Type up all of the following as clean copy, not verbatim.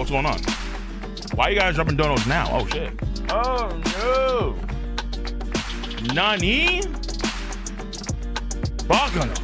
what's going on? Why you guys dropping donos now? Oh shit. Oh no. Nani? Bakano.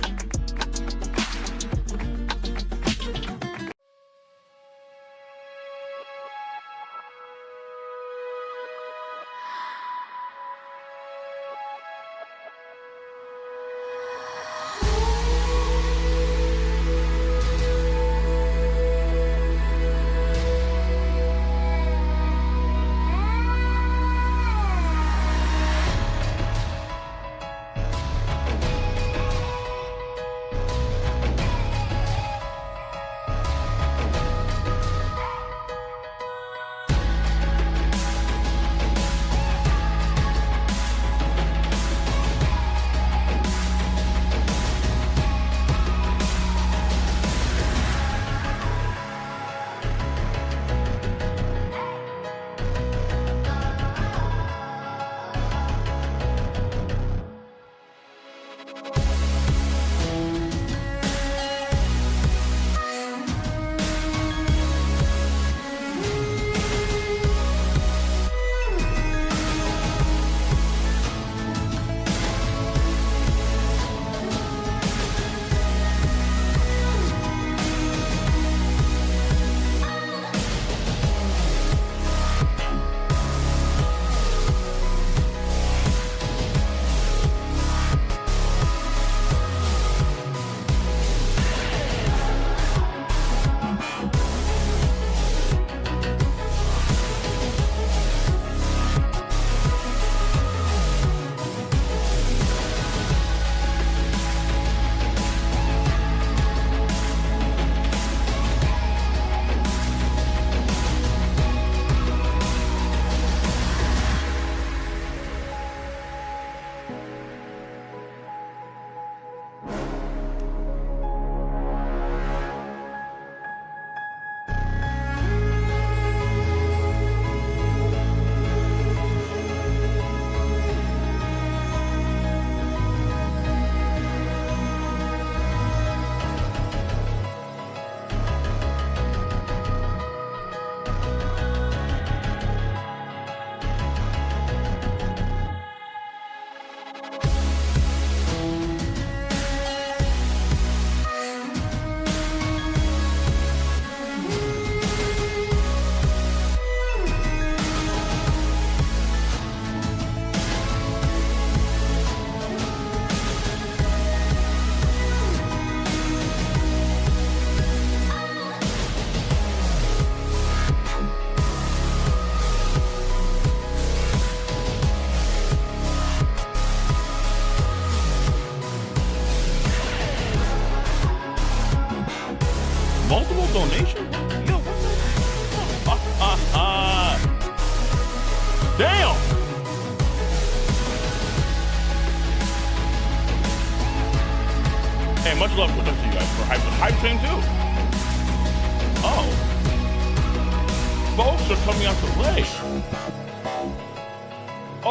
Multiple donations? Yo, what the? Damn! Hey, much love to you guys for Hype Train too. Oh. Folks are coming out to play.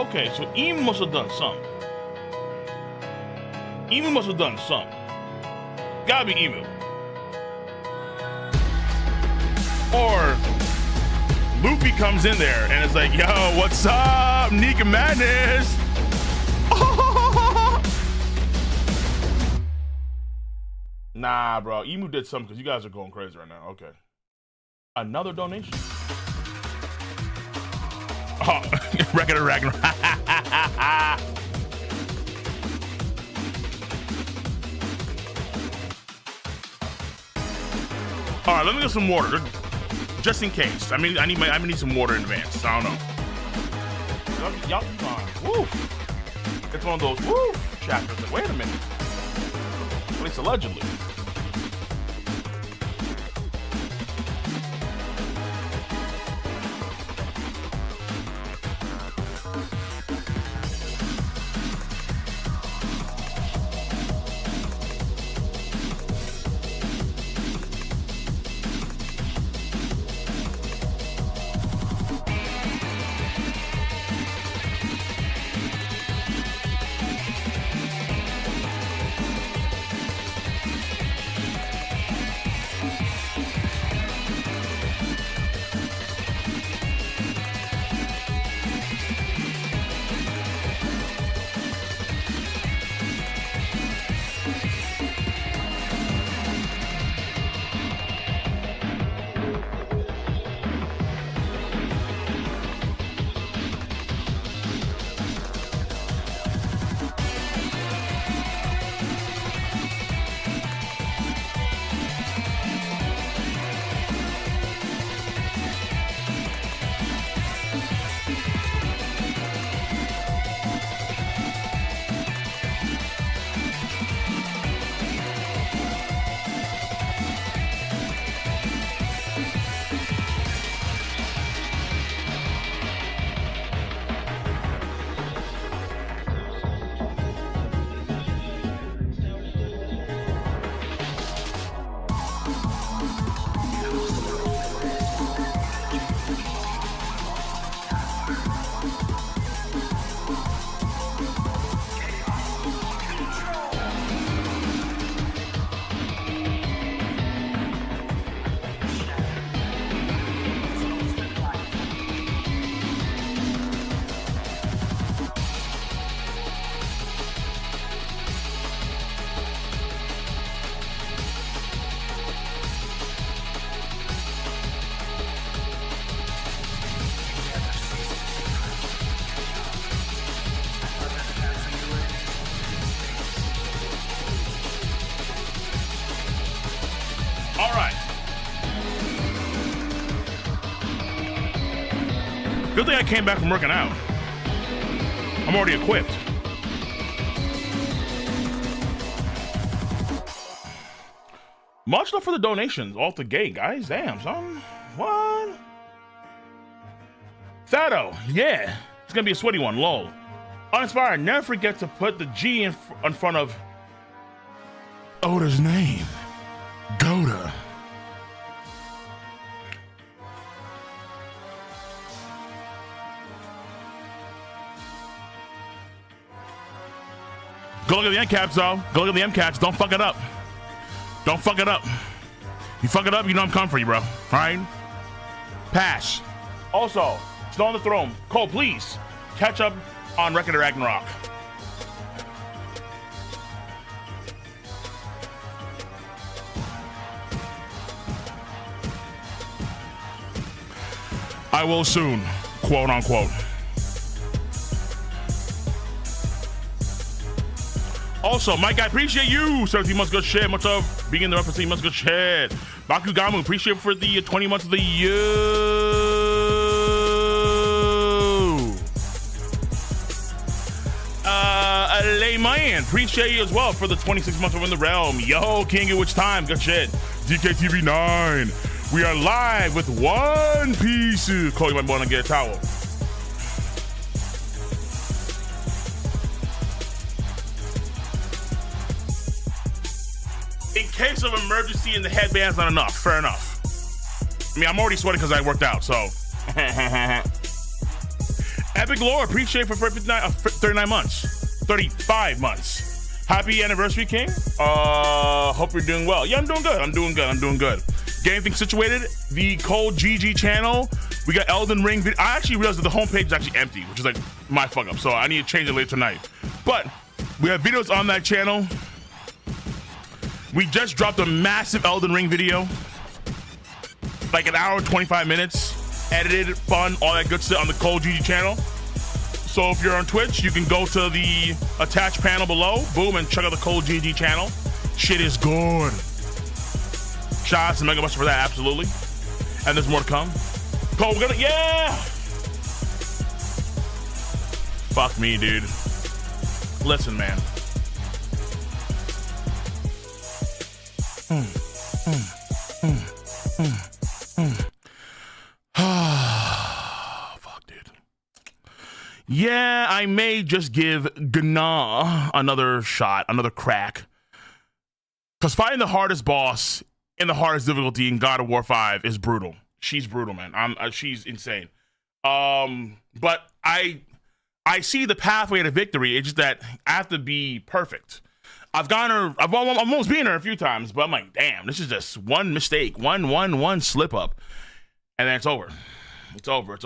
Okay, so Emu must have done something. Emu must have done something. Gotta be Emu. Or Luffy comes in there and it's like, yo, what's up, Nika Madness? Nah, bro, Emu did something because you guys are going crazy right now. Okay. Another donation. Oh, Record of Ragnarok. All right, let me get some water. Just in case. I mean, I need some water in advance. I don't know. Y'all be fine. Woo. It's one of those woo chapters. Like, wait a minute. At least allegedly. Good thing I came back from working out. I'm already equipped. Much love for the donations off the gate, guys. Damn, son. What? Thado, yeah. It's gonna be a sweaty one, lol. Uninspired, never forget to put the G in front of Oda's name. Goda. Go look at the end caps, though. Go look at the end caps. Don't fuck it up. Don't fuck it up. You fuck it up, you know I'm coming for you, bro. All right? Pass. Also, Snow on the Throne. Cole, please catch up on Record of Ragnarok. I will soon, quote unquote. Also, Mike, I appreciate you. 17 months, good shit. Much of being in the reference, months, good shit. Bakugamu, appreciate for the 20 months of the year. Layman, appreciate you as well for the 26 months of In the Realm. Yo, King, at which time? Good shit. DKTV9. We are live with One Piece. Cole, you might want to get a towel. In case of emergency and the headband's not enough, fair enough. I mean, I'm already sweating because I worked out, so. Epic Lore, appreciate for 39 months. 35 months. Happy anniversary, King. Hope you're doing well. Yeah, I'm doing good. I'm doing good. Getting things situated. The Cold GG channel. We got Elden Ring. I actually realized that the homepage is actually empty, which is like my fuck up. So I need to change it later tonight. But we have videos on that channel. We just dropped a massive Elden Ring video. Like an hour, 25 minutes. Edited, fun, all that good stuff on the Cold GG channel. So if you're on Twitch, you can go to the attached panel below, boom, and check out the Cold GG channel. Shit is good. Shout out to Mega Buster for that, absolutely. And there's more to come. Cole, we're gonna, yeah! Fuck me, dude. Listen, man. Fuck, dude. Yeah, I may just give Gna another shot, another crack. Because fighting the hardest boss in the hardest difficulty in God of War 5 is brutal. She's brutal, man. She's insane. But I see the pathway to victory. It's just that I have to be perfect. I've almost been her a few times, but I'm like, damn, this is just one mistake, one slip up, and then it's over. It's over.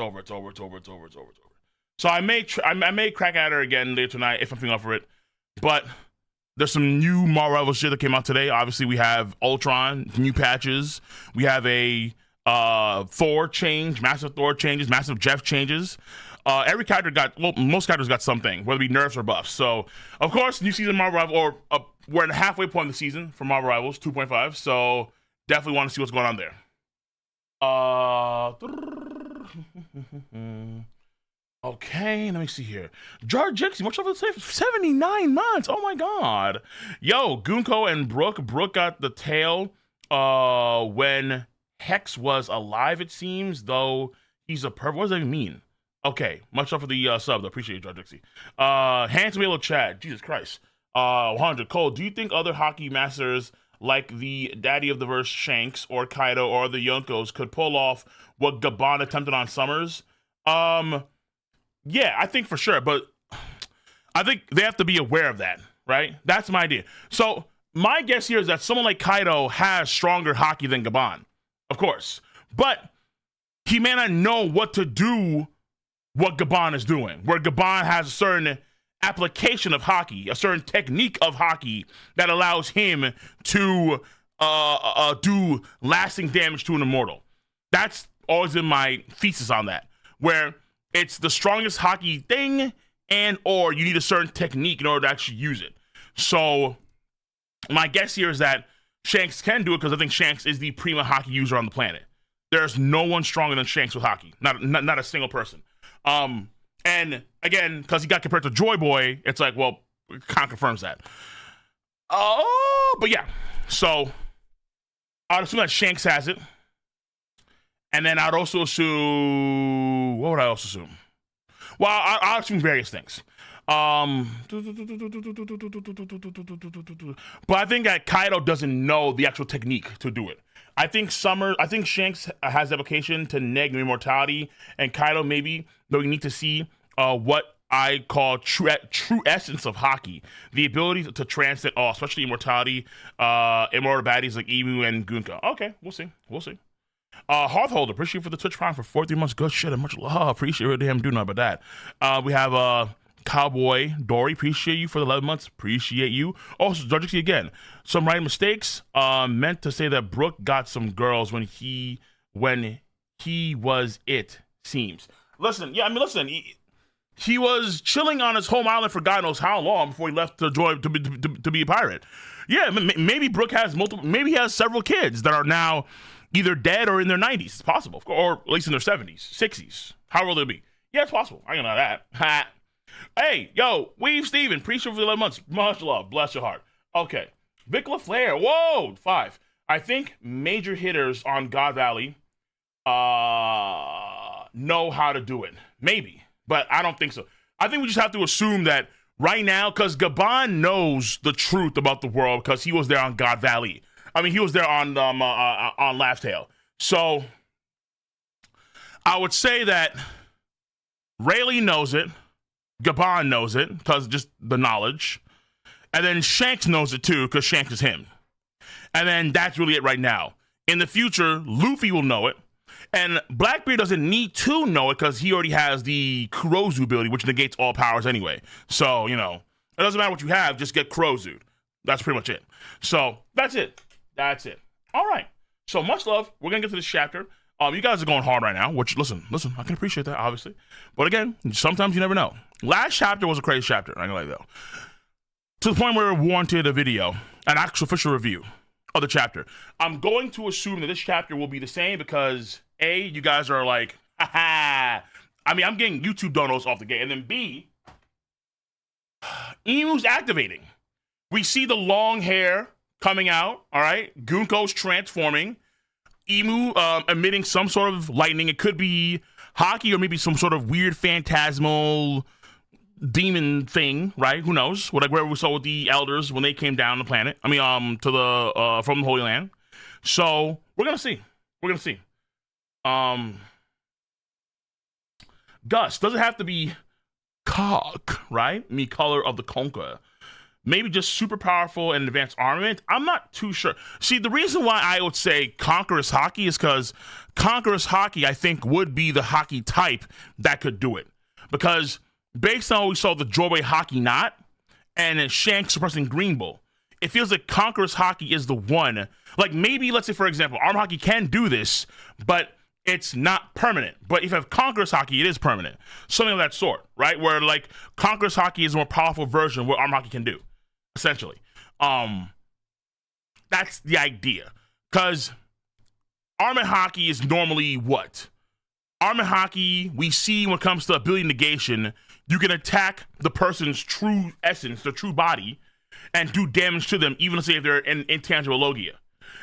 So I may crack at her again later tonight if I'm feeling up for it. But there's some new Marvel Rivals shit that came out today. Obviously, we have Ultron, new patches. We have a Thor change, massive Thor changes, massive Jeff changes. Every character most characters got something, whether it be nerfs or buffs. So, of course, new season Marvel Rivals, we're at the halfway point of the season for Marvel Rivals 2.5. So, definitely want to see what's going on there. Okay, let me see here. Jar Jixie, much love for the 79 months. Oh my god. Yo, Gunko and Brooke. Brooke got the tail when Hex was alive, it seems, though he's a pervert. What does that even mean? Okay, much love for the sub. I appreciate you, Jar Jixie. Handsome Yellow Chad. Jesus Christ. 100. Cole, do you think other hockey masters like the Daddy of the Verse Shanks or Kaido or the Yonkos could pull off what Gabon attempted on Summers? Yeah, I think for sure, but I think they have to be aware of that, right? That's my idea. So my guess here is that someone like Kaido has stronger hockey than Gabon, of course, but he may not know what to do what Gabon is doing, where Gabon has a certain application of hockey, a certain technique of hockey that allows him to do lasting damage to an immortal. That's always been my thesis on that, where it's the strongest hockey thing and or you need a certain technique in order to actually use it. So my guess here is that Shanks can do it because I think Shanks is the prima hockey user on the planet. There's no one stronger than Shanks with hockey, not a single person. And again, because he got compared to Joy Boy, it's like, well, it kind of confirms that. Oh, but yeah. So I'd assume that Shanks has it. And then I'd also assume, what would I also assume? Well, I'll assume various things. But I think that Kaido doesn't know the actual technique to do it. I think Shanks has the application to neg immortality, and Kaido maybe, though we need to see what I call true essence of Haki, the ability to transcend all, especially immortality, immortal baddies like Emu and Gunka. Okay, we'll see. Hearthholder, appreciate you for the Twitch Prime for 43 months. Good shit, and much love. Appreciate it. Damn, do know about that. We have Cowboy Dory, appreciate you for the 11 months. Appreciate you. Also, Judgixie again. Some writing mistakes. Meant to say that Brook got some girls when he was it. Seems. Listen, he was chilling on his home island for God knows how long before he left to join to be a pirate. Yeah, maybe Brook has maybe he has several kids that are now either dead or in their 90s. It's possible, or at least in their 70s, 60s. How will they be? Yeah, it's possible. I know that. Ha. Hey, yo, Weave Steven, appreciate for the 11 months. Much love. Bless your heart. Okay. Vic LaFleur. Whoa, 5. I think major hitters on God Valley know how to do it. Maybe, but I don't think so. I think we just have to assume that right now, because Gabon knows the truth about the world because he was there on God Valley. I mean, he was there on Laugh Tale. So I would say that Rayleigh knows it. Gabon knows it because just the knowledge. And then Shanks knows it too because Shanks is him. And then that's really it right now. In the future, Luffy will know it. And Blackbeard doesn't need to know it because he already has the Kurozu ability, which negates all powers anyway. So, it doesn't matter what you have, just get Kurozu'd. That's pretty much it. So, that's it. All right. So, much love. We're going to get to this chapter. You guys are going hard right now, which, listen, I can appreciate that, obviously. But again, sometimes you never know. Last chapter was a crazy chapter, I'm going to lie though. To the point where it warranted a video, an actual official review of the chapter. I'm going to assume that this chapter will be the same because, A, you guys are like, ha. I mean, I'm getting YouTube donos off the gate. And then B, Emu's activating. We see the long hair coming out, all right? Gunko's transforming. Emu emitting some sort of lightning. It could be Haki or maybe some sort of weird phantasmal demon thing, right? Who knows? Whatever we saw with the elders when they came down the planet. I mean, to the from the Holy Land. So we're gonna see. Gus, does it have to be cock, right? Me color of the conqueror. Maybe just super powerful and advanced armament. I'm not too sure. See, the reason why I would say Conqueror's Haki is because Conqueror's Haki, I think, would be the Haki type that could do it. Because based on what we saw the Joy Haki not, and Shanks suppressing Green Bull, it feels like Conqueror's Haki is the one. Like maybe, let's say, for example, Arm Haki can do this, but it's not permanent. But if you have Conqueror's Haki, it is permanent. Something of that sort, right? Where like Conqueror's Haki is a more powerful version of what Arm Haki can do. Essentially, that's the idea. Because Armament Haki is normally what? Armament Haki, we see when it comes to ability negation, you can attack the person's true essence, their true body, and do damage to them, even if they're in intangible logia.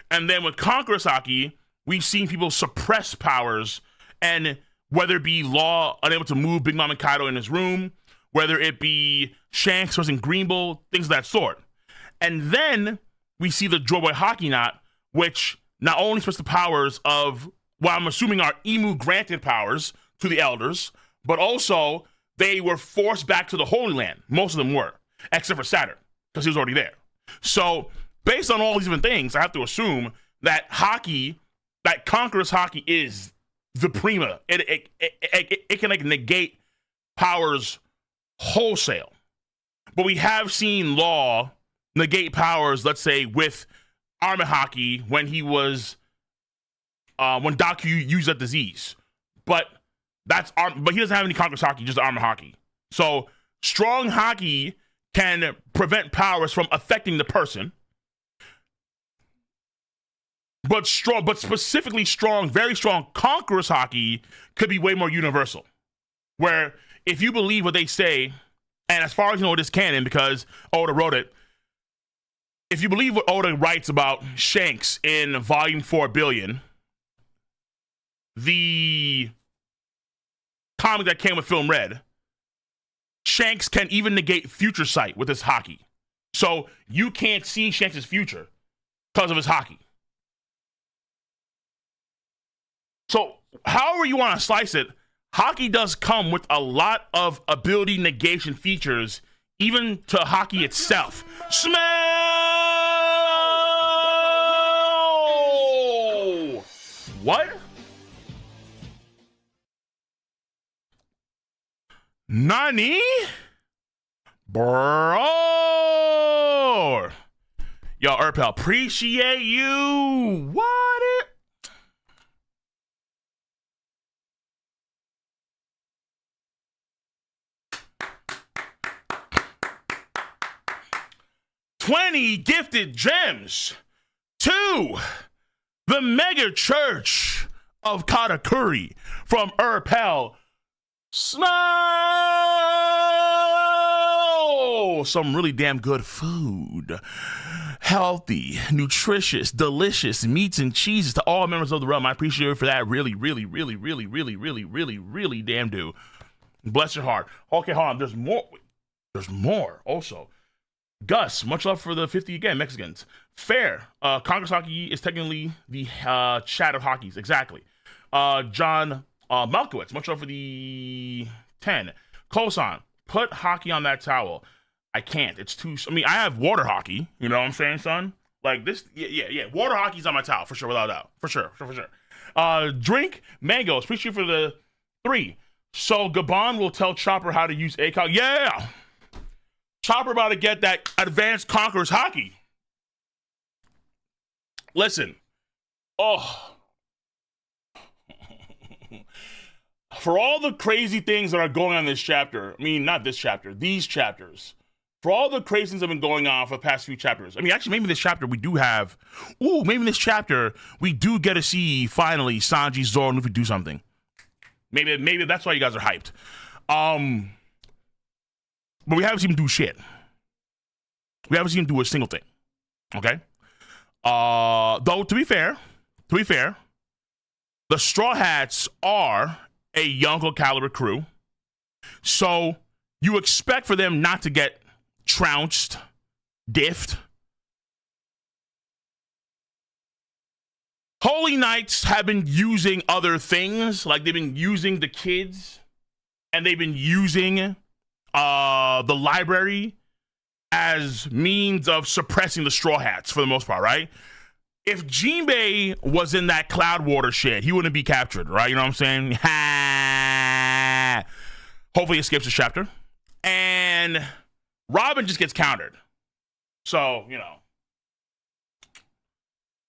And then with Conqueror's Haki, we've seen people suppress powers, and whether it be Law unable to move Big Mom and Kaido in his room, whether it be Shanks versus Green Bull, things of that sort. And then we see the Joy Boy Haki Knot, which not only suppresses the powers of, well, I'm assuming are Emu granted powers to the elders, but also they were forced back to the Holy Land. Most of them were, except for Saturn, because he was already there. So based on all these different things, I have to assume that Haki, that Conqueror's Haki is the prima. It can like negate powers wholesale. But we have seen Law negate powers, let's say, with Armor Haki when he was when Daku used that disease. But he doesn't have any Conqueror's Haki, just Armor Haki. So strong Haki can prevent powers from affecting the person. But specifically strong, very strong Conqueror's Haki could be way more universal. Where if you believe what they say, and as far as you know, it is canon because Oda wrote it. If you believe what Oda writes about Shanks in Volume 4 Billion, the comic that came with Film Red, Shanks can even negate future sight with his Haki. So you can't see Shanks' future because of his Haki. So however you want to slice it, Haki does come with a lot of ability negation features, even to Haki itself. Smell! What? Nani? Bro! Yo, Erpel, appreciate you. What it? $20 gifted gems to the mega church of Katakuri from Erpel. Smell some really damn good food. Healthy, nutritious, delicious meats and cheeses to all members of the realm. I appreciate you for that. Really, really, really, really, really, really, really, really damn do. Bless your heart. Okay, hold on. There's more. There's more also. Gus, much love for the 50 again, Mexicans. Fair. Congress Haki is technically the chat of Hakis. Exactly. John Malkowitz, much love for the 10. Kosan, put Haki on that towel. I can't. It's too. I mean, I have water Haki. You know what I'm saying, son? Like this. Yeah. Water Haki's on my towel for sure, without a doubt. For sure. Drink mangoes. Appreciate you for the 3. So Gabon will tell Chopper how to use ACOG. Yeah. Chopper about to get that advanced Conqueror's Haki. Listen. Oh. For all the crazy things that are going on in this chapter, I mean, not this chapter, these chapters. For all the crazy things that have been going on for the past few chapters. I mean, actually, maybe this chapter we do have. Maybe in this chapter we do get to see finally Sanji, Zoro, and Luffy do something. Maybe that's why you guys are hyped. But we haven't seen him do shit. We haven't seen him do a single thing. Okay? Though, to be fair, the Straw Hats are a Yonko caliber crew. So you expect for them not to get trounced, diffed. Holy Knights have been using other things. Like they've been using the kids. And they've been using the library as means of suppressing the Straw Hats for the most part, right? If Jinbei was in that Cloud Water shit, he wouldn't be captured, right? You know what I'm saying? Hopefully he skips this chapter. And Robin just gets countered. So, you know.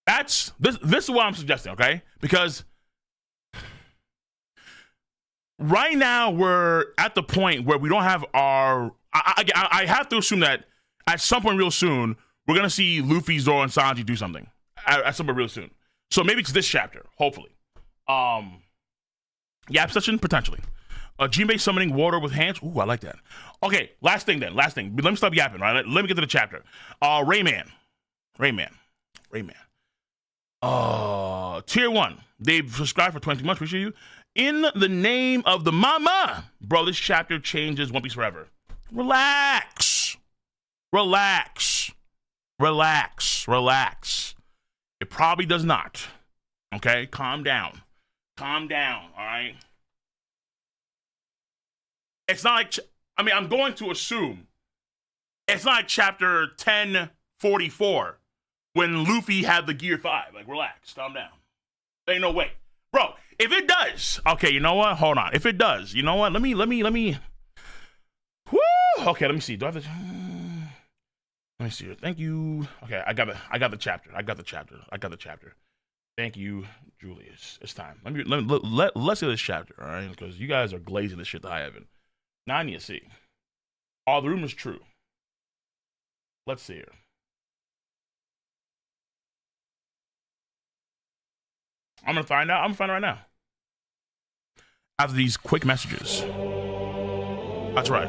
This is what I'm suggesting, okay? Because right now we're at the point where we don't have our... I have to assume that at some point real soon, we're going to see Luffy, Zoro, and Sanji do something. At some point real soon. So maybe it's this chapter, hopefully. Yap session, potentially. Jinbei summoning water with hands. Ooh, I like that. Okay, last thing. Let me stop yapping, right? Let me get to the chapter. Rayman. Tier 1. They've subscribed for 20 months. Appreciate you. In the name of the mama. Bro, this chapter changes One Piece forever. Relax. It probably does not. Okay? Calm down. All right? It's not like... I'm going to assume it's not like chapter 1044 when Luffy had the Gear 5. Like, relax. Calm down. There ain't no way. Bro, if it does... Okay, you know what? Hold on. If it does, you know what? Let me... Woo! Okay, let me see. Do I have the... Let me see here. Thank you. Okay, I got the chapter. Thank you, Julius. It's time. Let's see this chapter, all right? Because you guys are glazing this shit to high heaven. Now I need to see. Are the rumors true? Let's see here. I'm gonna find out right now. After these quick messages. That's right.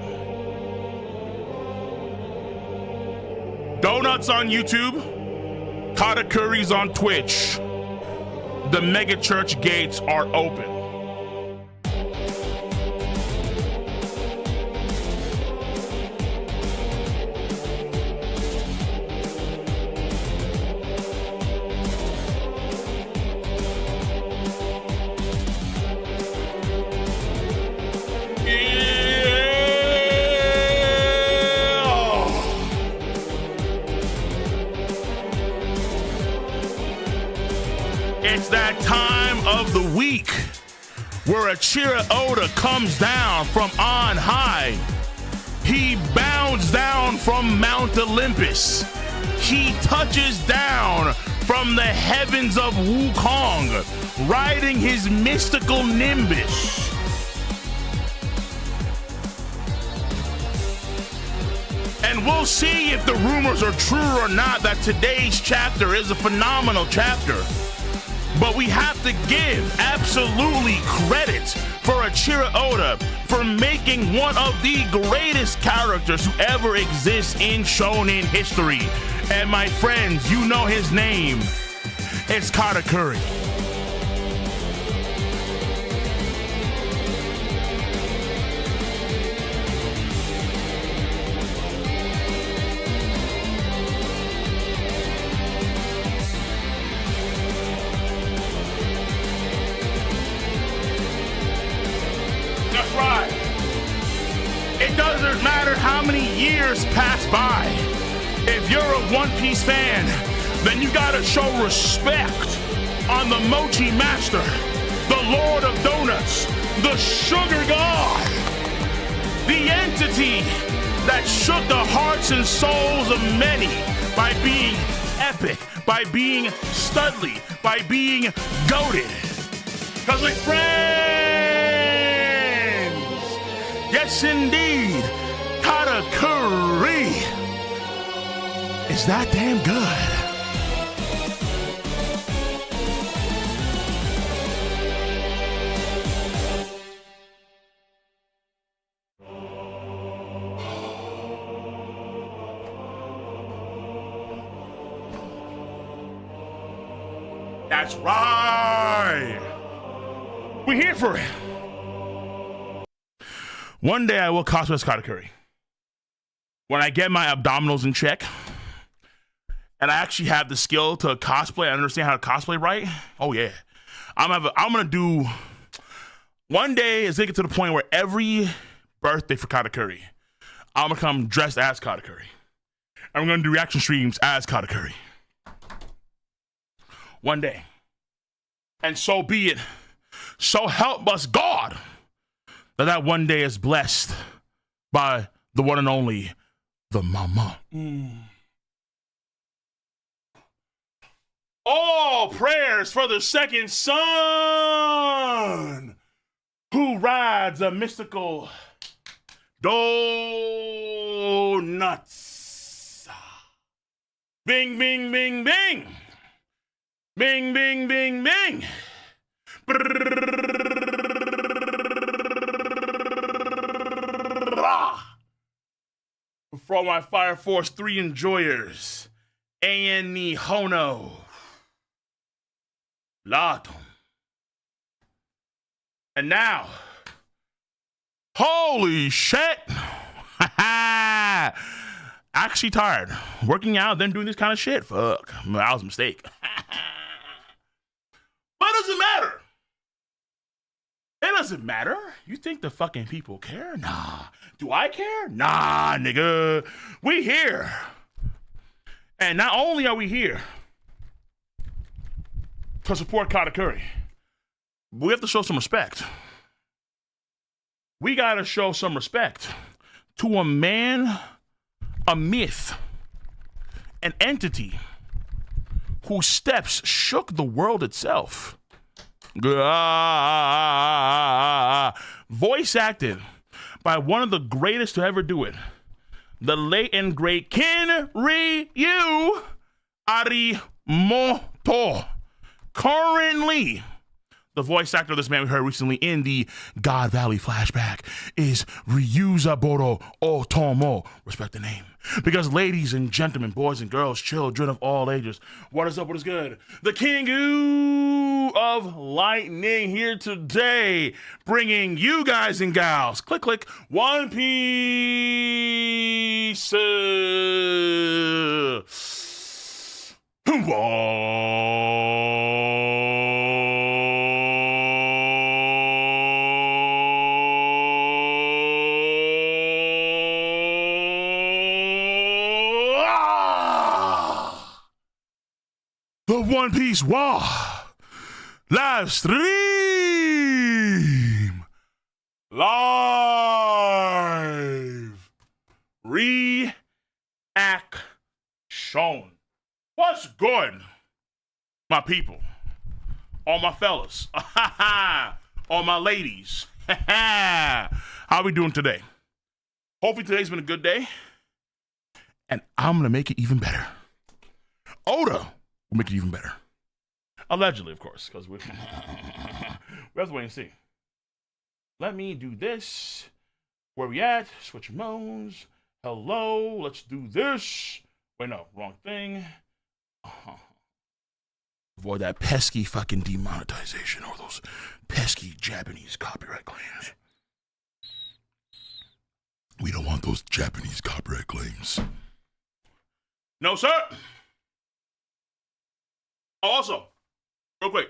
Donuts on YouTube, Katakuri's on Twitch. The mega church gates are open. It's that time of the week where Achira Oda comes down from on high. He bounds down from Mount Olympus. He touches down from the heavens of Wukong, riding his mystical nimbus. And we'll see if the rumors are true or not that today's chapter is a phenomenal chapter. But we have to give absolutely credit for Achira Oda for making one of the greatest characters who ever exists in shonen history. And my friends, you know his name. It's Katakuri. It doesn't matter how many years pass by. If you're a One Piece fan, then you gotta show respect on the Mochi Master, the Lord of Donuts, the Sugar God, the entity that shook the hearts and souls of many by being epic, by being studly, by being goated. Cause my friends, yes indeed, Katakuri is that damn good. That's right. We're here for it. One day I will cosplay as Katakuri. When I get my abdominals in check, and I actually have the skill to cosplay, I understand how to cosplay right. Oh yeah, I'm gonna do. One day is gonna get to the point where every birthday for Katakuri, I'm gonna come dressed as Katakuri. I'm gonna do reaction streams as Katakuri. One day, and so be it. So help us God that one day is blessed by the one and only the mama. All prayers for the second son who rides a mystical donuts. Bing, bing, bing, bing. Bing, bing, bing, bing. For all my Fire Force 3 enjoyers, Ani Hono, Latum. And now, holy shit! Actually tired. Working out, then doing this kind of shit. Fuck, that was a mistake. But it doesn't matter. It doesn't matter. You think the fucking people care? Nah. Do I care? Nah, nigga. We here. And not only are we here to support Katakuri, but we have to show some respect. We gotta show some respect to a man, a myth, an entity whose steps shook the world itself. Voice acted by one of the greatest to ever do it, the late and great Kinryu Arimoto, currently The voice actor of this man we heard recently in the God Valley flashback is Ryuzaburo Otomo. Respect the name. Because ladies and gentlemen, boys and girls, children of all ages, what is up, what is good? The King of Lightning here today, bringing you guys and gals, click, click, One Piece. The One Piece live stream, live reaction. What's good, my people, all my fellas, all my ladies? How we doing today? Hopefully today's been a good day, and I'm gonna make it even better. Oda will make it even better. Allegedly, of course, because we have to wait and see. Let me do this. Where we at? Switch modes. Hello, let's do this. Wait, no, wrong thing. Avoid that pesky fucking demonetization or those pesky Japanese copyright claims. We don't want those Japanese copyright claims. No, sir. Also, real quick,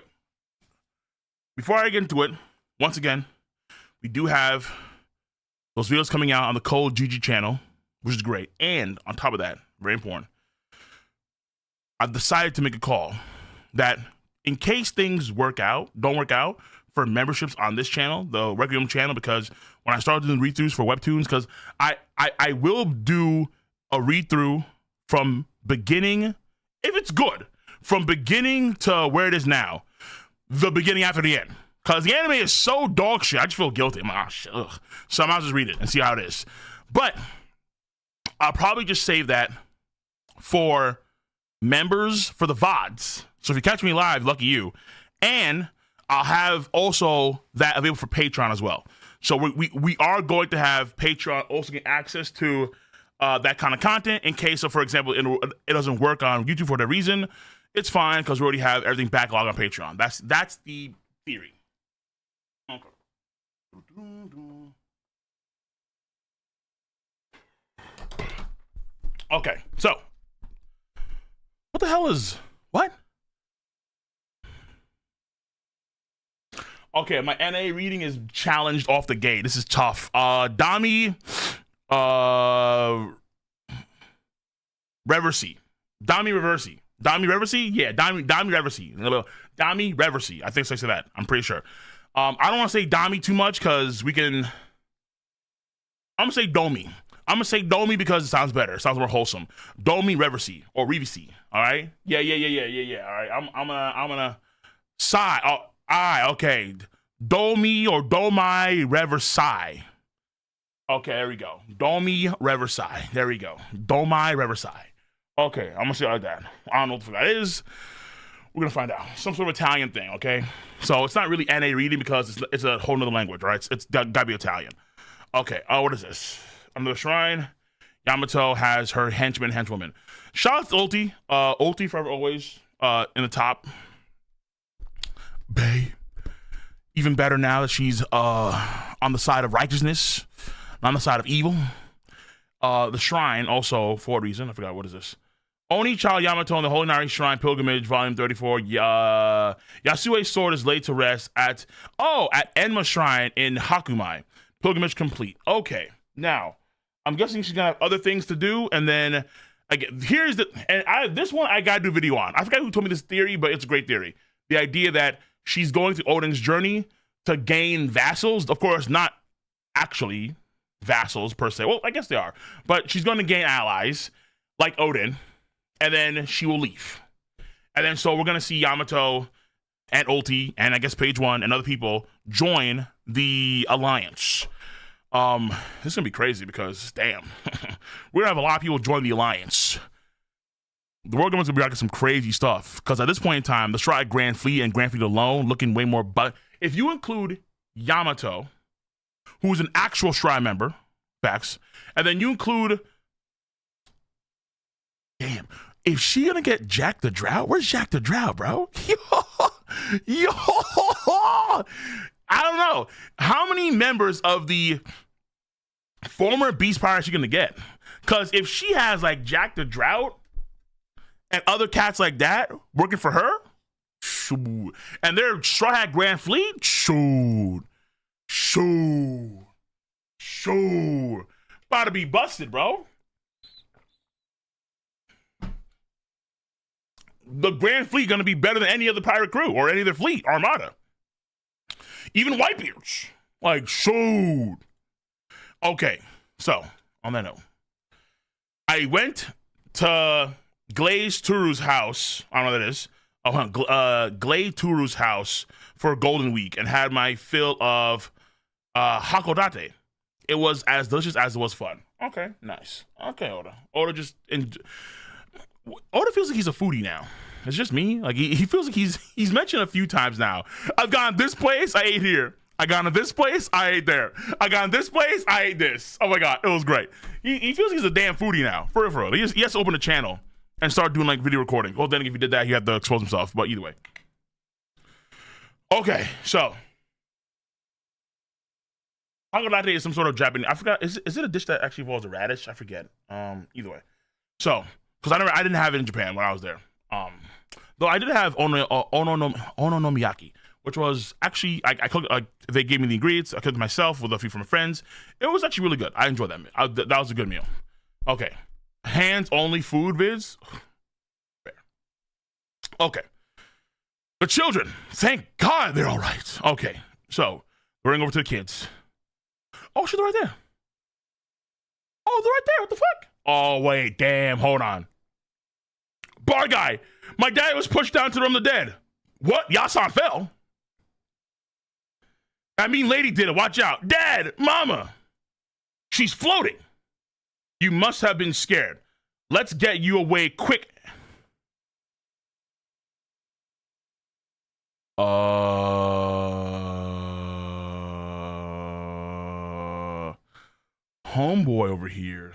before I get into it, once again, we do have those videos coming out on the Cold GG channel, which is great. And on top of that, very important, I've decided to make a call that in case things don't work out for memberships on this channel, the Requiem channel, because when I started doing read-throughs for webtoons, because I will do a read-through from beginning, if it's good, from beginning to where it is now, the beginning after the end. Because the anime is so dog shit, I just feel guilty. I'm like, oh, shit, ugh. So I might just read it and see how it is. But I'll probably just save that for members for the VODs. So if you catch me live, lucky you. And I'll have also that available for Patreon as well. So we are going to have Patreon also get access to that kind of content in case of, for example, it doesn't work on YouTube for that reason. It's fine because we already have everything backlogged on Patreon. That's the theory. Okay. Okay, so what the hell is what? Okay, my NA reading is challenged off the gate. This is tough. Dami Reversi. Dami Reversi. Dami Reversi? Yeah, Dami Reversi. Dami Reversi. I think I say that. I'm pretty sure. I don't want to say Dami too much because we can. I'm gonna say Domi. I'm gonna say Domi because it sounds better. It sounds more wholesome. Domi Reversi or Revisi. All right. Yeah. All right. I'm gonna sigh. Oh, okay. Domi or Domai Reversi. Okay, there we go. Domi Reversi. There we go. Domai Reversi. Okay, I'm gonna say it like that. I don't know what the fuck that is. We're gonna find out. Some sort of Italian thing, okay? So it's not really NA reading because it's a whole nother language, right? It's gotta be Italian. Okay, what is this? Under the shrine, Yamato has her henchwoman. Shout out to Ulti. Ulti forever always in the top. Bae. Even better now that she's on the side of righteousness, not on the side of evil. The shrine also, for a reason, I forgot what is this. Oni Child Yamato and the Holy Nari Shrine Pilgrimage, Volume 34. Yasue's sword is laid to rest at Enma Shrine in Hakumai. Pilgrimage complete. Okay, now I'm guessing she's gonna have other things to do, and then this one I gotta do a video on. I forgot who told me this theory, but it's a great theory. The idea that she's going through Odin's journey to gain vassals. Of course, not actually vassals per se. Well, I guess they are, but she's going to gain allies like Odin, and then she will leave. And then so we're going to see Yamato and Ulti and I guess Page One and other people join the alliance. This is gonna be crazy because damn, we're gonna have a lot of people join the alliance. The world government's gonna be like some crazy stuff because at this point in time, the Strike Grand Fleet and Grand Fleet alone looking way more If you include Yamato, who's an actual Shrine member, facts, and then you include, damn, if she gonna get Jack the Drought, where's Jack the Drought, bro? Yo, I don't know. How many members of the former Beast Pirate is she gonna get? Because if she has like Jack the Drought and other cats like that working for her, shoot, and their Straw Hat Grand Fleet, shoot, about to be busted, bro. The Grand Fleet gonna be better than any other pirate crew or any other fleet, armada. Even Whitebeards. Like, shoot. Okay, so, on that note, I went to Glaze Turu's house. I don't know what that is. Glaze Turu's house for Golden Week and had my fill of hakodate. It was as delicious as it was fun. Okay, nice. Okay, Oda. Oda feels like he's a foodie now. It's just me. Like he feels like he's mentioned a few times now. I've gone this place, I ate here. I gone to this place, I ate there. I gone this place, I ate this. Oh my god, it was great. He feels like he's a damn foodie now. For real. He has to open a channel and start doing like video recording. Well, then if he did that, he had to expose himself. But either way. Okay, so hakodate is some sort of Japanese. I forgot. Is it a dish that actually involves a radish? I forget. Either way. So, because I didn't have it in Japan when I was there. Though I did have ononomiyaki, which was actually I cooked. They gave me the ingredients. I cooked it myself with a few from my friends. It was actually really good. I enjoyed that meal. That was a good meal. Okay, hands only food vids. Fair. Okay, the children. Thank God they're all right. Okay, so we're going over to the kids. Oh shit, they're right there. Oh, they're right there. What the fuck? Oh wait, damn. Hold on. Bar guy, my dad was pushed down to the realm of the dead. What? Yasan fell? That mean lady did it. Watch out. Dad, mama. She's floating. You must have been scared. Let's get you away quick. Homeboy over here.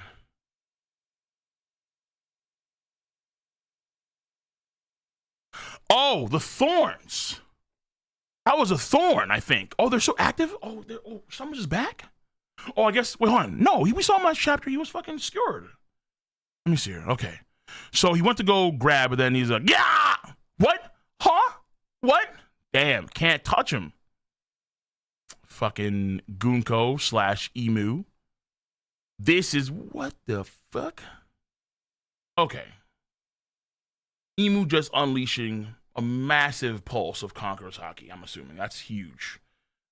Oh, the thorns. That was a thorn, I think. Oh, they're so active. Oh, someone's just back. Oh, I guess. Wait, hold on. No, we saw him last chapter. He was fucking skewered. Let me see here. Okay, so he went to go grab, but then he's like, yeah. What? Huh? What? Damn, can't touch him. Fucking Gunko / Emu. This is what the fuck? Okay. Emu just unleashing a massive pulse of Conqueror's Haki. I'm assuming that's huge.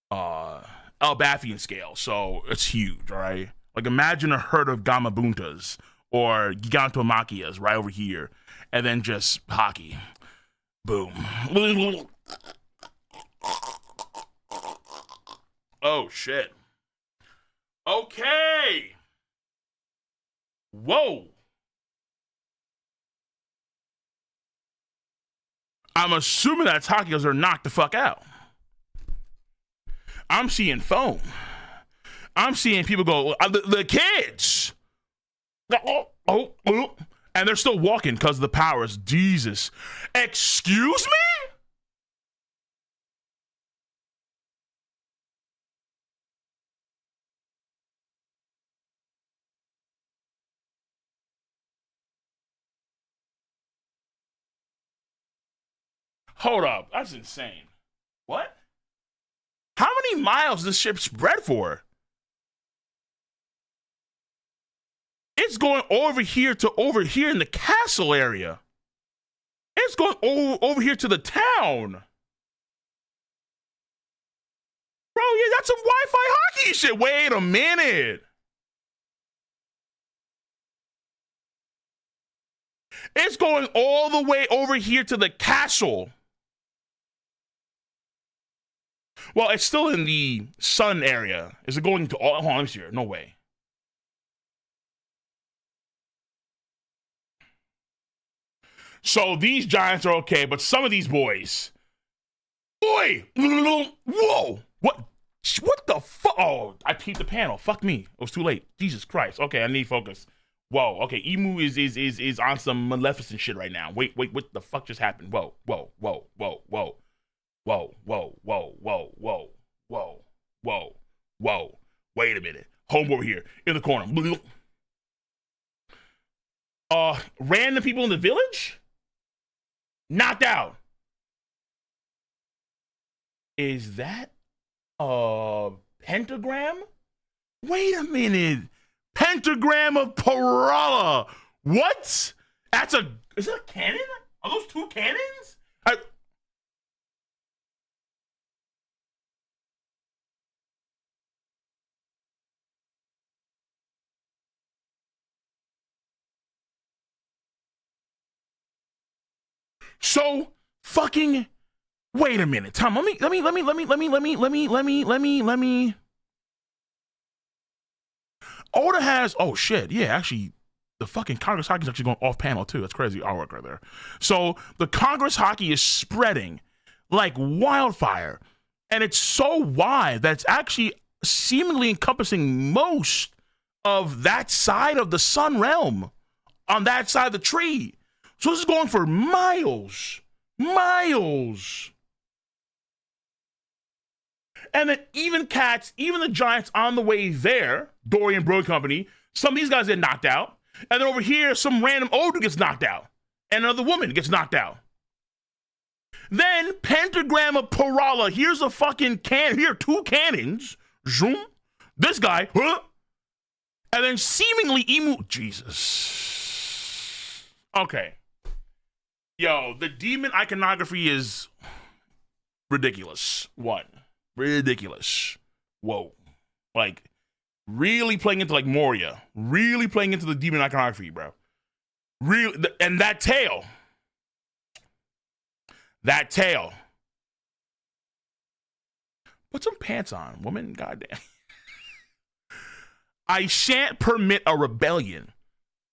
Elbafian scale, so it's huge, all right? Like imagine a herd of Gamabuntas or Gigantomachias right over here, and then just Haki. Boom. Oh shit. Okay. Whoa. I'm assuming that's Haki because they're knocked the fuck out. I'm seeing foam. I'm seeing people go, the kids. Oh, and they're still walking because of the powers. Jesus. Excuse me? Hold up. That's insane. What? How many miles this ship spread for? It's going over here to over here in the castle area. It's going over here to the town. Bro, yeah, that's some Wi-Fi Haki shit. Wait a minute. It's going all the way over here to the castle. Well, it's still in the sun area. Is it going to all? Hold on, let me see here. No way. So these giants are okay, but some of these boys, Boy! Whoa! What the fuck? Oh, I peeped the panel. Fuck me. It was too late. Jesus Christ. Okay, I need focus. Whoa. Okay, Emu is on some Maleficent shit right now. Wait. What the fuck just happened? Whoa. Wait a minute. Home over here in the corner. Random people in the village knocked out. Is that a pentagram? Wait a minute. Pentagram of Parala. What? Is that a cannon? Are those two cannons? So fucking wait a minute, Tom. Let me. Oda has, oh shit, yeah, actually, the fucking Congress Haki is actually going off panel too. That's crazy artwork right there. So the Congress Haki is spreading like wildfire, and it's so wide that it's actually seemingly encompassing most of that side of the sun realm on that side of the tree. So this is going for miles. And then even the Giants on the way there, Dorian Broad Company, some of these guys get knocked out. And then over here, some random old dude gets knocked out. And another woman gets knocked out. Then Pentagram of Parala, here's a fucking here are two cannons. Zoom. This guy, huh? And then seemingly Emu. Jesus. Okay. Yo, the demon iconography is ridiculous. One. Ridiculous. Whoa. Like, really playing into like Moria. Really playing into the demon iconography, bro. Really, and that tail. Put some pants on, woman. Goddamn. I shan't permit a rebellion.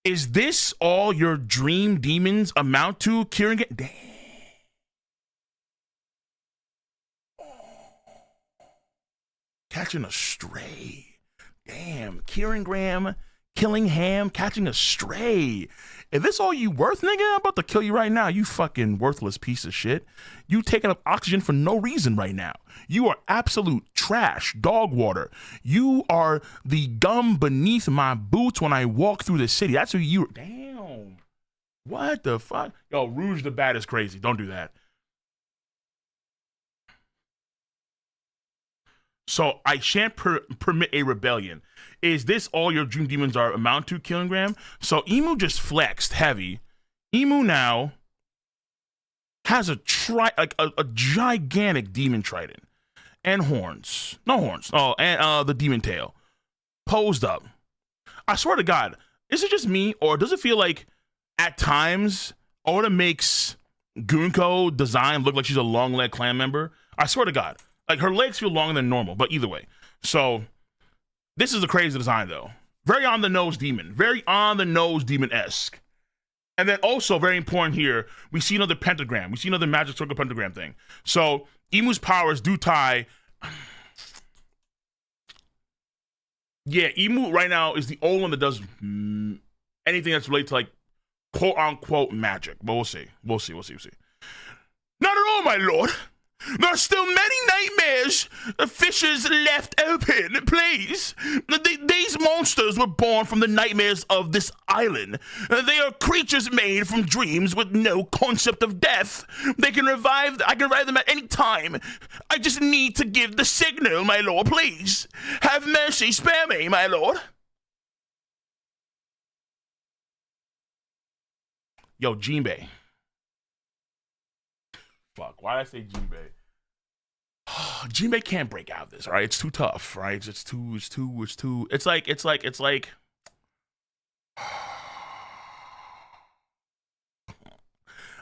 Is this all your dream demons amount to, Kieran? Damn. Catching a stray. Damn. Kieran Graham killing Ham, catching a stray. If this all you worth, nigga, I'm about to kill you right now. You fucking worthless piece of shit. You taking up oxygen for no reason right now. You are absolute trash, dog water. You are the gum beneath my boots when I walk through the city. That's who you are. Damn. What the fuck? Yo, Rouge the Bat is crazy. Don't do that. So I shan't permit a rebellion. Is this all your dream demons are amount to, Kilogram? So Emu just flexed heavy. Emu now has a gigantic demon trident and horns. No horns. Oh, and the demon tail posed up. I swear to God, is it just me, or does it feel like at times Oda makes Gunko design look like she's a long leg clan member? I swear to God. Like, her legs feel longer than normal, but either way. So, this is a crazy design, though. Very on-the-nose demon. Very on-the-nose demon-esque. And then also, very important here, we see another pentagram. We see another magic circle pentagram thing. So, Emu's powers do tie. Yeah, Emu right now is the only one that does anything that's related to, like, quote-unquote magic. But we'll see. We'll see. Not at all, my lord. There are still many nightmares, fissures left open, please. These monsters were born from the nightmares of this island. They are creatures made from dreams with no concept of death. I can revive them at any time. I just need to give the signal, my lord, please. Have mercy, spare me, my lord. Yo, Jinbei. Fuck, why did I say Jinbei? Jinbei can't break out of this, all right? It's too tough, right? It's like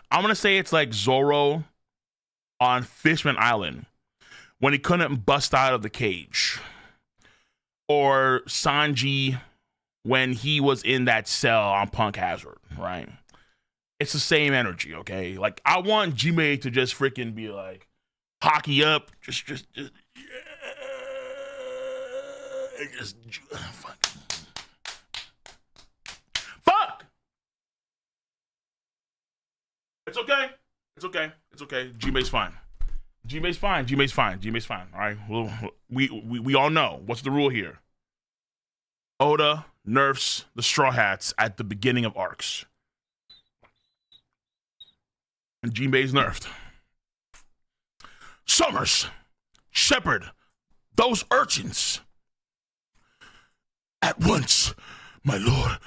I'm gonna say it's like Zoro on Fishman Island when he couldn't bust out of the cage, or Sanji when he was in that cell on Punk Hazard, right? It's the same energy, okay? Like, I want Jinbei to just freaking be like, Haki up. Fuck. Fuck. It's okay. It's okay. It's okay. G-May's fine. G-May's fine. G-May's fine. G-May's fine. All right. Well, we all know what's the rule here. Oda nerfs the Straw Hats at the beginning of arcs. And G-May's nerfed. Summers, Shepard, those urchins. At once, my lord.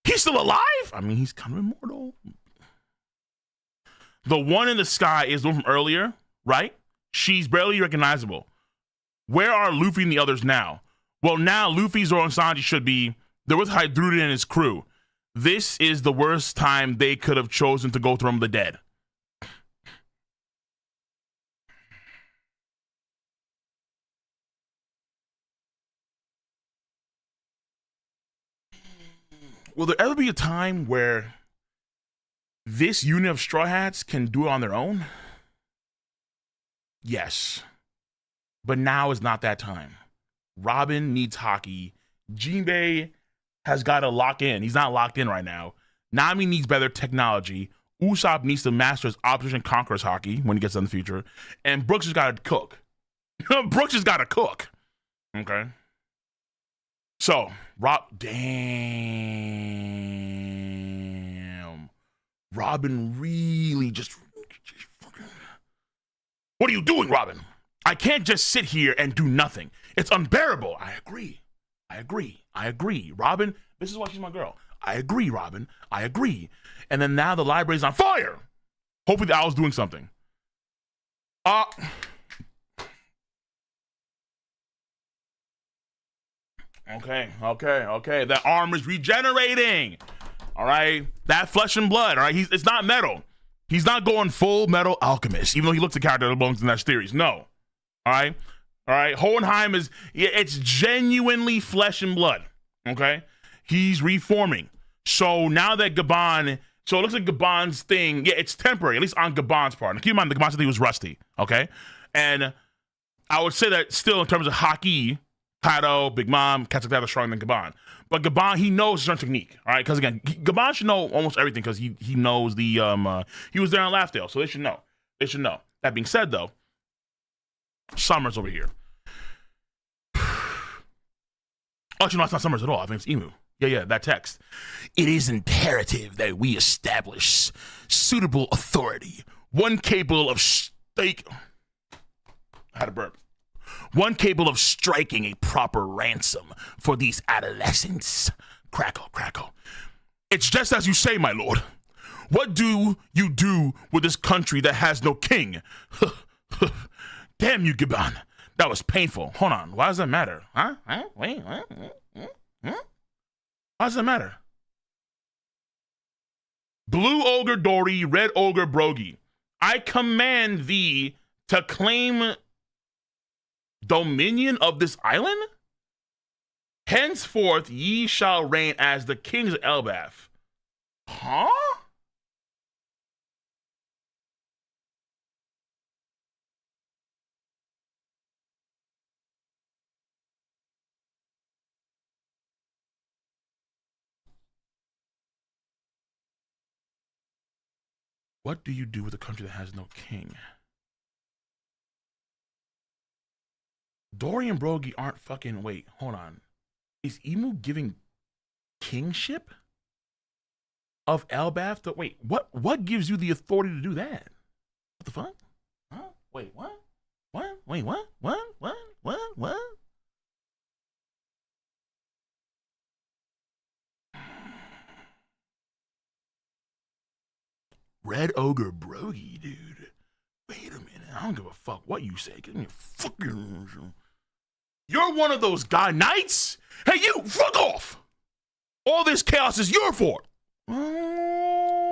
He's still alive? I mean, he's kind of immortal. The one in the sky is the one from earlier, right? She's barely recognizable. Where are Luffy and the others now? Well, now Luffy, Zoro, and Sanji should be. They're with Hydruda and his crew. This is the worst time they could have chosen to go to Realm of the Dead. Will there ever be a time where this unit of Straw Hats can do it on their own? Yes. But now is not that time. Robin needs Haki. Jinbei has got to lock in. He's not locked in right now. Nami needs better technology. Usopp needs to master his Operation Conqueror's Haki when he gets in the future. And Brooks has got to cook. Brooks has got to cook. Okay. So, damn. Robin really just fucking. What are you doing, Robin? I can't just sit here and do nothing. It's unbearable. I agree. Robin, this is why she's my girl. I agree, Robin. I agree. And then now the library's on fire. Hopefully the owl's doing something. Okay. That arm is regenerating. All right. That flesh and blood. All right. It's not metal. He's not going full metal alchemist, even though he looks a character that belongs in that series. No. All right. Hohenheim it's genuinely flesh and blood. Okay. He's reforming. So now that Gabon, so it looks like Gabon's thing, it's temporary, at least on Gabon's part. Now keep in mind, the Gabon's thing was rusty. Okay. And I would say that still in terms of Haki, Kaido, Big Mom, cats like that are stronger than Gabon. But Gabon, he knows a certain technique, all right? Because again, Gabon should know almost everything because he knows the he was there on Laughdale, so they should know. That being said, though, Summers over here. It's not Summers at all. I think it's Emu. Yeah, that text. It is imperative that we establish suitable authority, one capable of I had a burp. One capable of striking a proper ransom for these adolescents. Crackle. It's just as you say, my lord. What do you do with this country that has no king? Damn you, Gabon. That was painful. Hold on. Why does that matter? Huh? Wait. What? Why does that matter? Blue Ogre Dory, Red Ogre Brogy. I command thee to claim dominion of this island? Henceforth ye shall reign as the kings of Elbaf. Huh? What do you do with a country that has no king? Dory and Brogy aren't fucking. Wait, hold on. Is Emu giving kingship of Elbaf? Wait, what gives you the authority to do that? What the fuck? Huh? Wait, what? What? Wait, what? What? Red Ogre Brogy, dude. Wait a minute. I don't give a fuck what you say. Give me a fucking. You're one of those guy knights? Hey, you, fuck off! All this chaos is your fault. Oh.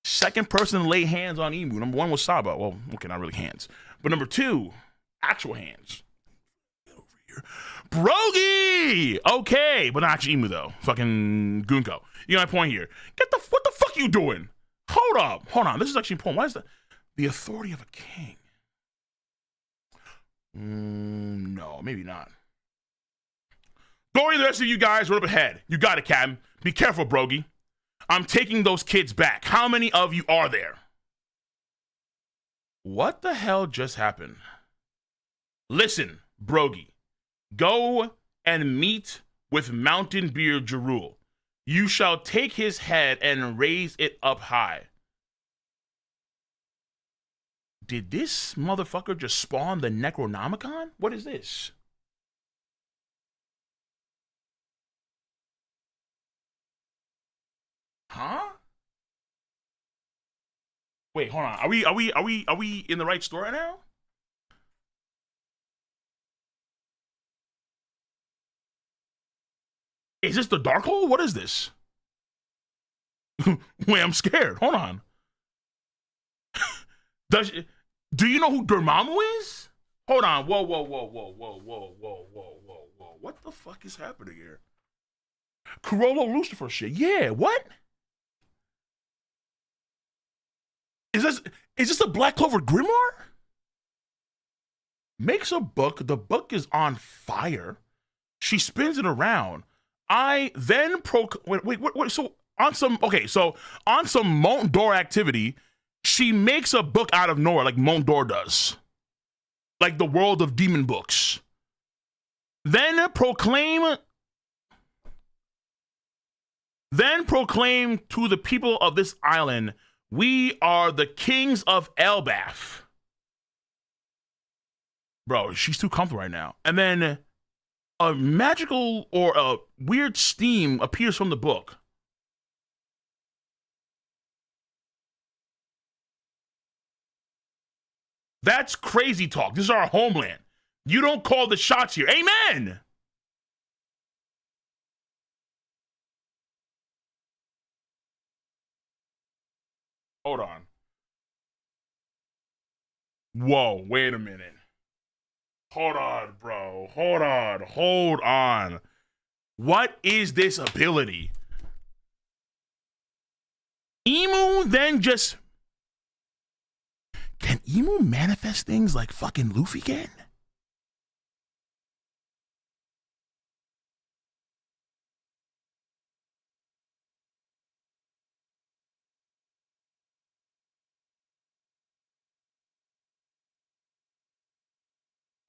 Second person to lay hands on Emu. Number one was Saba. Well, okay, not really hands. But number two, actual hands. Get over here. Brogy! Okay, but not actually Emu, though. Fucking Gunko. You know my point here. What the fuck you doing? Hold on. This is actually important. Why is that? The authority of a king. No, maybe not. Glory to the rest of you guys. Run up ahead. You got it, Captain. Be careful, Brogy. I'm taking those kids back. How many of you are there? What the hell just happened? Listen, Brogy. Go and meet with Mountain Beard Jerul. You shall take his head and raise it up high. Did this motherfucker just spawn the Necronomicon? What is this? Huh? Wait, hold on. Are we in the right store right now? Is this the Darkhold? What is this? Wait, I'm scared. Hold on. Do you know who Dormammu is? Hold on. Whoa. What the fuck is happening here? Corolla Lucifer shit. Yeah, what? Is this a Black Clover Grimoire? Makes a book. The book is on fire. She spins it around. I then wait. So on some Mont d'Or activity, she makes a book out of nowhere, like Mont d'Or does, like the world of demon books. Then proclaim to the people of this island, we are the kings of Elbaf. Bro, she's too comfortable right now. And then a magical or a weird steam appears from the book. That's crazy talk. This is our homeland. You don't call the shots here. Amen. Hold on. Whoa, wait a minute. Hold on, bro. Hold on. What is this ability? Emu then just... Can Emu manifest things like fucking Luffy can?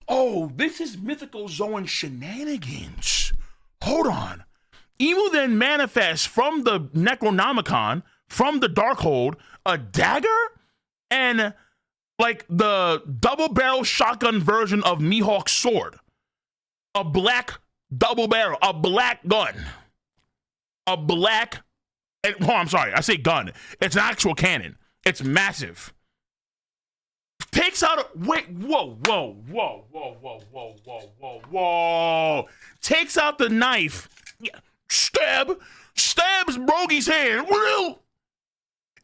Oh, this is Mythical Zone shenanigans. Hold on. Emu then manifests from the Necronomicon, from the Darkhold, a dagger and like the double barrel shotgun version of Mihawk's sword. A black double barrel, a black gun. A black, oh, I'm sorry, I say gun. It's an actual cannon. It's massive. Takes out a, wait, whoa. Takes out the knife. Stabs Brogy's hand.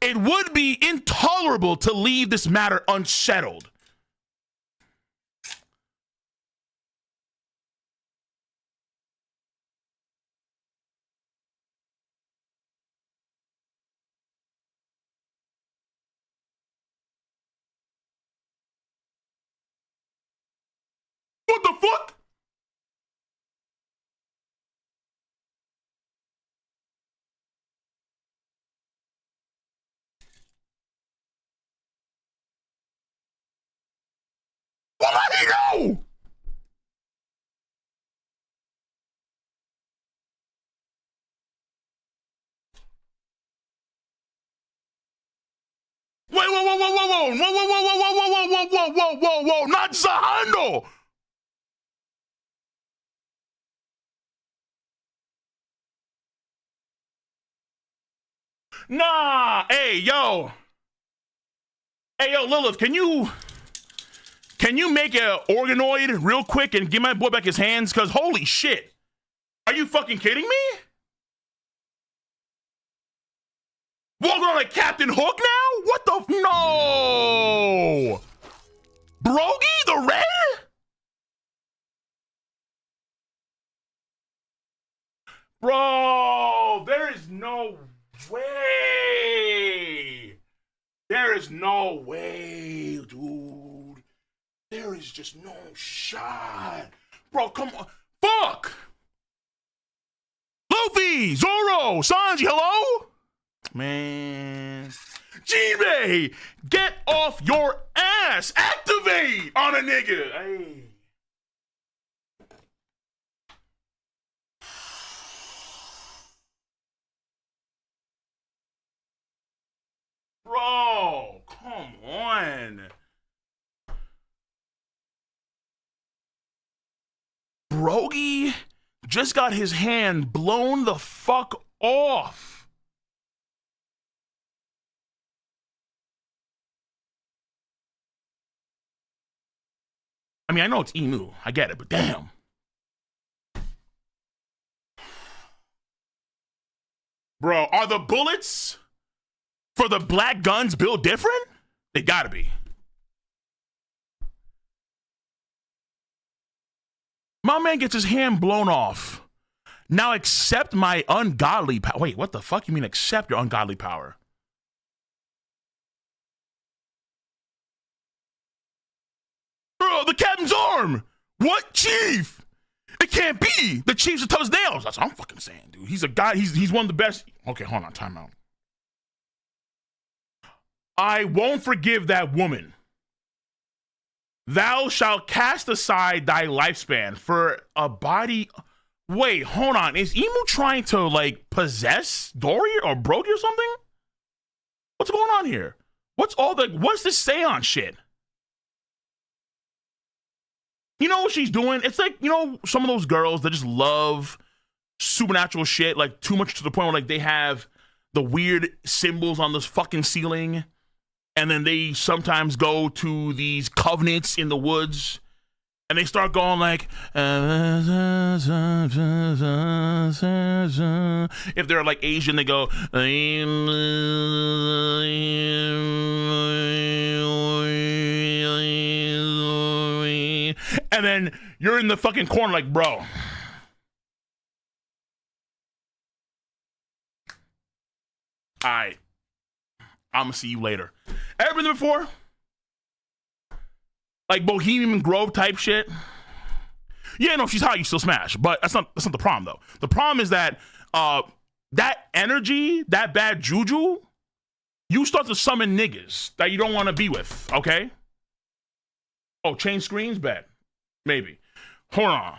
It would be intolerable to leave this matter unsettled. What the fuck? What did he know? Whoa, not Zahando. Nah, hey, yo, Lilith, can you make an organoid real quick and give my boy back his hands? Because holy shit. Are you fucking kidding me? Walking on like Captain Hook now? What the no! Brogy the Red? Bro, there is no way. There is no way, dude. There is just no shot. Bro, come on. Fuck! Luffy, Zoro, Sanji, hello? Man. Jinbei, get off your ass. Activate on a nigga. Hey. Bro, come on. Brogy just got his hand blown the fuck off. I mean, I know it's Emu. I get it, but damn. Bro, are the bullets for the black guns built different? They gotta be. My man gets his hand blown off. Now accept my ungodly power. Wait, what the fuck? You mean accept your ungodly power? Bro, the captain's arm. What, chief? It can't be. The chief's the toughest nails. That's what I'm fucking saying, dude. He's a guy. He's one of the best. Okay, hold on. Time out. I won't forgive that woman. Thou shalt cast aside thy lifespan for a body. Wait, hold on. Is Emu trying to like possess Dory or Brody or something? What's going on here? What's this seance shit? You know what she's doing? It's like, you know, some of those girls that just love supernatural shit, like too much to the point where like they have the weird symbols on this fucking ceiling. And then they sometimes go to these covenants in the woods and they start going like, if they're like Asian, they go, and then you're in the fucking corner like, bro. All right. I'm gonna see you later. Ever been there before? Like Bohemian Grove type shit? Yeah, no, she's hot, you still smash. But that's not the problem though. The problem is that that energy, that bad juju, you start to summon niggas that you don't want to be with, okay? Oh, change screens? Bad. Maybe. Hold on.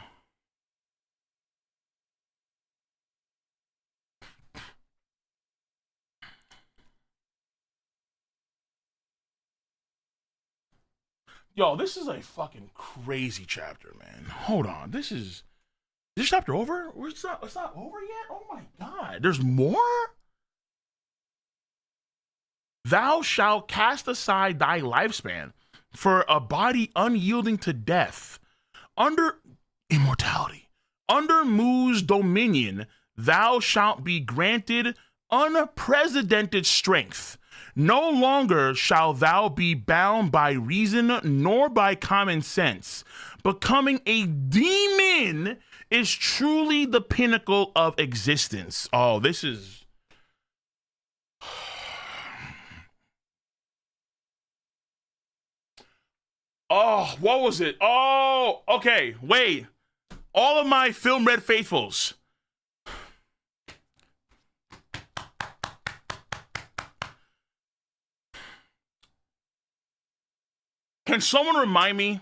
Yo, this is a fucking crazy chapter, man. Hold on. Is this chapter over? It's not over yet? Oh my God. There's more? Thou shalt cast aside thy lifespan for a body unyielding to death. Under immortality. Under Mu's dominion, thou shalt be granted unprecedented strength. No longer shall thou be bound by reason nor by common sense. Becoming a demon is truly the pinnacle of existence. Oh, this is... Oh, what was it? Oh, okay, wait. All of my Film Red faithfuls. Can someone remind me?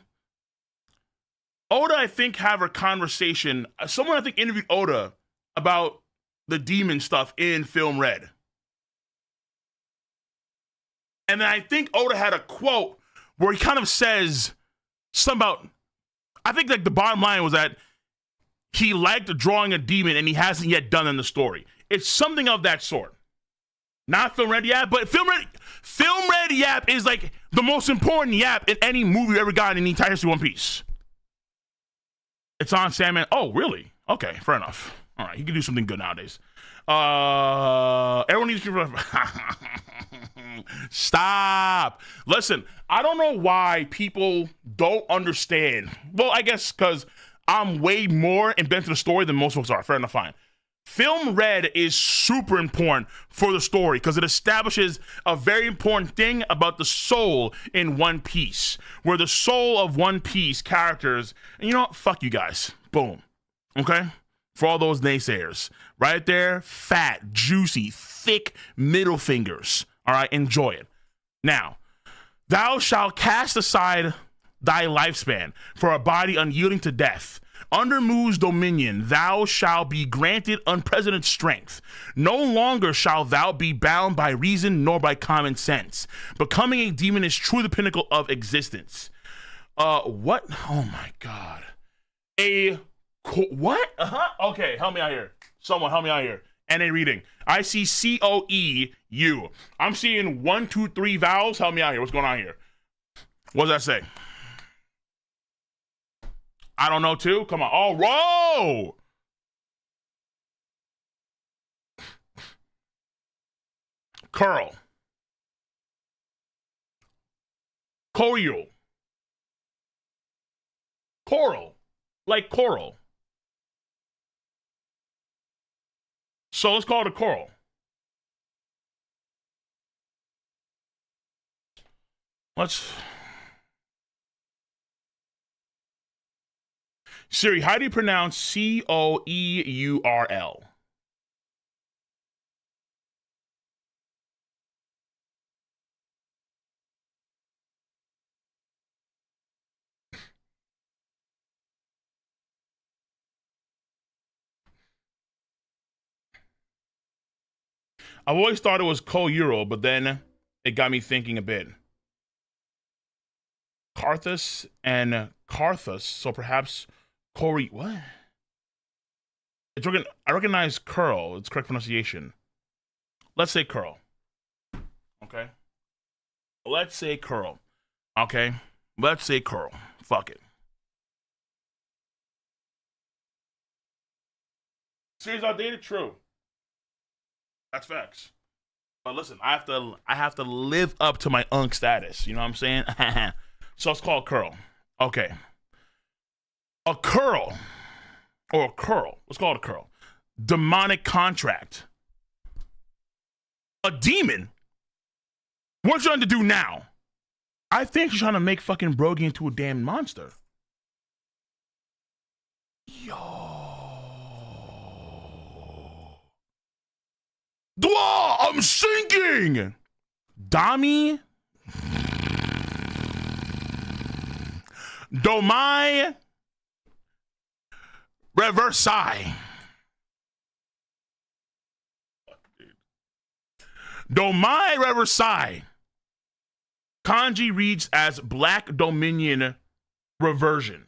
Oda, I think, have a conversation. Someone, I think, interviewed Oda about the demon stuff in Film Red. And then I think Oda had a quote where he kind of says something about, I think like the bottom line was that he liked drawing a demon and he hasn't yet done in the story. It's something of that sort. Not Film Red Yap, but Film Red Yap is like the most important yap in any movie you ever got in the entire history of One Piece. It's on Sandman. Oh, really? Okay, fair enough. All right, he can do something good nowadays. Everyone needs to... Stop. Listen, I don't know why people don't understand. Well, I guess because I'm way more embedded in the story than most folks are. Fair enough, fine. Film red is super important for the story because it establishes a very important thing about the soul in One Piece, where the soul of One Piece characters, and you know what? Fuck you guys. Boom. Okay? For all those naysayers. Right there, fat, juicy, thick middle fingers. All right? Enjoy it. Now, thou shalt cast aside thy lifespan for a body unyielding to death. Under Mu's dominion, thou shalt be granted unprecedented strength. No longer shalt thou be bound by reason nor by common sense. Becoming a demon is truly the pinnacle of existence. What? Oh my God. What? Okay, help me out here. Someone help me out here. NA reading. I see COEU. I'm seeing 1, 2, 3 vowels. Help me out here. What's going on here? What does that say? I don't know too. Come on. Oh, whoa! Curl. Coral. Coral. Like coral. So let's call it a coral. Siri, how do you pronounce COEURL? I've always thought it was co-euro, but then it got me thinking a bit. Carthus and Carthus, so perhaps Corey. What? I recognize curl. It's correct pronunciation. Let's say curl. Okay. Let's say curl. Okay. Let's say curl. Fuck it. Series outdated? True. That's facts. But listen, I have to live up to my unk status. You know what I'm saying? So it's called curl. Okay. A curl. Or a curl. Let's call it a curl. Demonic contract. A demon? What you trying to do now? I think you're trying to make fucking Brogy into a damn monster. Yo. Dwa, I'm sinking! Dami? Domai? Reversai. Domai Reversai. Kanji reads as Black Dominion Reversion.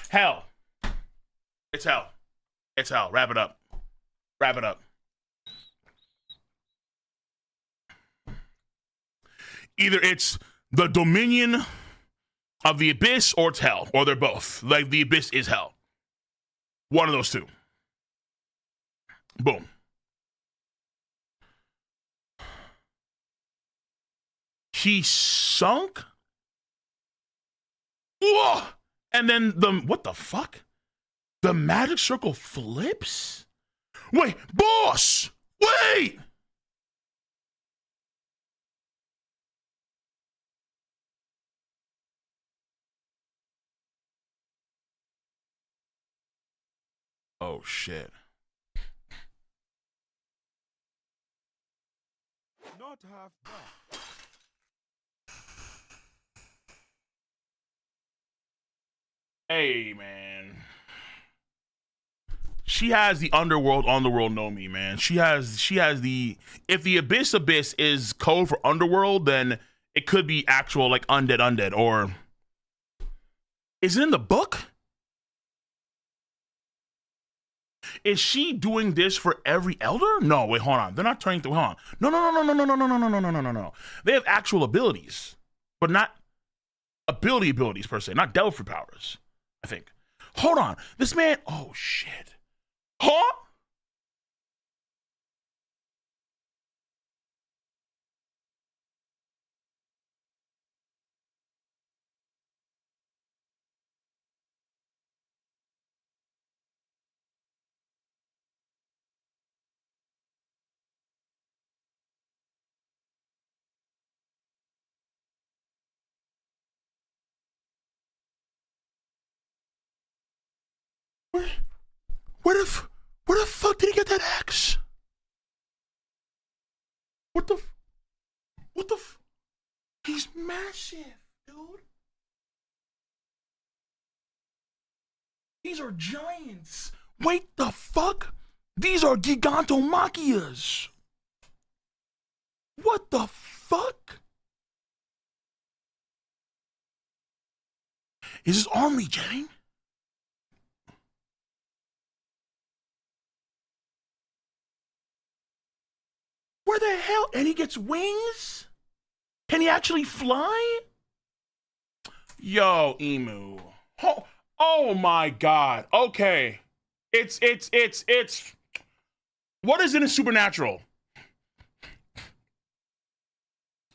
Hell. It's hell. It's hell. Wrap it up. Wrap it up. Either it's the dominion of the abyss or it's hell, or they're both. Like the abyss is hell. One of those two. Boom. He sunk? Whoa! And then what the fuck? The magic circle flips? Wait, boss! Wait! Oh, shit. Not half bad. Hey, man. She has the underworld on the world know me, man. She has the, if the abyss is code for underworld, then it could be actual like undead or is it in the book? Is she doing this for every elder? No, wait, hold on. They're not turning through. Hold on. No. They have actual abilities, but not abilities per se, not Delphi powers, I think. Hold on. This man, oh shit. Huh? Where, where the fuck did he get that axe? What the? He's massive, dude. These are giants. Wait, the fuck? These are Gigantomachias. What the fuck? Is his arm regenerating? Where the hell? And he gets wings? Can he actually fly? Yo, Emu. Oh my god. Okay. It's what is it in Supernatural?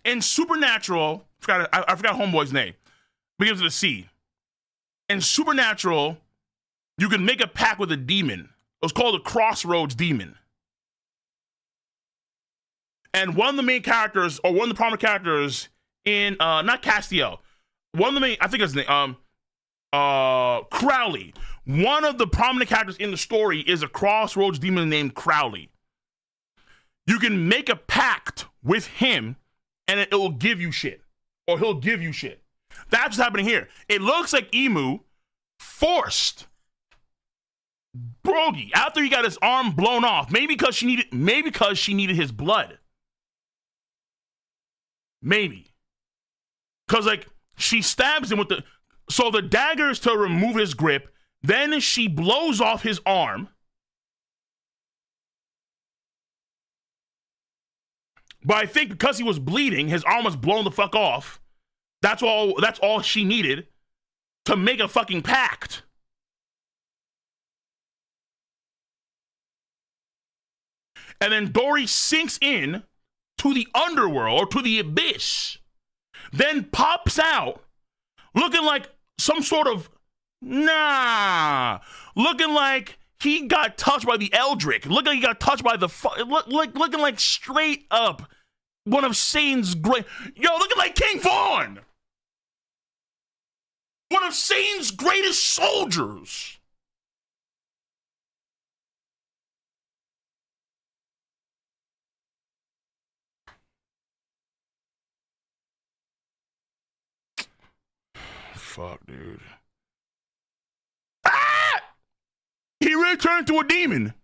In Supernatural, I forgot Homeboy's name. Begins with a C. In Supernatural, you can make a pact with a demon. It was called a Crossroads demon. And one of the main characters, or one of the prominent characters in not Castiel, one of the main, I think his name, Crowley. One of the prominent characters in the story is a Crossroads demon named Crowley. You can make a pact with him and it will give you shit. Or he'll give you shit. That's what's happening here. It looks like Emu forced Brogy after he got his arm blown off. Maybe because she needed his blood. Maybe. Because like she stabs him with the dagger is to remove his grip. Then she blows off his arm. But I think because he was bleeding, his arm was blown the fuck off. That's all she needed to make a fucking pact. And then Dory sinks in to the underworld or to the abyss. Then pops out looking like some sort of looking like he got touched by the Eldritch. Looking like he got touched by the looking like straight up one of Satan's great. Yo, looking like King Vaughn. One of Satan's greatest soldiers. Fuck, dude. He really turned into a demon.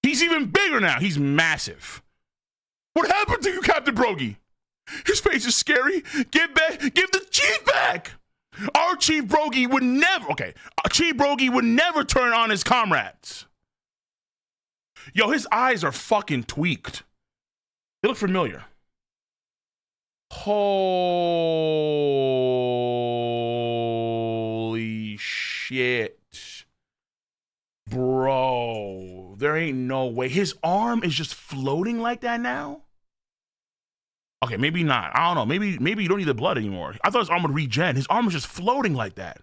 He's even bigger now. He's massive. What happened to you, Captain Brogy? His face is scary. Give the chief back. Our Chief Brogy would never, Chief Brogy would never turn on his comrades. Yo, his eyes are fucking tweaked. They look familiar. Holy shit. Bro, there ain't no way. His arm is just floating like that now? Okay, maybe not. I don't know. Maybe you don't need the blood anymore. I thought his arm would regen. His arm is just floating like that.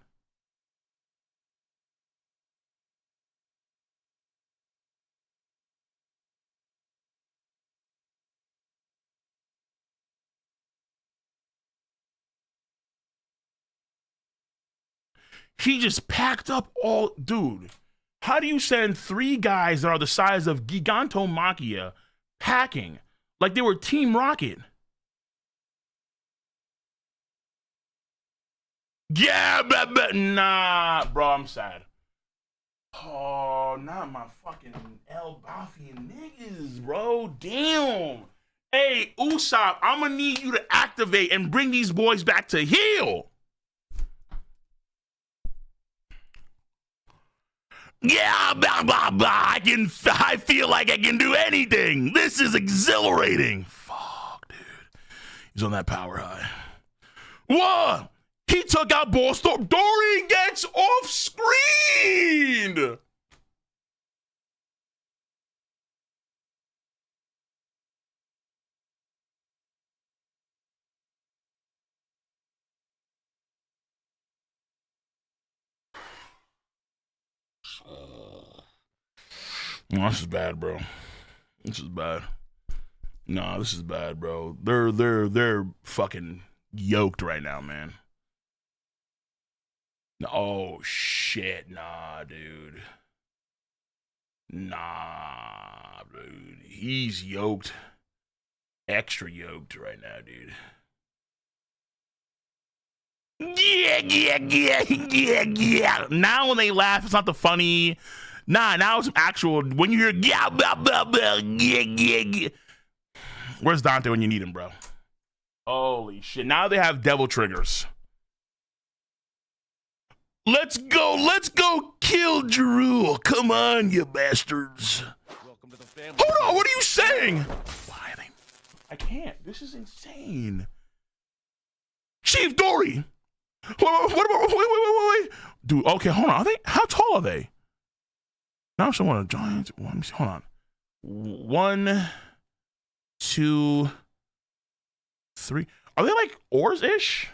He just packed up all... Dude, how do you send 3 guys that are the size of Gigantomachia packing like they were Team Rocket? Yeah, nah, bro, I'm sad. Oh, not my fucking Elbafian niggas, bro. Damn. Hey, Usopp, I'm gonna need you to activate and bring these boys back to heal. Yeah, blah, blah, blah. I feel like I can do anything. This is exhilarating. Fuck, dude. He's on that power high. What? He took out Ballstorm. Dory gets off screen. No, this is bad, bro. This is bad. No, this is bad, bro. They're fucking yoked right now, man. Oh shit, nah, dude. Nah, dude. He's yoked. Extra yoked right now, dude. Yeah. Now when they laugh, it's not the funny. Nah, now it's actual. When you hear yeah, blah, blah, blah, yeah. Where's Dante when you need him, bro? Holy shit. Now they have devil triggers. Let's go kill Jerul. Come on, you bastards. Welcome to the family. Hold on, what are you saying? Why are they? I can't. This is insane. Chief Dory. What about? Wait. Dude, okay, hold on. Are they? How tall are they? Now someone a giant. Let me see. Hold on. 1, 2, 3. Are they like oars-ish?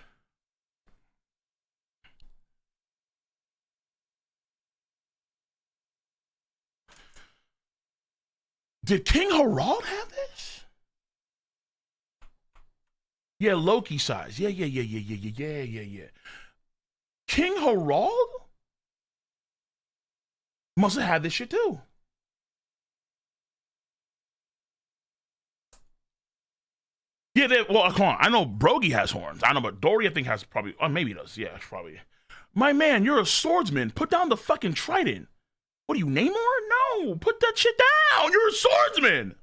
Did King Harald have this? Yeah, Loki size. Yeah. King Harald must have had this shit too. Yeah, well, come on. I know Brogy has horns. I know, but Dory, I think, has probably, oh, maybe he does. Yeah, probably. My man, you're a swordsman. Put down the fucking trident. What are you, Namor? No, put that shit down. You're a swordsman.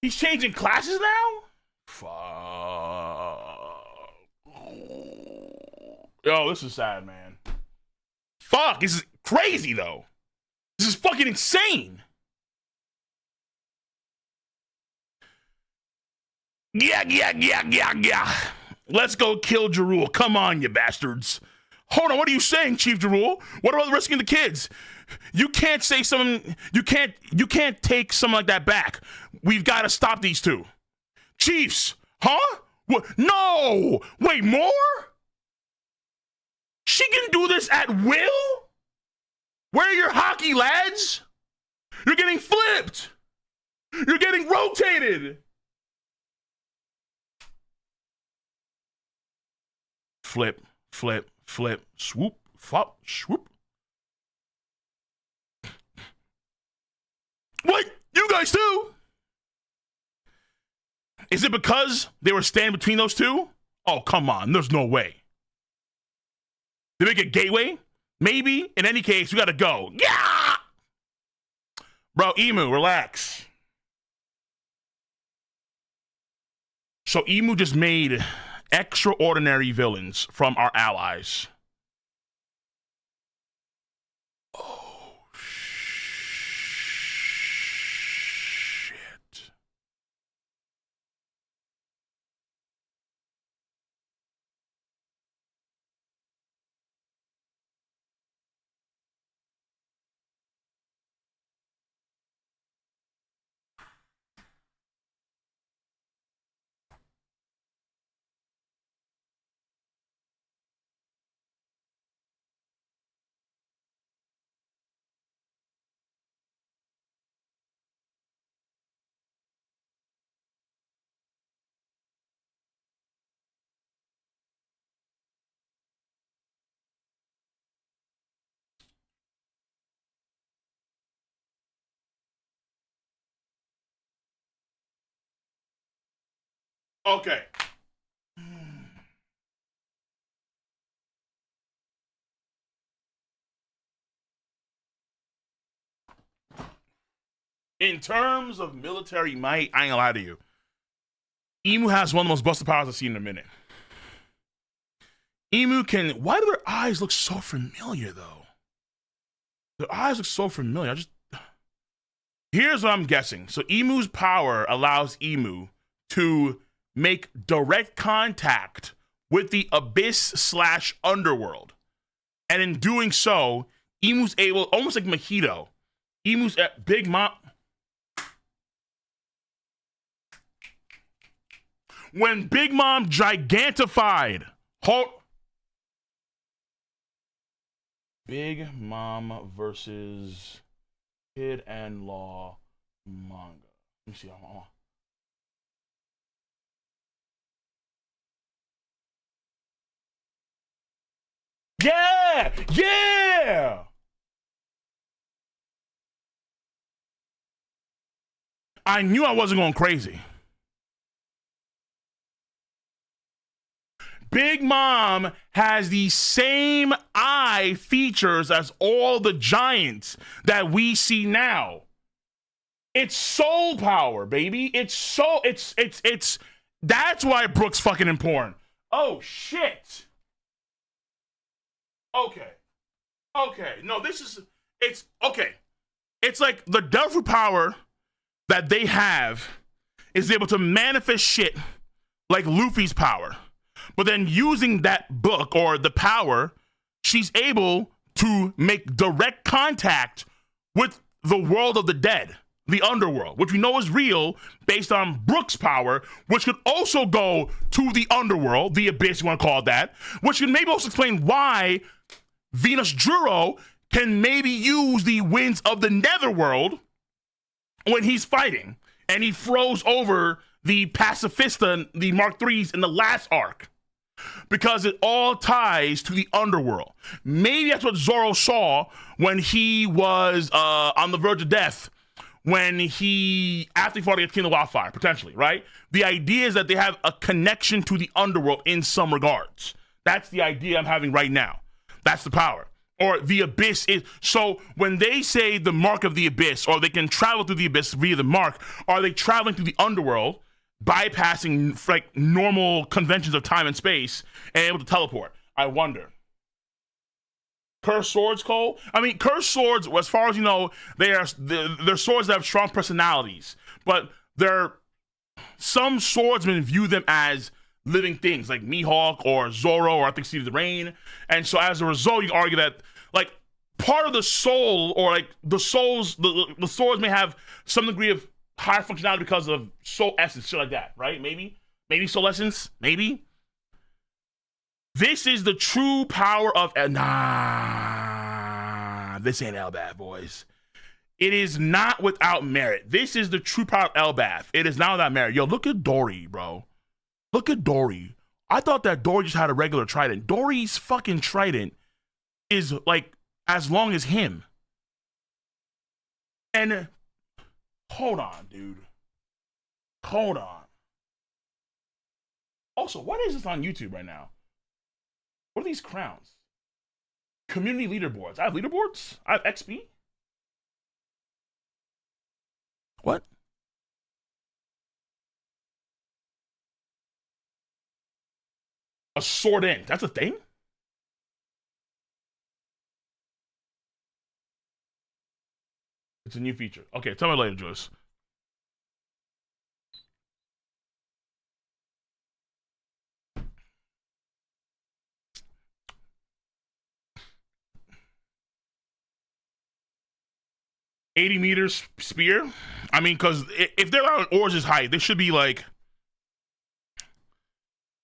He's changing classes now? Fuck. Yo, this is sad, man. Fuck, this is crazy, though. This is fucking insane. Yeah. Let's go kill Jerul. Come on, you bastards. Hold on, what are you saying, Chief Jerul? What about risking the kids? You can't say something. You can't take something like that back. We've got to stop these two. Chiefs, huh? What? No! Wait, more? She can do this at will? Where are your Haki lads? You're getting flipped. You're getting rotated. Flip, swoop, flop, swoop. What? You guys too? Is it because they were standing between those two? Oh, come on. There's no way. They make a gateway? Maybe. In any case, we gotta go. Yeah! Bro, Emu, relax. So Emu just made extraordinary villains from our allies. Oh, shit. Okay. In terms of military might, I ain't gonna lie to you. Emu has one of the most busted powers I've seen in a minute. Emu can. Why do their eyes look so familiar, though? Their eyes look so familiar. Here's what I'm guessing. So Emu's power allows Emu to make direct contact with the abyss/underworld. And in doing so, Emu's able, almost like Mojito, Emu's at Big Mom. When Big Mom gigantified, Big Mom versus Kid and Law manga. Let me see. Yeah, yeah. I knew I wasn't going crazy. Big Mom has the same eye features as all the giants that we see now. It's soul power, baby. It's that's why Brooke's fucking important. Oh shit. Okay. No, it's okay. It's like the devil power that they have is able to manifest shit like Luffy's power. But then using that book or the power, she's able to make direct contact with the world of the dead, the underworld, which we know is real based on Brooke's power, which could also go to the underworld, the abyss, you want to call it that, which can maybe also explain why Venus Juro can maybe use the winds of the netherworld when he's fighting, and he froze over the Pacifista, the Mark IIIs in the last arc, because it all ties to the underworld. Maybe that's what Zoro saw when he was on the verge of death, after he fought against King of Wildfire, potentially, right? The idea is that they have a connection to the underworld in some regards. That's the idea I'm having right now. That's the power. Or the abyss is, so when they say the mark of the abyss, or they can travel through the abyss via the mark, are they traveling through the underworld, bypassing like normal conventions of time and space, and able to teleport? I wonder. Cursed swords, Cole? I mean, cursed swords, as far as you know, they're swords that have strong personalities, but some swordsmen view them as living things, like Mihawk or Zoro, or I think Steve the Rain. And so as a result, you can argue that like part of the soul, or like the swords may have some degree of higher functionality because of soul essence, shit like that, right? Maybe soul essence, maybe. This is the true power of, this ain't Elbaf, boys. It is not without merit. This is the true power of Elbaf. It is not without merit. Yo, look at Dory, bro. Look at Dory. I thought that Dory just had a regular trident. Dory's fucking trident is like as long as him. And hold on, dude. Hold on. Also, what is this on YouTube right now? What are these crowns? Community leaderboards. I have leaderboards? I have XP? What? A sword ink. That's a thing? It's a new feature. Okay, tell me later, Joyce. $80 spear? I mean, because if they're on Orz's height, they should be like,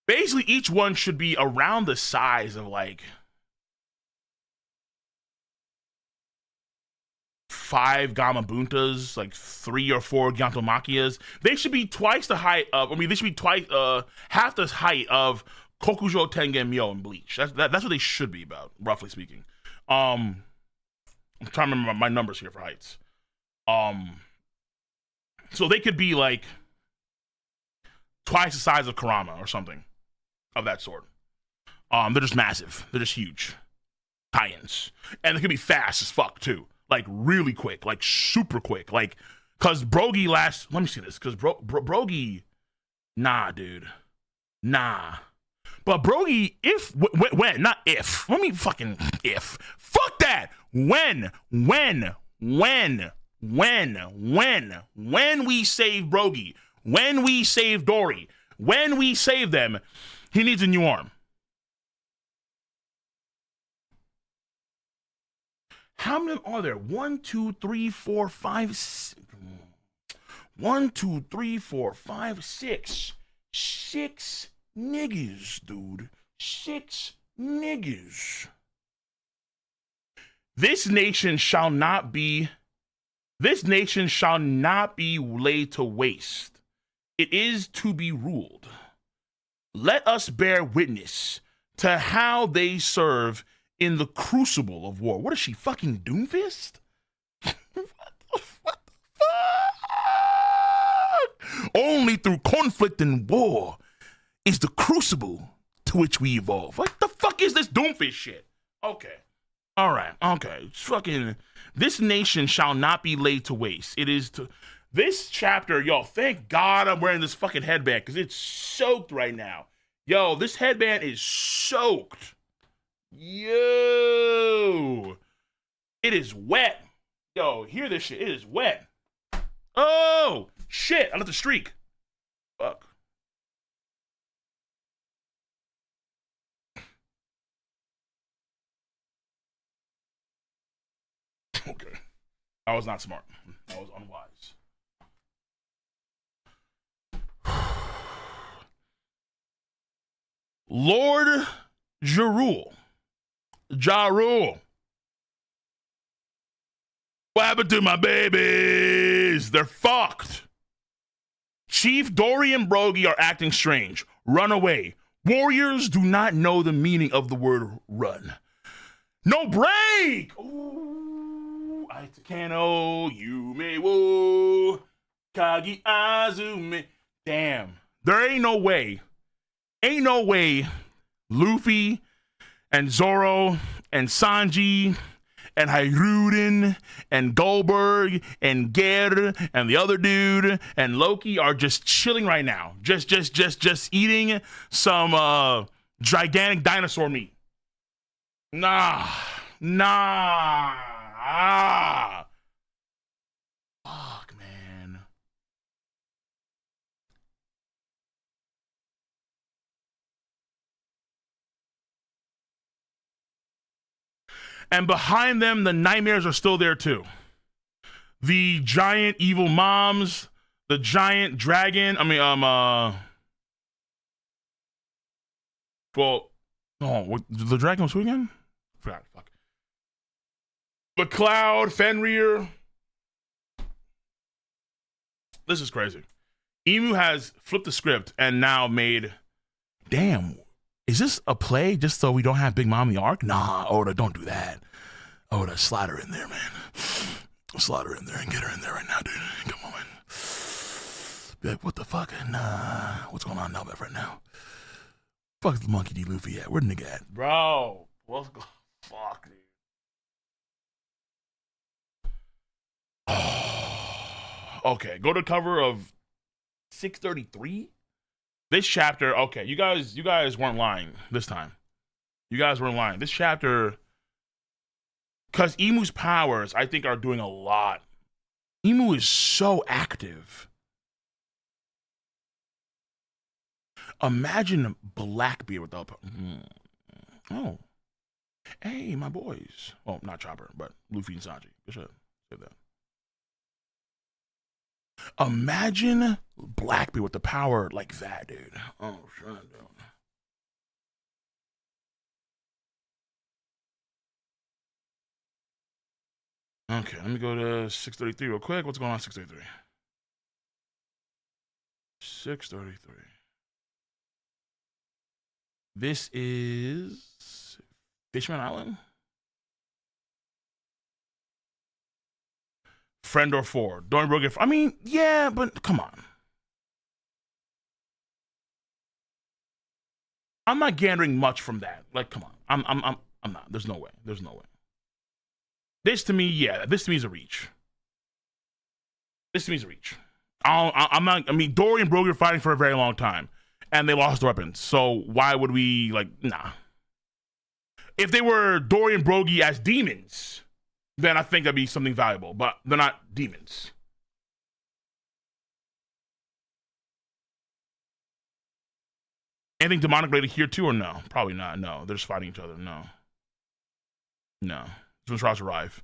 basically each one should be around the size of like 5 Gamabuntas, like 3 or 4 Gyantomachias. They should be twice the height of, they should be half the height of Kokujo Tengen Myo in Bleach. That's what they should be about, roughly speaking. I'm trying to remember my numbers here for heights. So they could be like twice the size of Kurama or something of that sort. They're just massive. They're just huge. Titans. And they could be fast as fuck too. Like really quick. Like super quick. Like, cause Brogy let me see this. Cause Brogy, nah, dude. Nah. But Brogy, when, not if. Let me fucking if. Fuck that. When we save Brogy, when we save Dory, when we save them, he needs a new arm. How many are there? 1, 2, 3, 4, 5, 6. 1, 2, 3, 4, 5, 6. 6 niggas, dude. 6 niggas. This nation shall not be laid to waste. It is to be ruled. Let us bear witness to how they serve in the crucible of war. What is she, fucking Doomfist? what the fuck? Only through conflict and war is the crucible to which we evolve. What the fuck is this Doomfist shit? Okay. All right. Okay. It's fucking, this nation shall not be laid to waste. It is to, this chapter, yo, thank God I'm wearing this fucking headband because it's soaked right now. Yo, this headband is soaked. Yo. It is wet. Yo, hear this shit. It is wet. Oh, shit. I left a streak. Fuck. Okay. I was not smart. I was unwise. Lord Jarul. Jarul. What happened to my babies? They're fucked. Chief Dory and Brogy are acting strange. Run away. Warriors do not know the meaning of the word run. No break! Ooh, Aitakano, Yume wo, Kagi Azume. Damn. There ain't no way Luffy and Zoro and Sanji and Hiruden and Goldberg and Ger and the other dude and Loki are just chilling right now. Just eating some gigantic dinosaur meat. Nah. Fuck, man. And behind them, the nightmares are still there too. The giant evil moms, the giant dragon. The dragon was who again? Forgot. Fuck. The Cloud, Fenrir. This is crazy. Emu has flipped the script and now made. Damn. Is this a play just so we don't have Big Mom in the arc? Nah, Oda, don't do that. Oda, slide her in there, man. Slide her in there and get her in there right now, dude. Come on. Be like, what the fuck? Nah, what's going on in Elbaf right now? Fuck the Monkey D. Luffy at? Where the nigga at? Bro, what's going fuck, dude. Okay, go to cover of 633. This chapter, okay, you guys weren't lying this time. You guys weren't lying. This chapter, because Emu's powers, I think, are doing a lot. Emu is so active. Imagine Blackbeard without. Oh, hey, my boys. Oh, not Chopper, but Luffy and Sanji. Good shit. Say that. Imagine Blackbeard with the power like that, dude. Oh, shit, dude. Okay, let me go to 633 real quick. What's going on 633? 633. This is Fishman Island? Friend or foe. Don't broke it. I mean, yeah, but come on. I'm not gathering much from that. Like, come on. I'm not. There's no way. There's no way. This to me, yeah. This to me is a reach. This to me is a reach. I'm not. I mean, Dory and Brogy are fighting for a very long time, and they lost their weapons. So why would we like? Nah. If they were Dory and Brogy as demons, then I think that'd be something valuable. But they're not demons. Anything demonic related here too, or no? Probably not. No, they're just fighting each other. No. When Ross arrive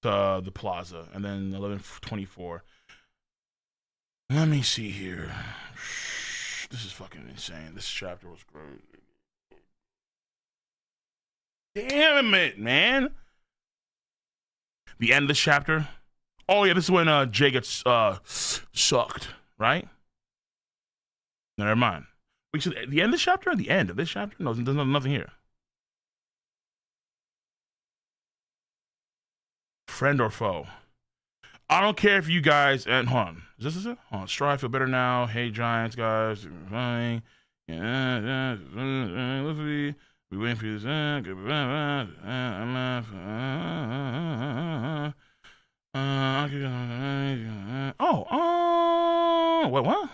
to the plaza, and then 11:24. Let me see here. This is fucking insane. This chapter was great. Damn it, man. The end of this chapter. Oh yeah, this is when Jay gets sucked, right? No, never mind. Wait, so the end of this chapter or the end of this chapter? No, there's nothing here. friend or foe. I don't care if you guys, and hold on. Is this it? Hold on. Strive, feel better now. Hey, Giants, guys. Fine. Yeah, we waiting for this. What?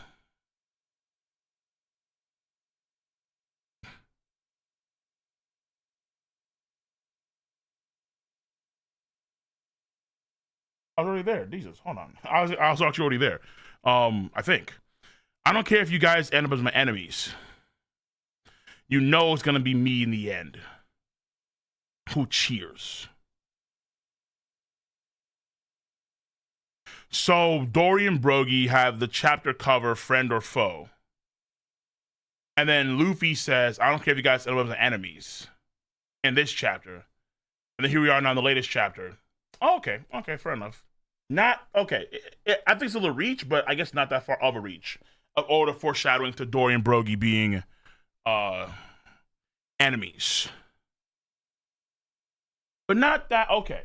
I was already there. Jesus, hold on. I was actually already there. I think. I don't care if you guys end up as my enemies. You know it's gonna be me in the end. Who cheers? So Dory and Brogy have the chapter cover friend or foe. And then Luffy says, I don't care if you guys end up as enemies in this chapter. And then here we are now in the latest chapter. Oh, okay, fair enough. Not okay. I think it's a little reach, but I guess not that far of a reach. Or the foreshadowing to Dory and Brogy being enemies, but not that. Okay,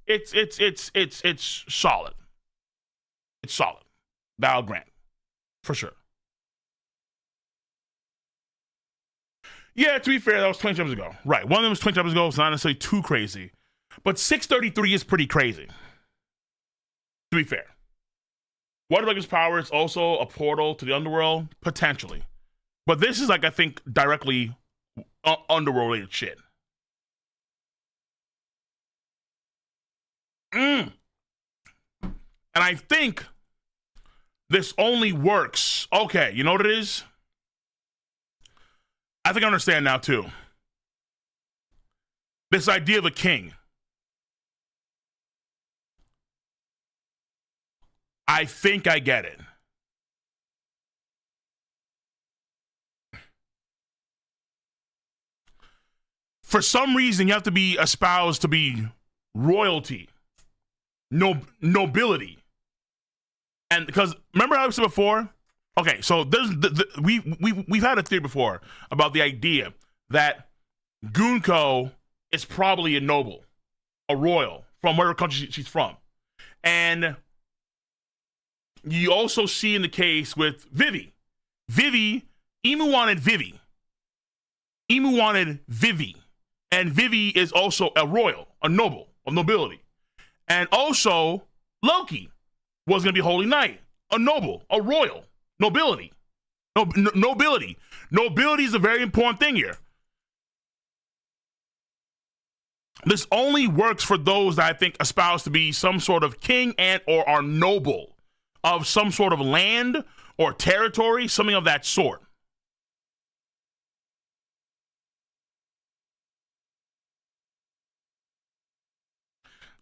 it's solid. It's solid. That I'll grant for sure. Yeah, to be fair, that was 20 chapters ago. Right, one of them was 20 chapters ago. It's not necessarily too crazy. But 633 is pretty crazy, to be fair. Waterbreaker's power is also a portal to the underworld, potentially. But this is like, I think, directly underworld-related shit. And I think this only works. Okay, you know what it is? I think I understand now, too. This idea of a king. I think I get it. For some reason, you have to be espoused to be royalty, nobility. And because, remember how I said before? Okay, so there's we've had a theory before about the idea that Gunko is probably a noble, a royal, from whatever country she's from. And you also see in the case with Vivi. Emu wanted Vivi. And Vivi is also a royal, a noble, of nobility. And also, Loki was going to be Holy Knight, a noble, a royal, nobility. Nobility. Nobility is a very important thing here. This only works for those that I think espouse to be some sort of king and or are noble of some sort of land or territory, something of that sort.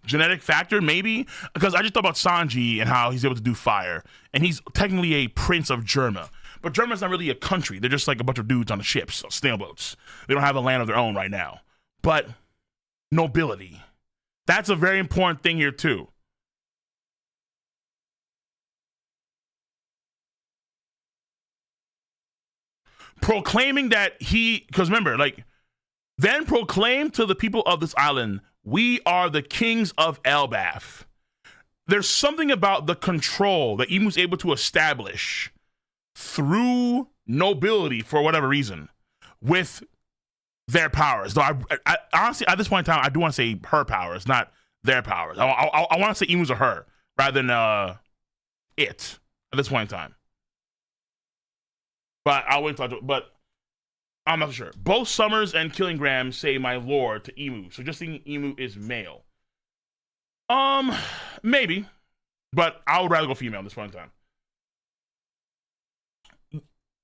Genetic factor, maybe? Because I just thought about Sanji and how he's able to do fire. And he's technically a prince of Germa. But Germa's not really a country. They're just like a bunch of dudes on the ships, snailboats. They don't have a land of their own right now. But nobility. That's a very important thing here, too. Proclaiming that because remember, like, then proclaim to the people of this island, we are the kings of Elbaf. There's something about the control that Emu's able to establish through nobility for whatever reason with their powers. Though I honestly, at this point in time, I do want to say her powers, not their powers. I want to say Emu's or her rather than it at this point in time. But I'll wait till but I'm not sure. Both Summers and Killingham say my lord to Emu, suggesting Emu is male. Maybe. But I would rather go female at this point in time.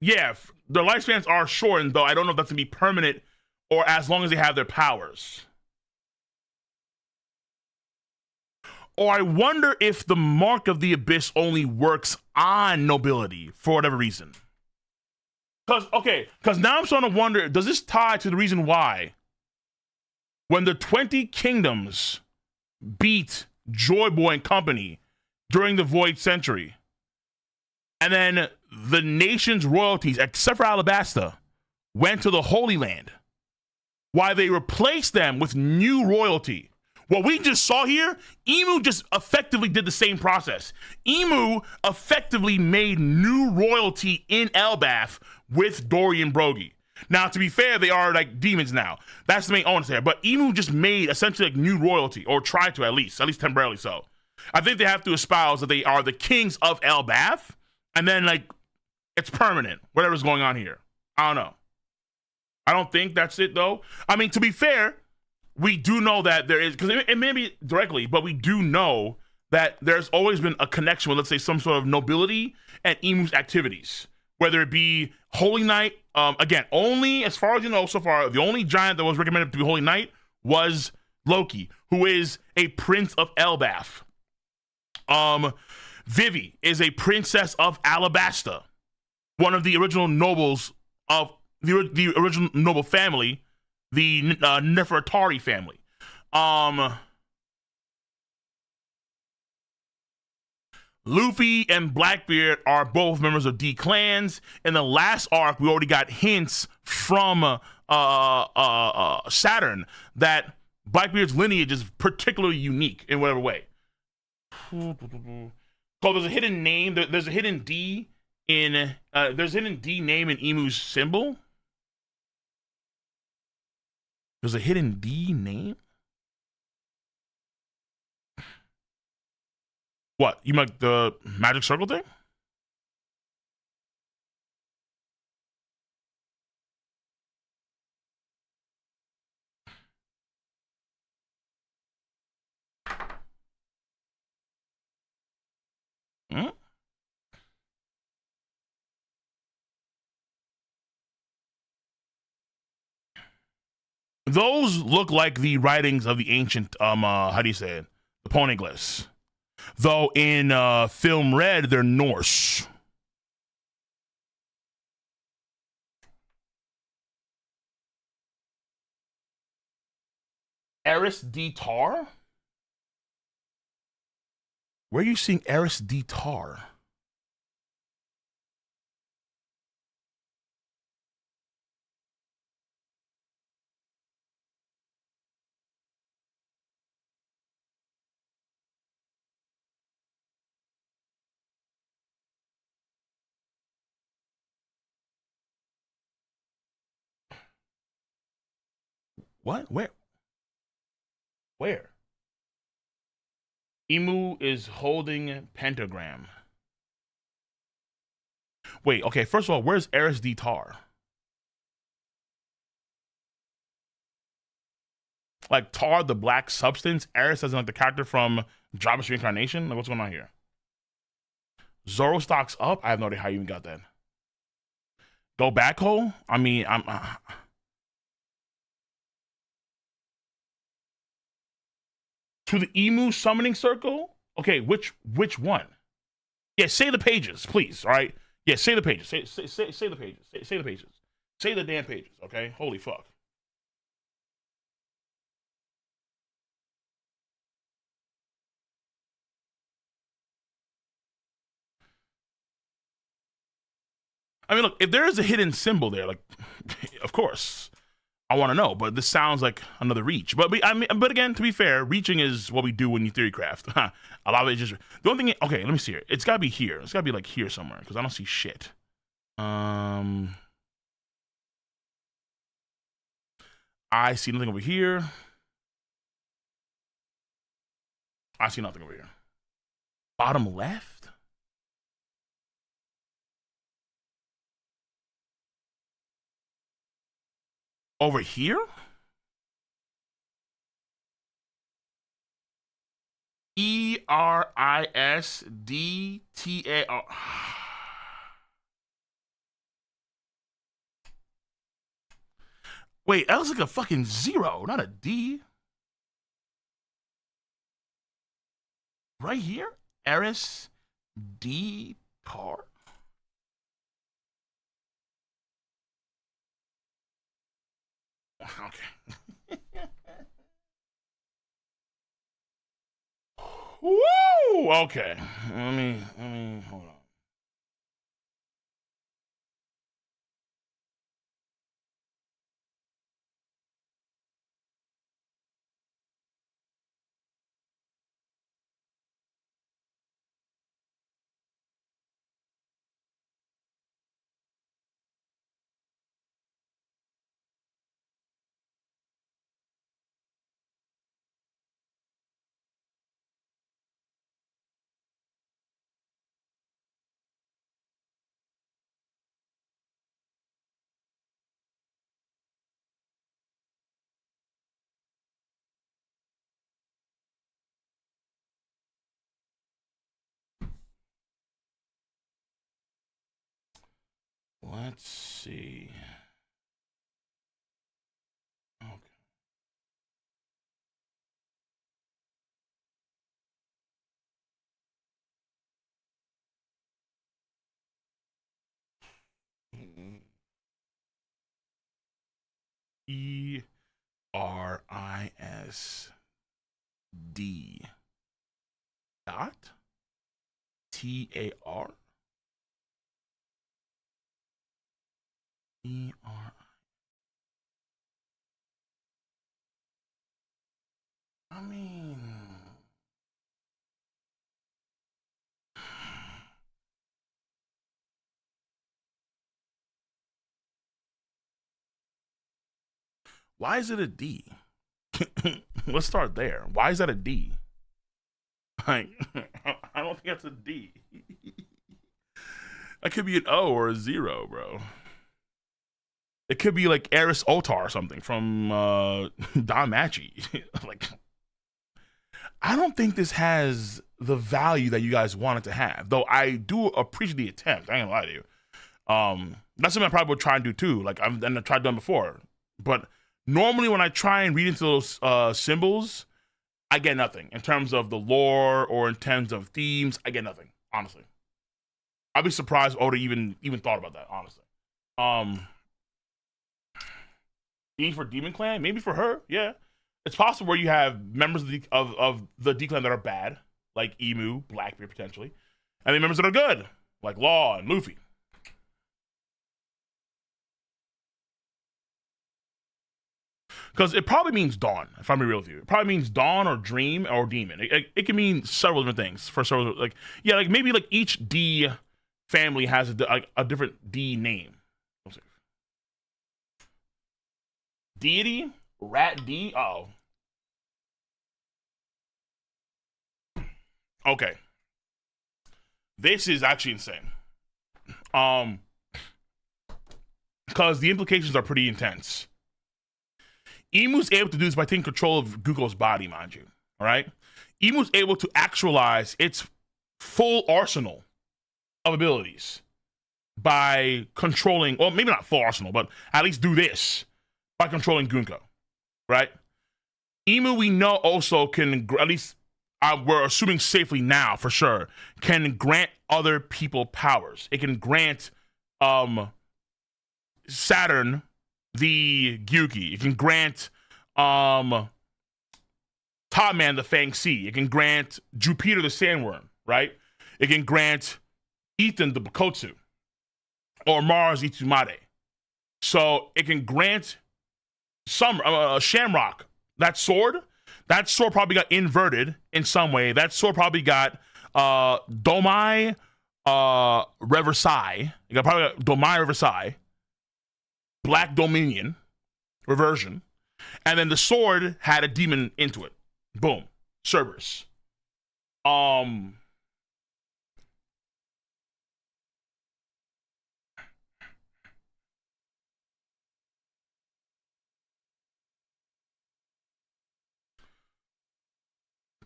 Yeah, their lifespans are shortened, though I don't know if that's going to be permanent or as long as they have their powers. Or I wonder if the Mark of the Abyss only works on nobility for whatever reason. Because now I'm starting to wonder, does this tie to the reason why when the 20 kingdoms beat Joy Boy and company during the Void Century, and then the nation's royalties, except for Alabasta, went to the Holy Land, why they replaced them with new royalty, What we just saw here, Emu just effectively did the same process. Emu effectively made new royalty in Elbaf with Dorian Brogy. Now, to be fair, they are like demons now. That's the main onus there. But Emu just made essentially like new royalty, or tried to at least temporarily so. I think they have to espouse that they are the kings of Elbaf, and then like it's permanent, whatever's going on here. I don't know. I don't think that's it though. I mean, to be fair, we do know that there is, because it may be directly, but we do know that there's always been a connection with, let's say, some sort of nobility and Emu's activities, whether it be Holy Knight. Again, only as far as you know so far, the only giant that was recommended to be Holy Knight was Loki, who is a prince of Elbaf. Vivi is a princess of Alabasta, one of the original nobles of the original noble family, the Nefertari family. Luffy and Blackbeard are both members of D clans. In the last arc, we already got hints from Saturn that Blackbeard's lineage is particularly unique in whatever way. So there's a hidden name. There's a hidden D in there's a hidden D name in Emu's symbol. There's a hidden D name? What? You mean like the magic circle thing? Hmm? Those look like the writings of the ancient, how do you say it? The poneglyphs. Though in film red, they're Norse. Eris D. Tar? Where are you seeing Eris D. Tar? What? Where? Where? Emu is holding pentagram. Wait, okay, first of all, where's Eris D. Tar? Like Tar, the black substance? Eris as in like the character from Jabba's Reincarnation? Like, what's going on here? Zoro stocks up? I have no idea how you even got that. Go back hole? I mean, I'm... to the Emu summoning circle? Okay, which one? Yeah, say the pages, please. All right. Yeah, say the pages. Say the pages. Say the pages. Say the damn pages. Okay. Holy fuck. I mean, look, if there is a hidden symbol there, like, of course, I want to know. But this sounds like another reach. But I mean, but again, to be fair, reaching is what we do when you theory craft. A lot of it just the only thing. Okay, let me see it. It's got to be here. It's got to be like here somewhere because I don't see shit. I see nothing over here. I see nothing over here. Bottom left? Over here? ERISDTAR. Wait, that looks like a fucking 0, not a D. Right here? Eris D Tar? Okay. Woo! Okay. Let me hold on. Let's see. Okay. ERISD dot TAR ER. I mean, why is it a D? Let's start there. Why is that a D? Like, I don't think that's a D. That could be an O or a 0, bro. It could be like Eris Otar or something from Don Machi. Like, I don't think this has the value that you guys want it to have. Though I do appreciate the attempt. I ain't gonna lie to you. That's something I probably would try and do too. Like I've tried done before. But normally when I try and read into those symbols, I get nothing. In terms of the lore or in terms of themes, I get nothing, honestly. I'd be surprised Oda even thought about that, honestly. D for Demon Clan? Maybe for her, yeah. It's possible where you have members of the D Clan that are bad, like Emu, Blackbeard potentially, and then members that are good, like Law and Luffy. Because it probably means dawn, if I'm being real with you. It probably means dawn or dream or demon. It can mean several different things for several, like, yeah, like maybe like each D family has a different D name. Deity? Rat D? Oh. Okay. This is actually insane. Because the implications are pretty intense. Imu's able to do this by taking control of Gugo's body, mind you. All right? Imu's able to actualize its full arsenal of abilities by controlling, well, maybe not full arsenal, but at least do this by controlling Gunko, right? Imu, we know also can, at least we're assuming safely now for sure, can grant other people powers. It can grant Saturn the Gyuki. It can grant Top Man the Fang Si. It can grant Jupiter the Sandworm, right? It can grant Ethan the Bakotsu or Mars Itsumade. So it can grant some Shamrock, that sword probably got inverted in some way. That sword probably got Domai Reversai. You got probably got Domai Reversai, Black Dominion, reversion, and then the sword had a demon into it. Boom, Cerberus.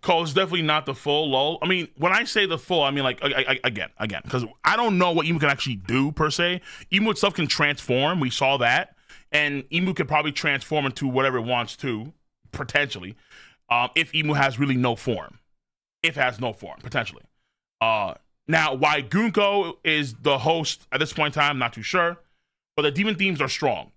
Cole is definitely not the full lull. I mean, when I say the full, I mean like again, because I don't know what Emu can actually do per se. Emu itself can transform. We saw that, and Emu can probably transform into whatever it wants to, potentially, if Emu has really no form. If it has no form, potentially. Now, why Gunko is the host at this point in time, I'm not too sure, but the demon themes are strong.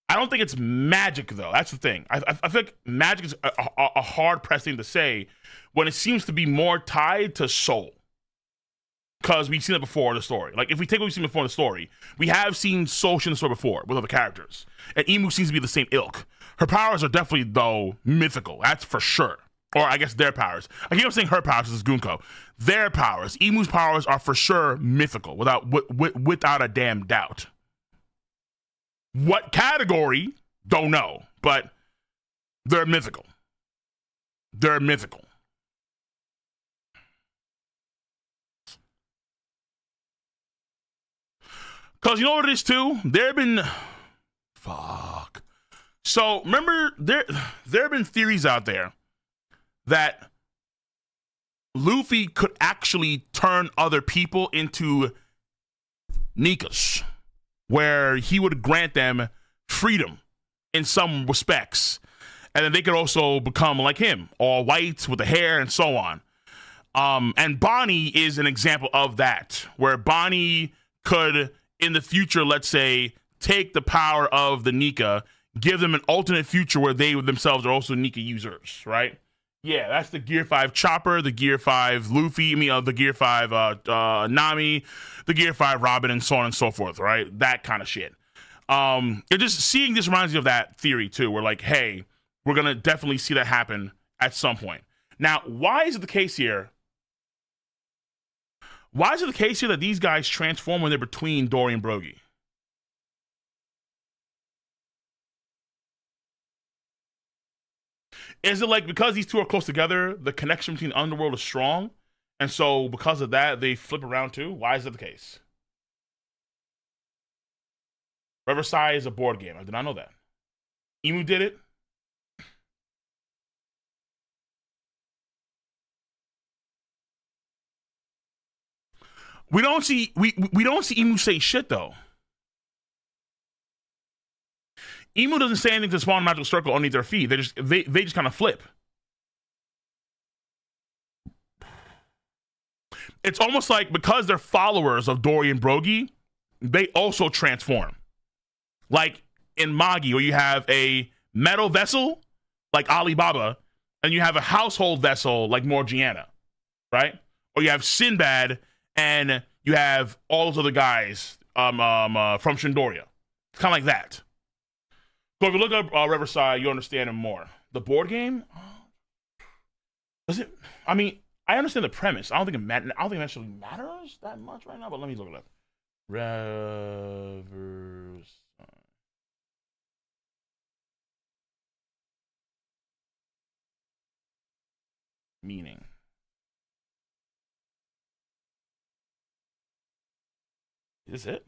I don't think it's magic, though. That's the thing. I feel like magic is a hard-pressed thing to say when it seems to be more tied to soul. Because we've seen it before in the story. Like, if we take what we've seen before in the story, we have seen Soul in the story before with other characters. And Emu seems to be the same ilk. Her powers are definitely, though, mythical. That's for sure. Or I guess their powers. I keep on saying her powers is Gunko. Their powers, Emu's powers, are for sure mythical, without a damn doubt. What category? Don't know, but they're mythical. They're mythical. Because you know what it is, too? There have been... Fuck. So, remember, there have been theories out there that Luffy could actually turn other people into Nikas. where he would grant them freedom in some respects. And then they could also become like him, all white with the hair and so on. And Bonnie is an example of that, where Bonnie could, in the future, let's say, take the power of the Nika, give them an alternate future where they themselves are also Nika users, right? Yeah, that's the Gear 5 Chopper, the Gear 5 Luffy, the Gear 5 Nami, the Gear 5 Robin, and so on and so forth, right? That kind of shit. Just seeing this reminds me of that theory, too, where like, hey, we're going to definitely see that happen at some point. Now, why is it the case here? Why is it the case here that these guys transform when they're between Dory and Brogy? Is it like because these two are close together, the connection between the underworld is strong, and so because of that, they flip around too? Why is that the case? Riverside is a board game. I did not know that. Emu did it. We don't see Emu say shit though. Emu doesn't say anything to spawn a magical circle underneath their feet. They just kind of flip. It's almost like because they're followers of Dory and Brogy, they also transform. Like in Magi, where you have a metal vessel like Alibaba, and you have a household vessel like Morgiana, right? Or you have Sinbad, and you have all those other guys from Shindoria. It's kind of like that. So if you look up Riverside, you understand it more. The board game, does it? I mean, I understand the premise. I don't think it actually matters that much right now. But let me look it up. Riverside meaning. Is this it?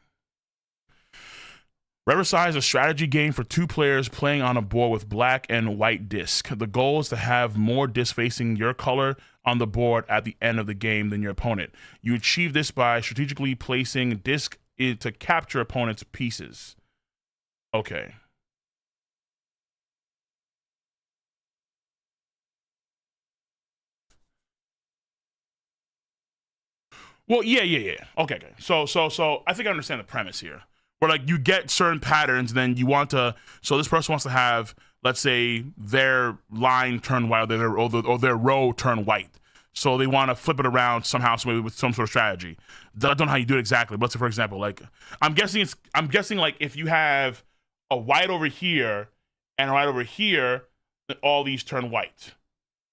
Riverside is a strategy game for two players playing on a board with black and white disc. The goal is to have more discs facing your color on the board at the end of the game than your opponent. You achieve this by strategically placing disc to capture opponent's pieces. Okay. Well, yeah. Okay. So I think I understand the premise here. Where like you get certain patterns, then you want to. So this person wants to have, let's say, their line turn white, or their row turn white. So they want to flip it around somehow, with some sort of strategy. I don't know how you do it exactly. But let's say, for example, like I'm guessing like if you have a white over here and a white over here, then all these turn white.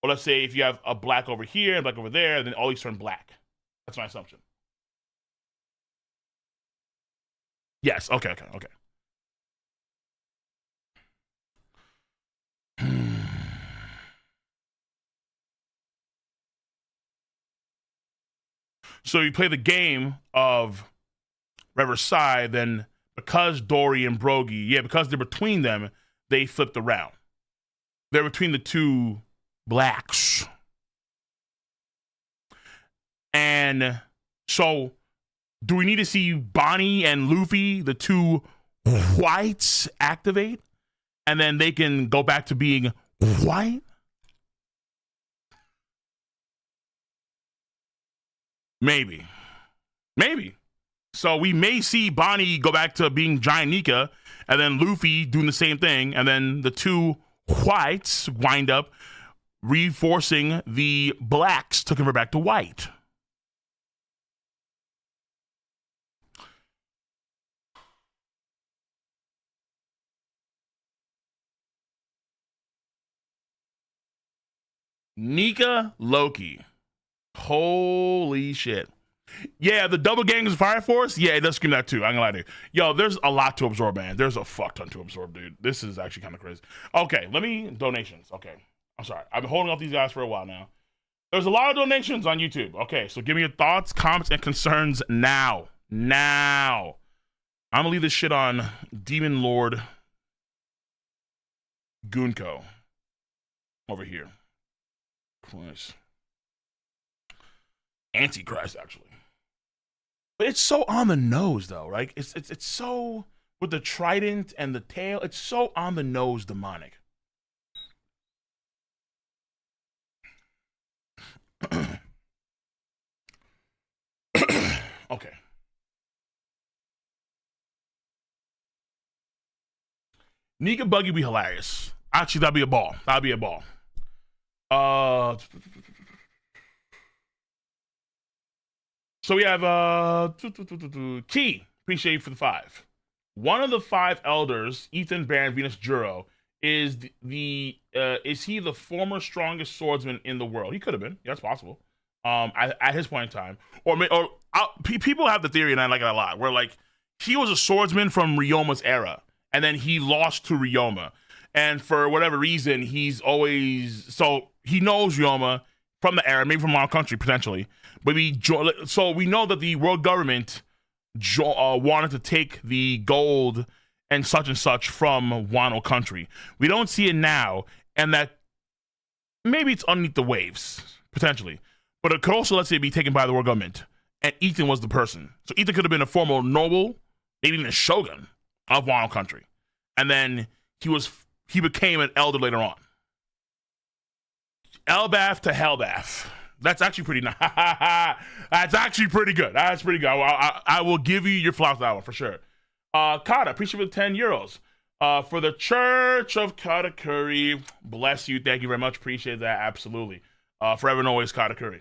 Or let's say if you have a black over here and black over there, then all these turn black. That's my assumption. Yes. Okay. So you play the game of Riverside, then because Dory and Brogy, because they're between them, they flipped around. They're between the two blacks. And so do we need to see Bonnie and Luffy, the two whites, activate? And then they can go back to being white? Maybe. So we may see Bonnie go back to being Giant Nika, and then Luffy doing the same thing, and then the two whites wind up reinforcing the blacks to convert back to white. Nika Loki. Holy shit. Yeah, the double gangs Fire Force. Yeah, it does scream that too. I'm gonna lie to you. Yo, there's a lot to absorb, man. There's a fuck ton to absorb, dude. This is actually kind of crazy. Okay, donations. Okay. I'm sorry. I've been holding off these guys for a while now. There's a lot of donations on YouTube. Okay, so give me your thoughts, comments, and concerns now. I'm gonna leave this shit on Demon Lord Gunko over here. Antichrist, actually. But it's so on the nose though, right? It's so with the trident and the tail, it's so on the nose demonic. Okay. Nika Buggy would be hilarious. Actually, that'd be a ball. That'd be a ball. So we have Key. Appreciate you for the 5. One of the 5 elders, Ethan Baron Venus Juro, is is he the former strongest swordsman in the world? He could have been. Yeah, that's possible. At his point in time, people have the theory, and I like it a lot, where like he was a swordsman from Ryoma's era, and then he lost to Ryoma, and for whatever reason, he knows Ryoma from the era, maybe from our country potentially, but so we know that the world government wanted to take the gold and such from Wano country. We don't see it now, and that maybe it's underneath the waves potentially. But it could also, let's say, be taken by the world government. And Ethan was the person. So Ethan could have been a former noble, maybe even a shogun of Wano country. And then he became an elder later on. Elbaf to Hellbath. That's actually pretty nice. That's actually pretty good. That's pretty good. I will give you your flowers that one for sure. Kata, appreciate it for 10 euros. For the Church of Katakuri, bless you. Thank you very much. Appreciate that. Absolutely. Forever and always Katakuri.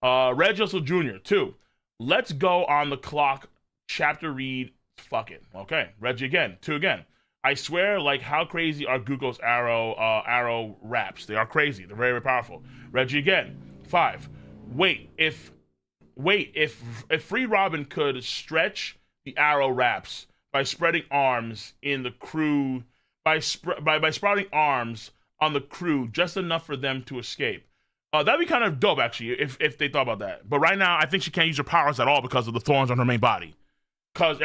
Reg Russell Jr. 2. Let's go on the clock. Chapter read. Fuck it. Okay. Reggie again. 2 again. I swear, like, how crazy are Gugo's arrow wraps? They are crazy. They're very, very powerful. Reggie again. 5. If Free Robin could stretch the arrow wraps by spreading arms in the crew, by sprouting arms on the crew, just enough for them to escape. That'd be kind of dope, actually, if they thought about that. But right now, I think she can't use her powers at all because of the thorns on her main body. Because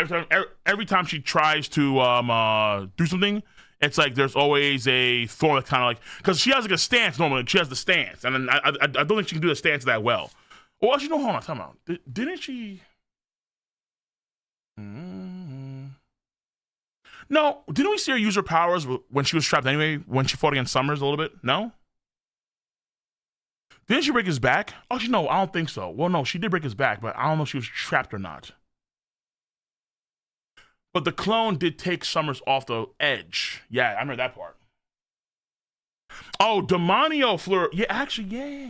every time she tries to do something, it's like there's always a thorn that's kind of like, because she has like a stance normally. She has the stance, and then I don't think she can do the stance that well. Well, actually, no, hold on, time out. Didn't she? No, didn't we see her use her powers when she was trapped anyway? When she fought against Summers a little bit? No. Didn't she break his back? Actually, no, I don't think so. Well, no, she did break his back, but I don't know if she was trapped or not. But the clone did take Summers off the edge. Yeah, I remember that part. Oh, Demonio Fleur. Yeah, actually, yeah.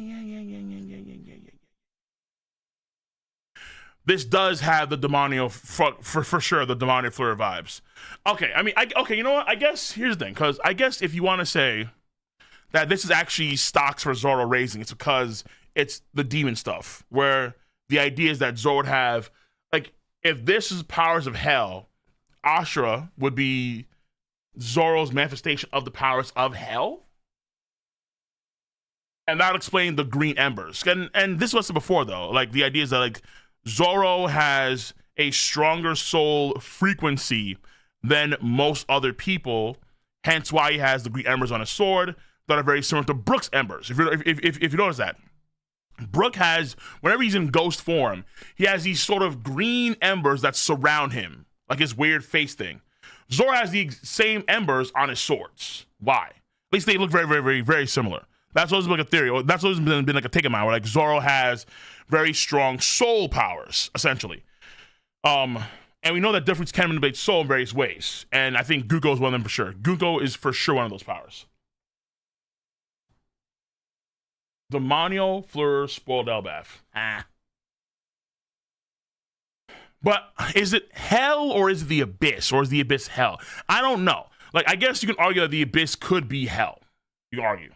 This does have the Demonio, for sure, the Demonio Fleur vibes. Okay, I mean, okay, you know what? I guess, here's the thing, because I guess if you want to say that this is actually stocks for Zoro raising, it's because it's the demon stuff, where the idea is that Zoro would have, like, if this is powers of hell, Ashura would be Zoro's manifestation of the powers of hell. And that would explain the green embers. And this was before, though. Like, the idea is that, like, Zoro has a stronger soul frequency than most other people, hence why he has the green embers on his sword that are very similar to Brook's embers. If you notice that. Brook has, whenever he's in ghost form, he has these sort of green embers that surround him, like his weird face thing. Zoro has the same embers on his swords. Why? At least they look very, very, very, very similar. That's always been like a theory. That's always been like a take of mine, where like Zoro has very strong soul powers, essentially. And we know that difference can manipulate soul in various ways. And I think Gugo is one of them for sure. Gugo is for sure one of those powers. Demonio Fleur spoiled Elbaf. But is it hell or is it the abyss? Or is the abyss hell? I don't know. Like, I guess you can argue that the abyss could be hell. You can argue.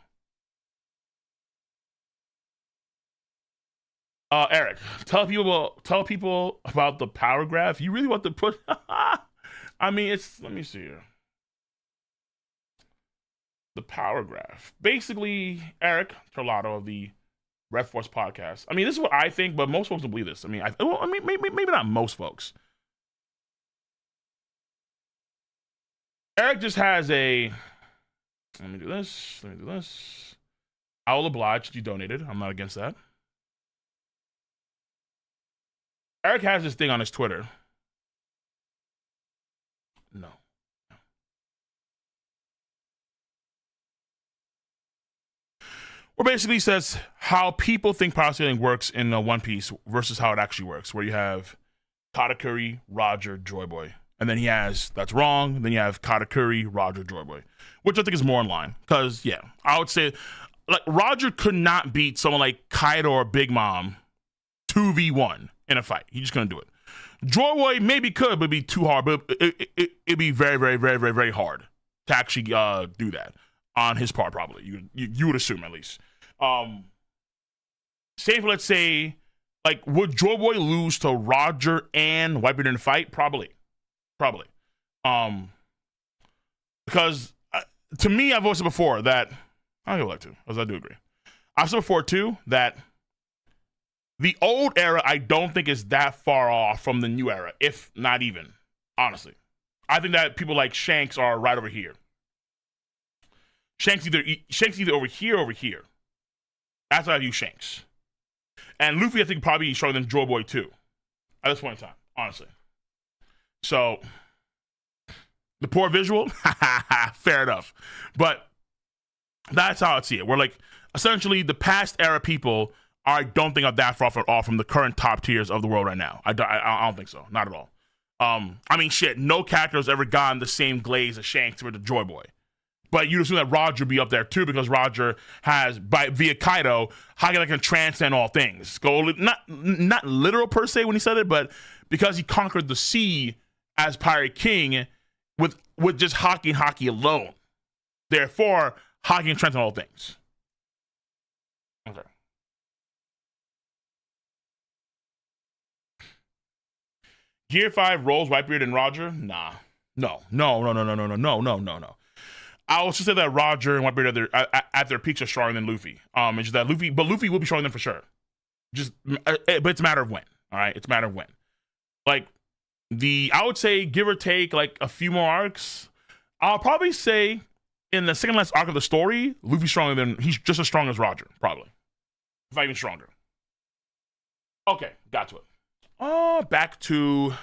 Eric, tell people about the power graph. You really want to put? I mean, let me see here. The power graph. Basically, Eric Torlato of the Red Force podcast. I mean, this is what I think, but most folks don't believe this. I mean, maybe not most folks. Eric just has a. Let me do this. I will oblige. You donated. I'm not against that. Eric has this thing on his Twitter. No. Where basically says how people think power scaling works in One Piece versus how it actually works, where you have Katakuri, Roger, Joy Boy. And then he has, that's wrong, then you have Katakuri, Roger, Joy Boy, which I think is more in line. Because, yeah, I would say, like, Roger could not beat someone like Kaido or Big Mom 2v1 in a fight. He just couldn't do it. Joy Boy maybe could, but it'd be too hard. But it'd be very, very, very, very, very hard to actually do that on his part, probably. You would assume, at least. Same for, let's say, like, would Joy Boy lose to Roger and Whitebeard in a fight? Probably. Because to me, I've always said before that, I go like to, as I do agree. I've said before, too, that the old era, I don't think is that far off from the new era, if not even, honestly. I think that people like Shanks are right over here. Shanks either over here or over here. That's how I view Shanks. And Luffy, I think, probably stronger than Joy Boy, too. At this point in time, honestly. So, the poor visual? Fair enough. But that's how I see it. We're like, essentially, the past era people, I don't think are that far off from the current top tiers of the world right now. I don't think so. Not at all. I mean, shit, no character has ever gotten the same glaze as Shanks with the Joy Boy. But you'd assume that Roger would be up there too, because Roger has, via Kaido, Haki can transcend all things. Not literal per se when he said it, but because he conquered the sea as Pirate King with just Haki and Haki alone. Therefore, Haki can transcend all things. Okay. Gear 5 rolls Whitebeard and Roger? Nah. No. I will just say that Roger and Whitebeard at their peaks are stronger than Luffy. It's just that Luffy will be stronger than for sure. But it's a matter of when. All right, it's a matter of when. Like I would say, give or take, like a few more arcs. I'll probably say in the second last arc of the story, he's just as strong as Roger, probably, if not even stronger. Okay, got to it. Back to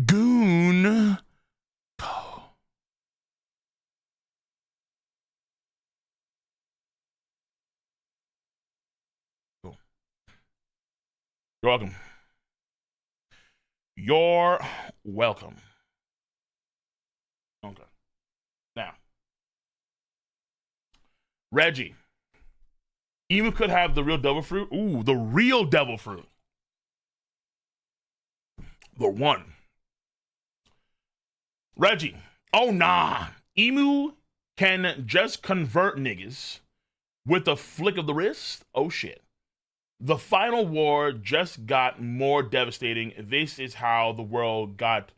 Goon. You're welcome. You're welcome. Okay. Now, Reggie. Emu could have the real devil fruit. Ooh, the real devil fruit. The one. Reggie. Oh, nah. Emu can just convert niggas with a flick of the wrist. Oh, shit. The final war just got more devastating. This is how the world got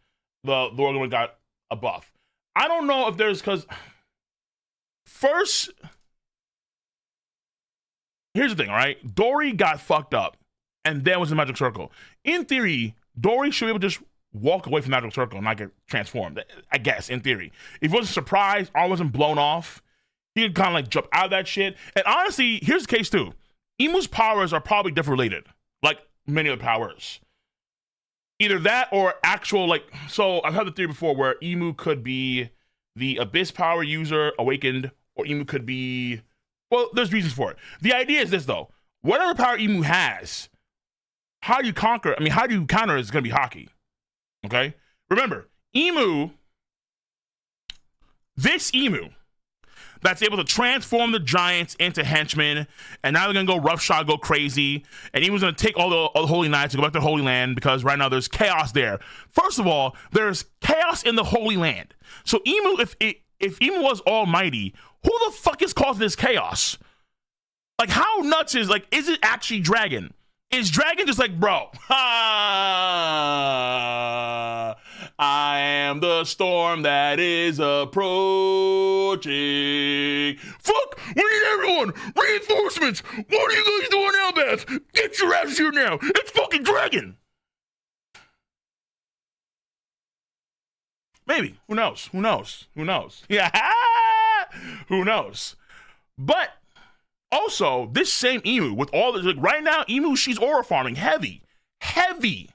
the world got a buff. I don't know if there's, because first, here's the thing, all right? Dory got fucked up and then was in Magic Circle. In theory, Dory should be able to just walk away from Magic Circle and not get transformed. I guess, in theory. If he wasn't surprised or wasn't blown off, he could kind of like jump out of that shit. And honestly, here's the case too. Emu's powers are probably different related, like many other powers. Either that or actual, like, so I've had the theory before where Emu could be the Abyss power user awakened, or Emu could be, well, there's reasons for it. The idea is this though, whatever power Emu has, how do you counter is going to be Haki. Okay? Remember, this Emu, that's able to transform the giants into henchmen, and now they're gonna go roughshod, go crazy, and he was gonna take all the Holy Knights and go back to the Holy Land because right now there's chaos there. First of all, there's chaos in the Holy Land. So Emu, if Emu was almighty, who the fuck is causing this chaos? Like, how nuts is it actually Dragon? Is Dragon just like, bro, I am the storm that is approaching. Fuck, we need everyone. Reinforcements. What are you guys doing, Elbaf? Get your ass here now. It's fucking Dragon. Maybe. Who knows? Yeah. Who knows? But also, this same Emu, with all this, like right now, Emu, she's aura farming heavy. heavy.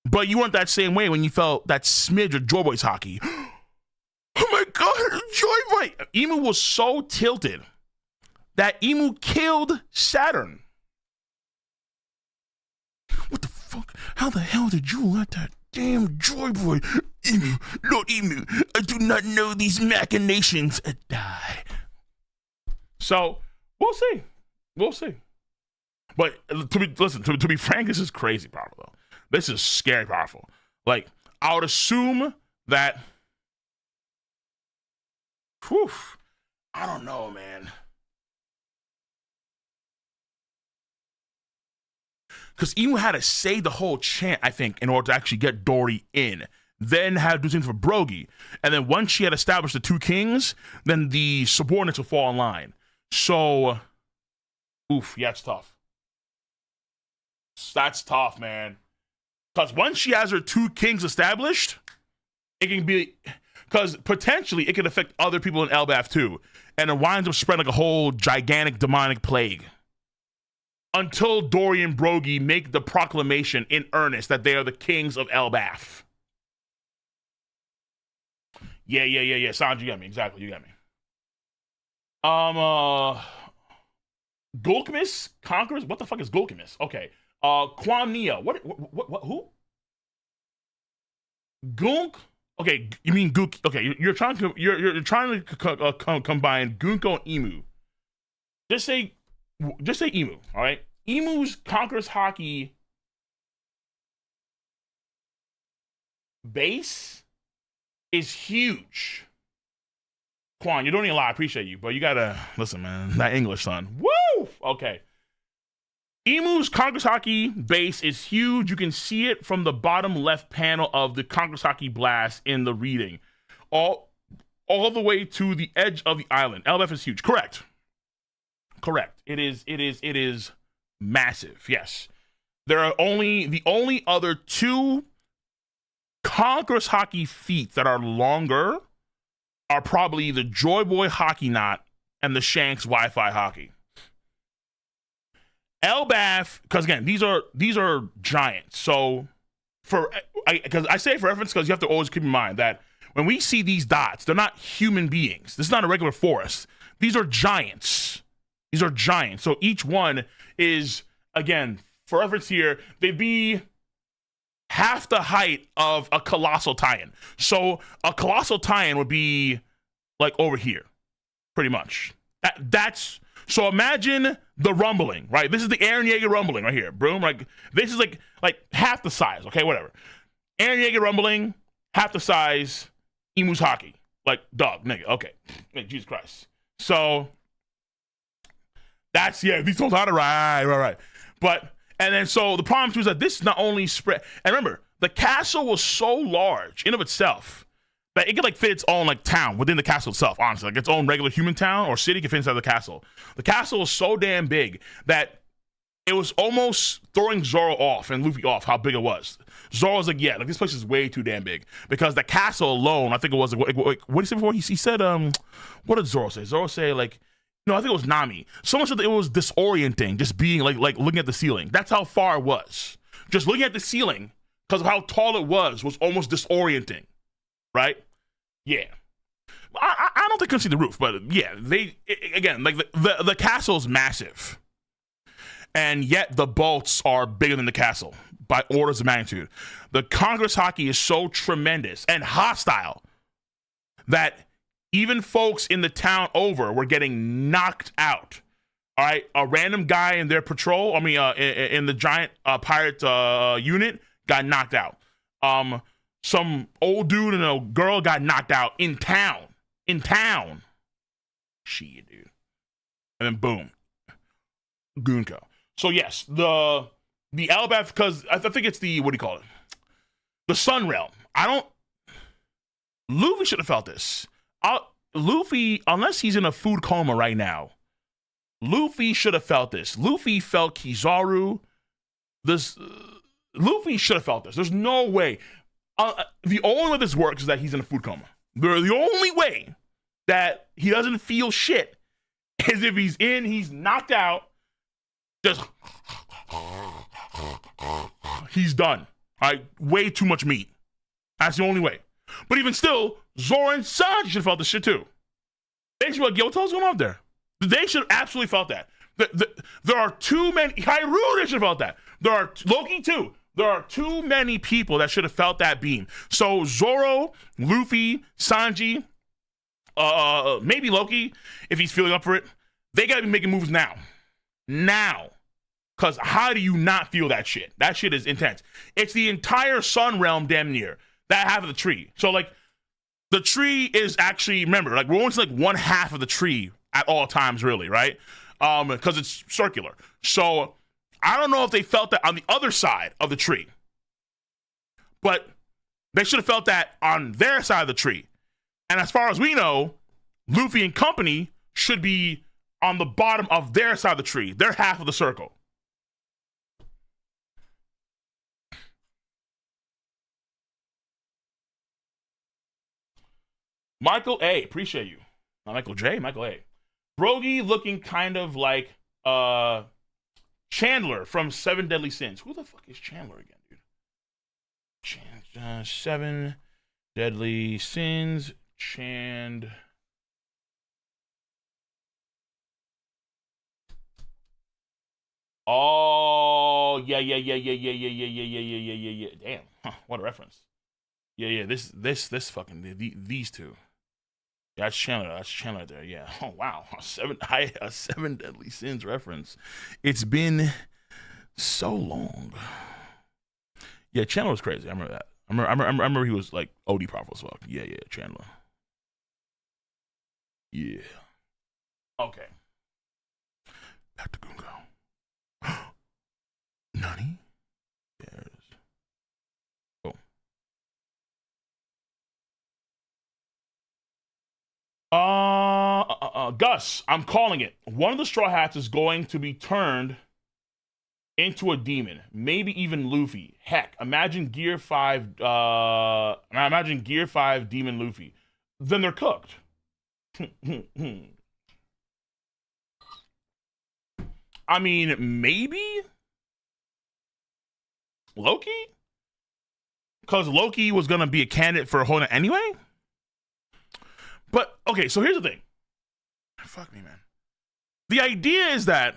But you weren't that same way when you felt that smidge of Joy Boy's Haki. Oh my god, Joy Boy! Emu was so tilted that Emu killed Saturn. What the fuck? How the hell did you let that damn Joy Boy, Emu, Lord Emu, I do not know these machinations, die? So, we'll see. We'll see. But to be frank, this is crazy powerful, though. This is scary powerful. Like, I would assume that, whew, I don't know, man. Because Emu had to say the whole chant, I think, in order to actually get Dory in. Then had to do something for Brogy. And then once she had established the two kings, then the subordinates would fall in line. So, oof, yeah, it's tough. That's tough, man. Because once she has her two kings established, it can be, because potentially it can affect other people in Elbaf too. And it winds up spreading like a whole gigantic demonic plague. Until Dory and Brogy make the proclamation in earnest that they are the kings of Elbaf. Yeah. Sanj, you got me. Exactly, you got me. Gulkimus conquers? What the fuck is Gulkimus? Okay. Quamnia. What, who? Gunk? Okay, you mean Gook? Okay, you're trying to combine Gunko and Emu. Just say Emu. All right. Emu's conquers Haki base is huge. Quan, you're doing a lot. I appreciate you, but you gotta listen, man. That English, son. Woo! Okay. Emu's Congress Haki base is huge. You can see it from the bottom left panel of the Congress Haki blast in the reading. All the way to the edge of the island. Elbaf is huge. Correct. It is massive. Yes. There are the only other two Congress Haki feats that are longer are probably the Joy Boy Haki Knot and the Shanks Wi-Fi Haki. Elbaf, because again, these are giants. So because I say for reference, because you have to always keep in mind that when we see these dots, they're not human beings. This is not a regular forest. These are giants. So each one is, again, for reference here, they'd be half the height of a colossal titan. So a colossal titan would be like over here, pretty much. That's so imagine the rumbling, right? This is the Eren Yeager rumbling right here. Boom. Like this is like half the size. Okay, whatever. Eren Yeager rumbling, half the size. Emu's Haki. Like dog, nigga. Okay. Like, Jesus Christ. So that's these don't how to right. But and then so the problem too is that this is not only spread. And remember, the castle was so large in of itself that it could like fit its own like town within the castle itself, honestly. Like its own regular human town or city could fit inside the castle. The castle was so damn big that it was almost throwing Zoro off and Luffy off how big it was. Zoro was like, yeah, like this place is way too damn big. Because the castle alone, I think it was like what did he say before? He said, what did Zoro say? Zoro say like, no, I think it was Nami. Someone said that it was disorienting, just being like looking at the ceiling. That's how far it was. Just looking at the ceiling, because of how tall it was almost disorienting, right? Yeah. I don't think I can see the roof, but yeah, again, like the castle's massive. And yet the bolts are bigger than the castle by orders of magnitude. The Congress Haki is so tremendous and hostile that even folks in the town over were getting knocked out. All right, a random guy in their patrol, in the giant pirate unit, got knocked out. Some old dude and a girl got knocked out in town. Shit, dude. And then boom, Gunko. So yes, the Elbaf, because I think it's the, what do you call it? The Sun Realm. Luffy should have felt this. Luffy, unless he's in a food coma right now, Luffy should have felt this. Luffy felt Kizaru. Luffy should have felt this. There's no way. The only way this works is that he's in a food coma. The only way that he doesn't feel shit is if he's knocked out, just he's done. All right, way too much meat. That's the only way. But even still, Zoro and Sanji should have felt this shit too. They should be like, yo, what the hell's going on there? They should have absolutely felt that. There are too many. Hyrule, they should have felt that. There are Loki too. There are too many people that should have felt that beam. So Zoro, Luffy, Sanji, maybe Loki, if he's feeling up for it, they gotta be making moves now. Now. Because how do you not feel that shit? That shit is intense. It's the entire Sun Realm damn near. That half of the tree. So, like, the tree is actually, remember, like, we're only like one half of the tree at all times, really, right? Because it's circular. So, I don't know if they felt that on the other side of the tree. But they should have felt that on their side of the tree. And as far as we know, Luffy and company should be on the bottom of their side of the tree. They're half of the circle. Michael A, appreciate you. Not Michael J, Michael A. Brogy looking kind of like Chandler from Seven Deadly Sins. Who the fuck is Chandler again, dude? Seven Deadly Sins, Oh, yeah. Damn, what a reference. Yeah. This fucking these two. Yeah, that's Chandler. That's Chandler there. Yeah. Oh wow. A seven Deadly Sins reference. It's been so long. Yeah, Chandler was crazy. I remember that. I remember he was like OD powerful as fuck. Yeah, Chandler. Yeah. Okay. Back to Gungo. Nani? There's. Gus, I'm calling it. One of the Straw Hats is going to be turned into a demon. Maybe even Luffy. Heck, imagine Gear 5 Demon Luffy. Then they're cooked. I mean, maybe Loki? Because Loki was going to be a candidate for Hona anyway? But, okay, so here's the thing. Fuck me, man. The idea is that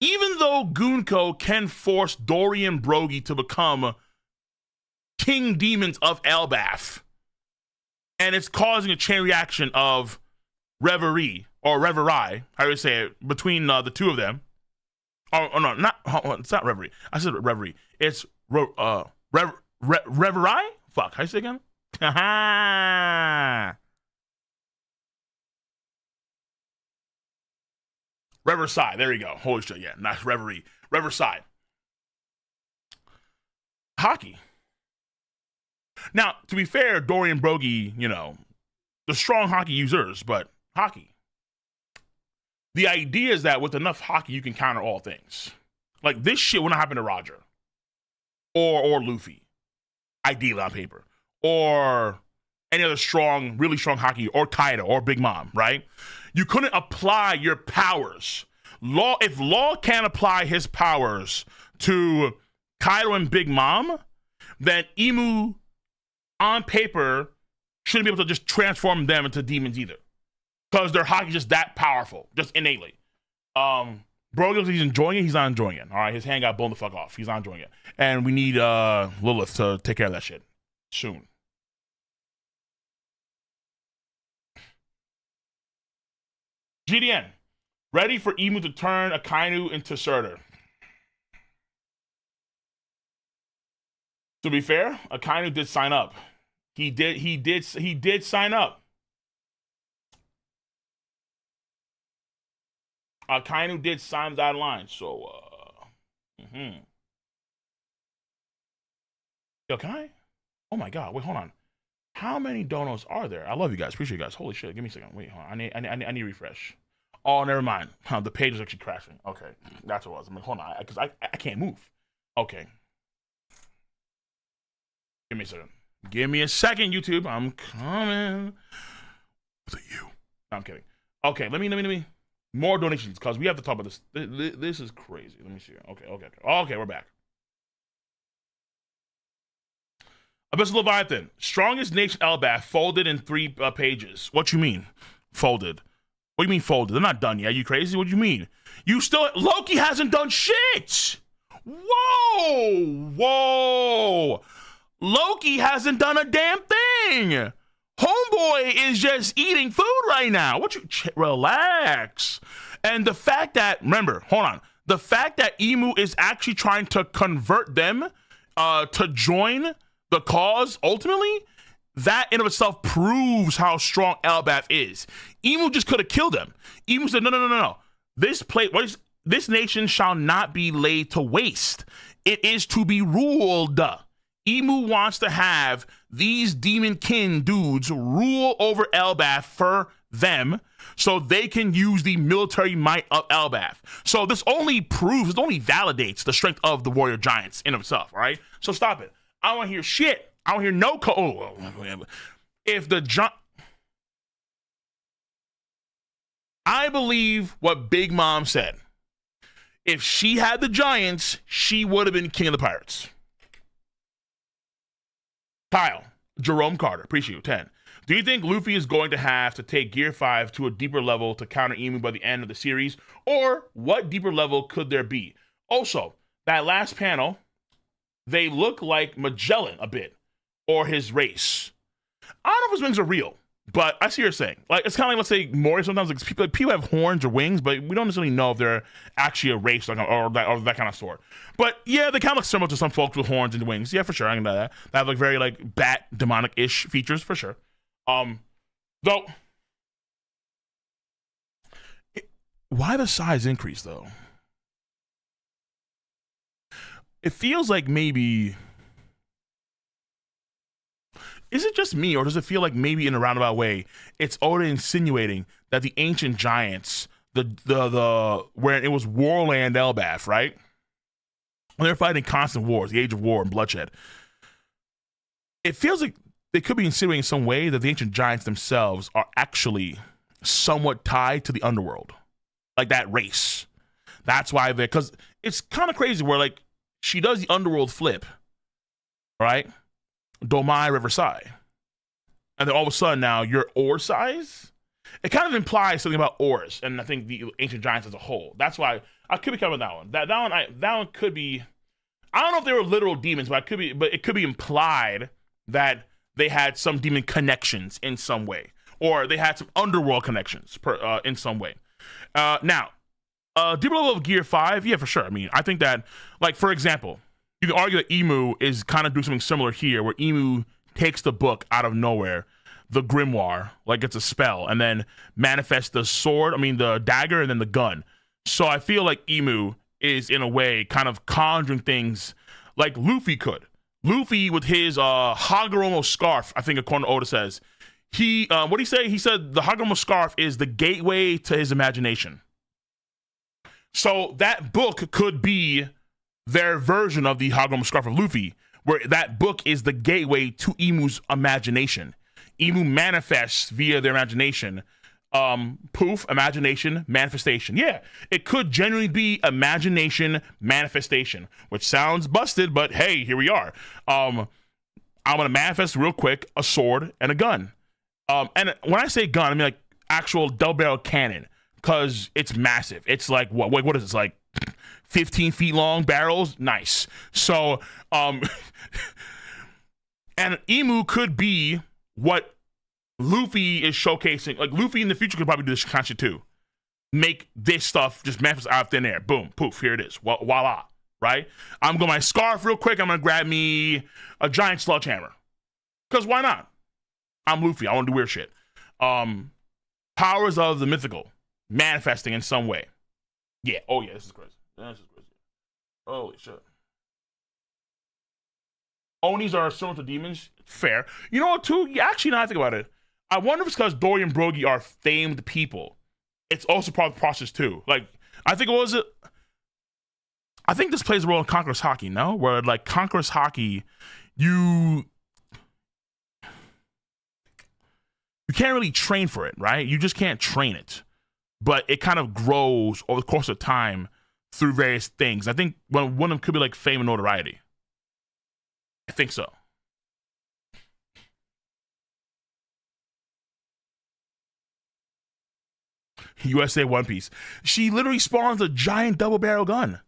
even though Gunko can force Dorian Brogy to become king demons of Elbaf, and it's causing a chain reaction of reverie, or reverie, how do you say it, between the two of them. Oh no, it's not reverie. I said reverie. It's reverie? Fuck, how do you say it again? Reverside, there you go. Holy shit, yeah, not reverie. Reverside. Haki. Now, to be fair, Dorian Brogy, the strong Haki users, but Haki. The idea is that with enough Haki, you can counter all things. Like, this shit would not happen to Roger. Or Luffy. Ideally on paper. Or any other strong, really strong Haki, or Kaido, or Big Mom, right? You couldn't apply your powers. If Law can't apply his powers to Kaido and Big Mom, then Imu, on paper, shouldn't be able to just transform them into demons either. Because their Haki is just that powerful, just innately. Bro looks like he's enjoying it, he's not enjoying it. All right, his hand got blown the fuck off. He's not enjoying it. And we need Lilith to take care of that shit soon. GDN, ready for Imu to turn Akainu into Surtur. To be fair, Akainu did sign up. He did sign up. Akainu did sign that line, so Yo, can I? Oh my god, wait, hold on. How many donos are there? I love you guys, appreciate you guys. Holy shit, give me a second. Wait, hold on. I need to refresh. Oh, never mind. The page is actually crashing. Okay, that's what it was. I mean, hold on, because I can't move. Okay. Give me a second. Give me a second, YouTube. I'm coming. With a U. No, I'm kidding. Okay, let me. More donations, because we have to talk about this. This is crazy. Let me see. Okay, we're back. Abyssal Leviathan. Strongest nation Elbaf folded in 3 pages. What you mean? Folded. What do you mean folded? They're not done yet. You crazy? What do you mean? Loki hasn't done shit! Whoa! Loki hasn't done a damn thing! Homeboy is just eating food right now. Relax. And the fact that, remember, hold on. The fact that Emu is actually trying to convert them to join the cause, ultimately, that in of itself proves how strong Elbaf is. Emu just could have killed him. Emu said, no. This nation shall not be laid to waste. It is to be ruled. Emu wants to have these demon kin dudes rule over Elbaf for them so they can use the military might of Elbaf. So this only validates the strength of the warrior giants in of itself, all right? So stop it. I don't want to hear shit. I don't hear no I believe what Big Mom said. If she had the giants, she would have been king of the pirates. Kyle, Jerome Carter, appreciate you, 10. Do you think Luffy is going to have to take Gear 5 to a deeper level to counter Emu by the end of the series? Or what deeper level could there be? Also, that last panel, they look like Magellan a bit, or his race. I don't know if his wings are real, but I see what you're saying. Like, it's kind of like, let's say, Mori sometimes, like people have horns or wings, but we don't necessarily know if they're actually a race or that kind of sort. But yeah, they kind of look similar to some folks with horns and wings. Yeah, for sure, I can know that. They have like very like bat demonic-ish features, for sure. Though, why the size increase though? It feels like maybe, is it just me, or does it feel like maybe in a roundabout way, it's already insinuating that the ancient giants, the where it was Warland Elbaf, right? When they're fighting constant wars, the age of war and bloodshed. It feels like they could be insinuating in some way that the ancient giants themselves are actually somewhat tied to the underworld, like that race. That's why because it's kind of crazy where like she does the underworld flip, right? Domai Riverside. And then all of a sudden now you're ore size. It kind of implies something about ores, and I think the ancient giants as a whole. That's why I could be covering that one. That one could be. I don't know if they were literal demons, but it could be implied that they had some demon connections in some way, or they had some underworld connections in some way. Now, deeper level of Gear 5, yeah, for sure. I mean, I think that, like, for example, you can argue that Emu is kind of doing something similar here, where Emu takes the book out of nowhere, the grimoire, like it's a spell, and then manifests the sword, the dagger, and then the gun. So I feel like Emu is, in a way, kind of conjuring things like Luffy could. Luffy with his Hagoromo scarf, I think according to Oda says, what did he say? He said the Hagoromo scarf is the gateway to his imagination. So that book could be their version of the Hagoromo scarf of Luffy, where that book is the gateway to Emu's imagination. Emu manifests via their imagination. Poof, imagination, manifestation. Yeah, it could genuinely be imagination, manifestation, which sounds busted, but hey, here we are. I'm gonna manifest real quick a sword and a gun. And when I say gun, I mean like actual double-barrel cannon, because it's massive. It's like what is it? It's like 15 feet long barrels. Nice. So, and Emu could be what Luffy is showcasing. Like Luffy in the future could probably do this kind of shit too. Make this stuff just manifest out of thin air. Boom, poof, here it is. Voila, right? I'm going my scarf real quick. I'm gonna grab me a giant sledgehammer. Because why not? I'm Luffy. I want to do weird shit. Powers of the mythical manifesting in some way. Yeah. Oh yeah. This is crazy. Holy shit. Onis are similar to demons. Fair. You know what, too? Actually, now I think about it, I wonder if it's because Dory and Brogy are famed people. It's also part of the process, too. Like, I think this plays a role in Conqueror's Haki, no? Where, like, Conqueror's Haki, you can't really train for it, right? You just can't train it. but it kind of grows over the course of time through various things. I think one of them could be like fame and notoriety. I think so. USA One Piece. She literally spawns a giant double barrel gun.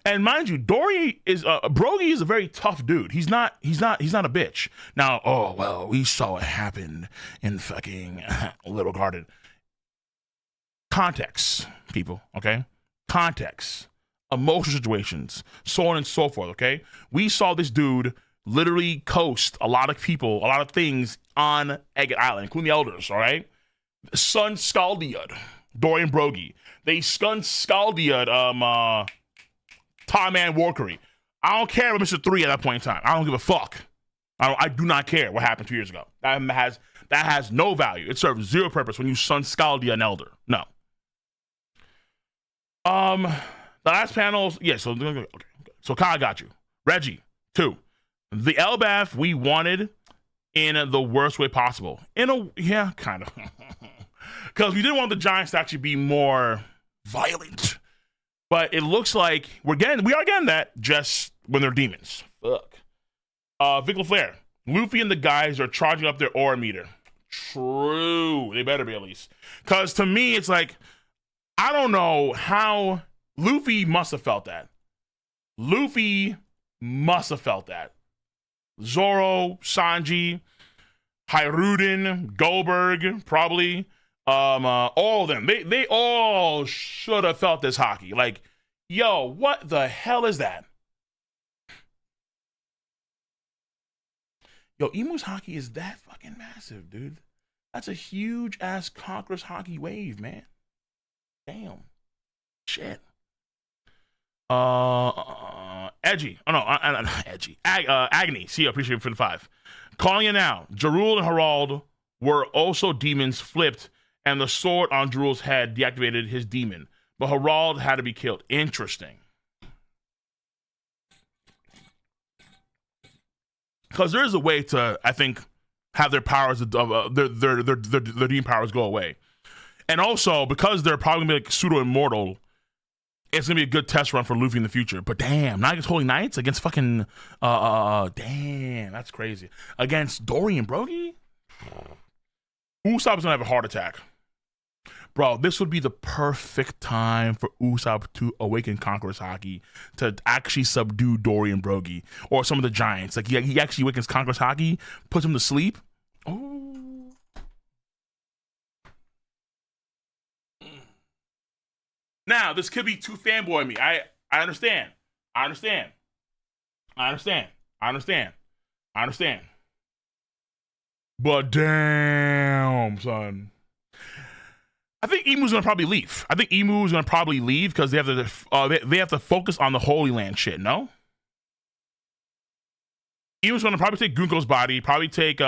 And mind you, Brogy is a very tough dude. He's not a bitch. Now, oh well, we saw what happened in fucking Little Garden. Context, people, okay? Context. Emotional situations, so on and so forth, okay? We saw this dude literally coast a lot of people, a lot of things on Agate Island, including the elders, all right? Sun Scaldiad, Dorian Brogy. They Scaldiad, Tom-Man Warkery. I don't care about Mr. 3 at that point in time. I don't give a fuck. I do not care what happened 2 years ago. That has no value. It serves zero purpose when you Sun Scaldiad an elder. No. The last panels, yeah, so okay. So Kyle got you. Reggie, 2. The Elbaf we wanted in the worst way possible. Yeah, kind of. Because we didn't want the Giants to actually be more violent. But it looks like we are getting that just when they're demons. Fuck. Vic LaFleur. Luffy and the guys are charging up their aura meter. True. They better be at least. Because to me, it's like, I don't know how Luffy must have felt that. Zoro, Sanji, Hiruden, Goldberg, probably. All of them. They all should have felt this Haki. Like, yo, what the hell is that? Yo, Imu's Haki is that fucking massive, dude. That's a huge ass Conqueror's Haki wave, man. Damn. Shit. Edgy. Oh no, not Edgy. Agony. See you. Appreciate it for the 5. Calling it now. Jarul and Harald were also demons flipped, and the sword on Jarul's head deactivated his demon. But Harald had to be killed. Interesting. Because there is a way to, I think, have their powers, their demon powers go away. And also, because they're probably going to be like pseudo-immortal, it's going to be a good test run for Luffy in the future. But damn, not against Holy Knights, against fucking, damn, that's crazy. Against Dorian Brogy? Usopp's going to have a heart attack. Bro, this would be the perfect time for Usopp to awaken Conqueror's Haki to actually subdue Dorian Brogy or some of the giants. Like, he actually awakens Conqueror's Haki, puts him to sleep. Oh. Now, this could be too fanboy me. I understand. But damn, son. I think Emu's gonna probably leave. Because they have to focus on the Holy Land shit. No, Emu's gonna probably take Gunko's body. Probably take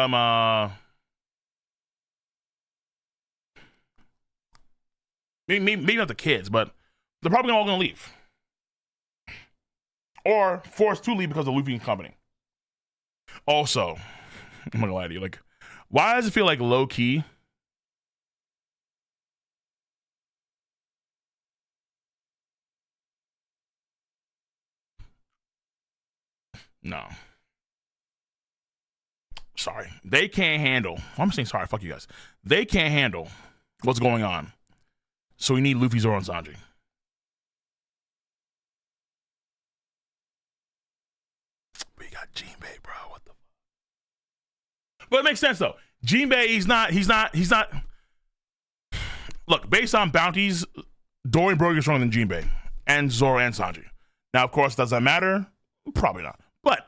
maybe not the kids, but they're probably all gonna leave or forced to leave because of Luffy and company. Also, I'm not gonna lie to you. Like, why does it feel like low key? No. Sorry. They can't handle. I'm saying sorry. Fuck you guys. They can't handle what's going on. So we need Luffy, Zoro, and Sanji. We got Jinbei, bro. What the fuck? But it makes sense though. Jinbei, he's not. Look, based on bounties, Dorian Brogy is stronger than Jinbei and Zoro and Sanji. Now, of course, does that matter? Probably not. But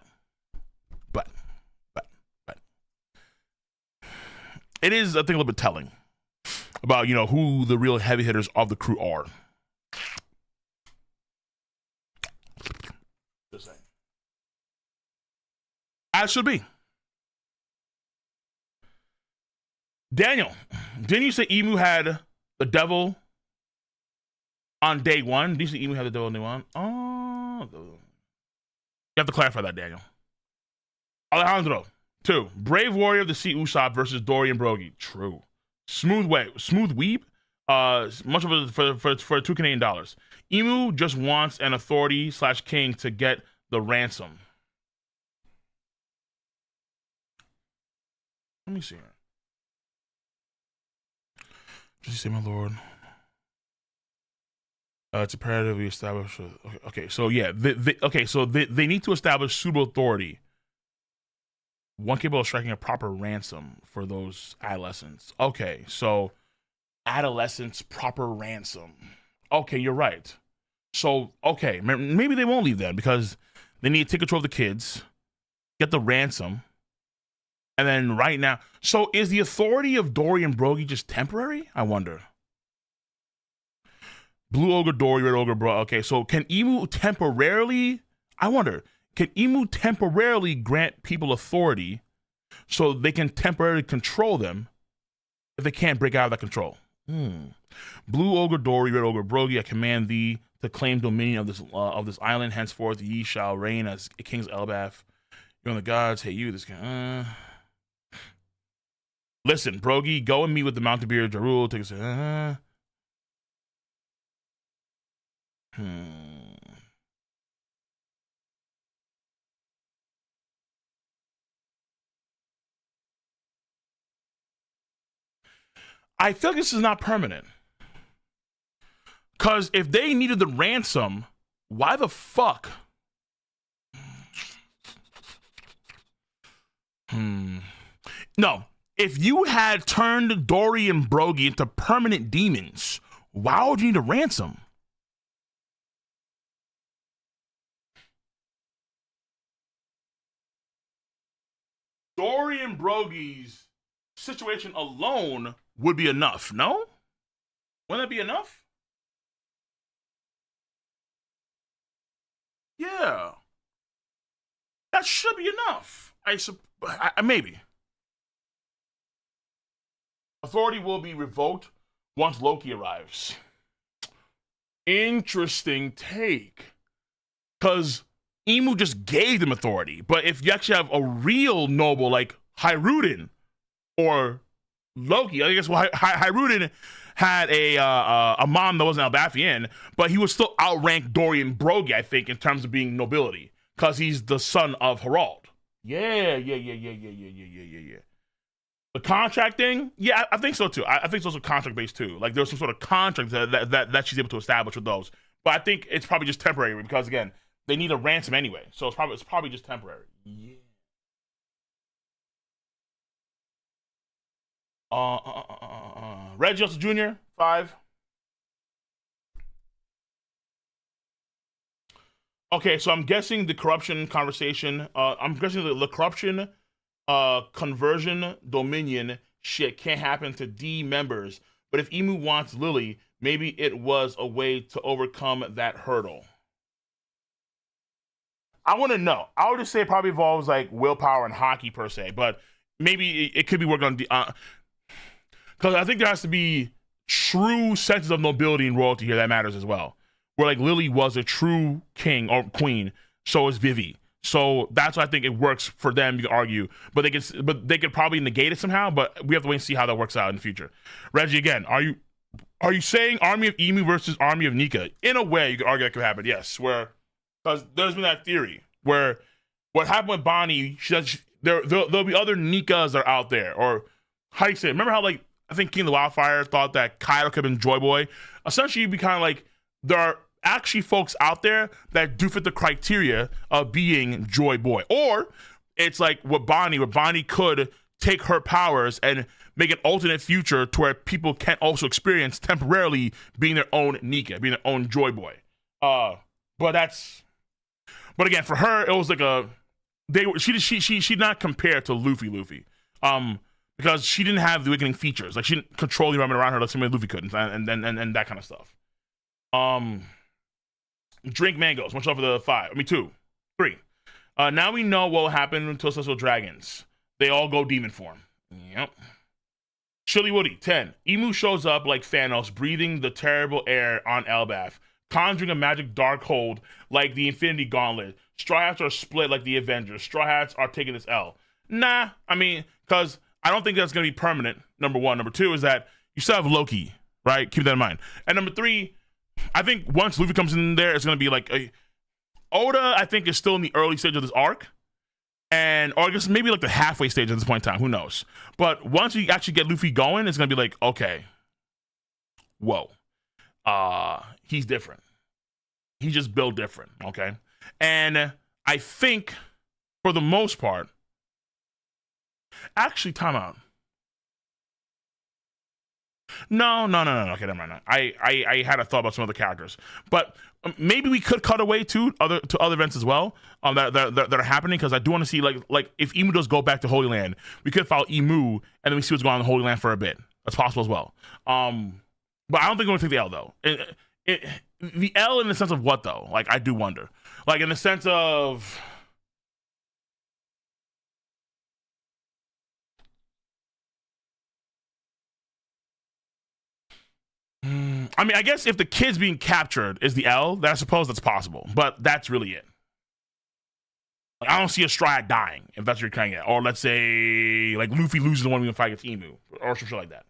it is, I think, a little bit telling about, who the real heavy hitters of the crew are. Just saying. As should be. Daniel, didn't you say Emu had the devil on day 1? Did you say Emu had the devil on day 1? Oh, you have to clarify that, Daniel. Alejandro, 2. Brave Warrior of the Sea Usopp versus Dorian Brogy. True. Smooth Weeb Much of it for $2 Canadian. Emu just wants an authority / king to get the ransom. Let me see here. Just say, my lord. It's imperative we establish. Okay, so yeah, they need to establish suitable authority. One capable of striking a proper ransom for those adolescents. Okay, so adolescents proper ransom. Okay, you're right. So okay, maybe they won't leave then because they need to take control of the kids, get the ransom, and then right now. So is the authority of Dory and Brogy just temporary? I wonder. Blue Ogre Dory, Red Ogre Bro. Okay, so can Emu temporarily? I wonder. Can Emu temporarily grant people authority so they can temporarily control them if they can't break out of that control? Blue Ogre Dory, Red Ogre Brogy, I command thee to claim dominion of this island. Henceforth, ye shall reign as kings Elbaf. You're on the gods. Hey, you, this guy. Listen, Brogy, go and meet with the Mountain Beard Jarul. Take us. I feel like this is not permanent. Because if they needed the ransom, why the fuck? No, if you had turned Dory and Brogy into permanent demons, why would you need a ransom? Dory and Brogy's situation alone would be enough, no? Wouldn't that be enough? Yeah. That should be enough. Maybe. Authority will be revoked once Loki arrives. Interesting take. Because Emu just gave them authority. But if you actually have a real noble like Hyrudin or Loki, I guess Hyrudin had a mom that wasn't Elbafian, but he would still outrank Dory and Brogy, I think, in terms of being nobility. Because he's the son of Harald. Yeah. The contract thing? Yeah, I think so too. I think it's also contract based too. Like there's some sort of contract that she's able to establish with those. But I think it's probably just temporary because again, they need a ransom anyway. So it's probably just temporary. Yeah. Reggie Olsen Jr. 5. Okay, so I'm guessing the corruption conversation. I'm guessing the corruption, conversion, dominion shit can't happen to D members. But if Emu wants Lily, maybe it was a way to overcome that hurdle. I want to know. I would just say it probably involves like willpower and Haki per se, but maybe it could be worked on. Because I think there has to be true senses of nobility and royalty here that matters as well. Where like Lily was a true king or queen, so is Vivi. So that's why I think it works for them. You can argue, but they could probably negate it somehow. But we have to wait and see how that works out in the future. Reggie, again, are you saying Army of Emu versus Army of Nika? In a way, you could argue that could happen. Yes, where because there's been that theory where what happened with Bonnie, there'll be other Nikas that are out there, or how do you say it? Remember how like I think King of the Wildfire thought that Kaido could have been Joy Boy. Essentially, you'd be kind of like there are actually folks out there that do fit the criteria of being Joy Boy, or it's like where Bonnie could take her powers and make an alternate future to where people can also experience temporarily being their own Nika, being their own Joy Boy. But again, for her, it was like she not compared to Luffy, because she didn't have the awakening features. Like she didn't control the environment around her like somebody Luffy couldn't, and that kind of stuff. Drink mangoes. Much love for the 5. 2, 3. Now we know what will happen to Celestial Dragons. They all go demon form. Yep. Chili Woody. 10. Emu shows up like Thanos, breathing the terrible air on Elbaf, conjuring a magic dark hold like the Infinity Gauntlet. Straw Hats are split like the Avengers. Straw Hats are taking this L. Nah, because I don't think that's going to be permanent, number one. Number two is that you still have Loki, right? Keep that in mind. And number 3, I think once Luffy comes in there, it's gonna be like Oda. I think is still in the early stage of this arc, or I guess maybe like the halfway stage at this point in time. Who knows? But once you actually get Luffy going, it's gonna be like, okay, whoa, he's different. He just built different, okay? And I think for the most part, actually, time out. No. Okay, never mind. I had a thought about some other characters, but maybe we could cut away to other events as well that are happening, because I do want to see like if Imu does go back to Holy Land, we could follow Imu and then we see what's going on in Holy Land for a bit. That's possible as well. But I don't think we're gonna take the L though. The L in the sense of what though? Like I do wonder. Like in the sense of. I mean, I guess if the kid's being captured is the L, then I suppose that's possible. But that's really it. Like, I don't see a Stride dying, if that's what you're trying to get. Or let's say, like, Luffy loses the one we can fight against Emu. Or some shit like that.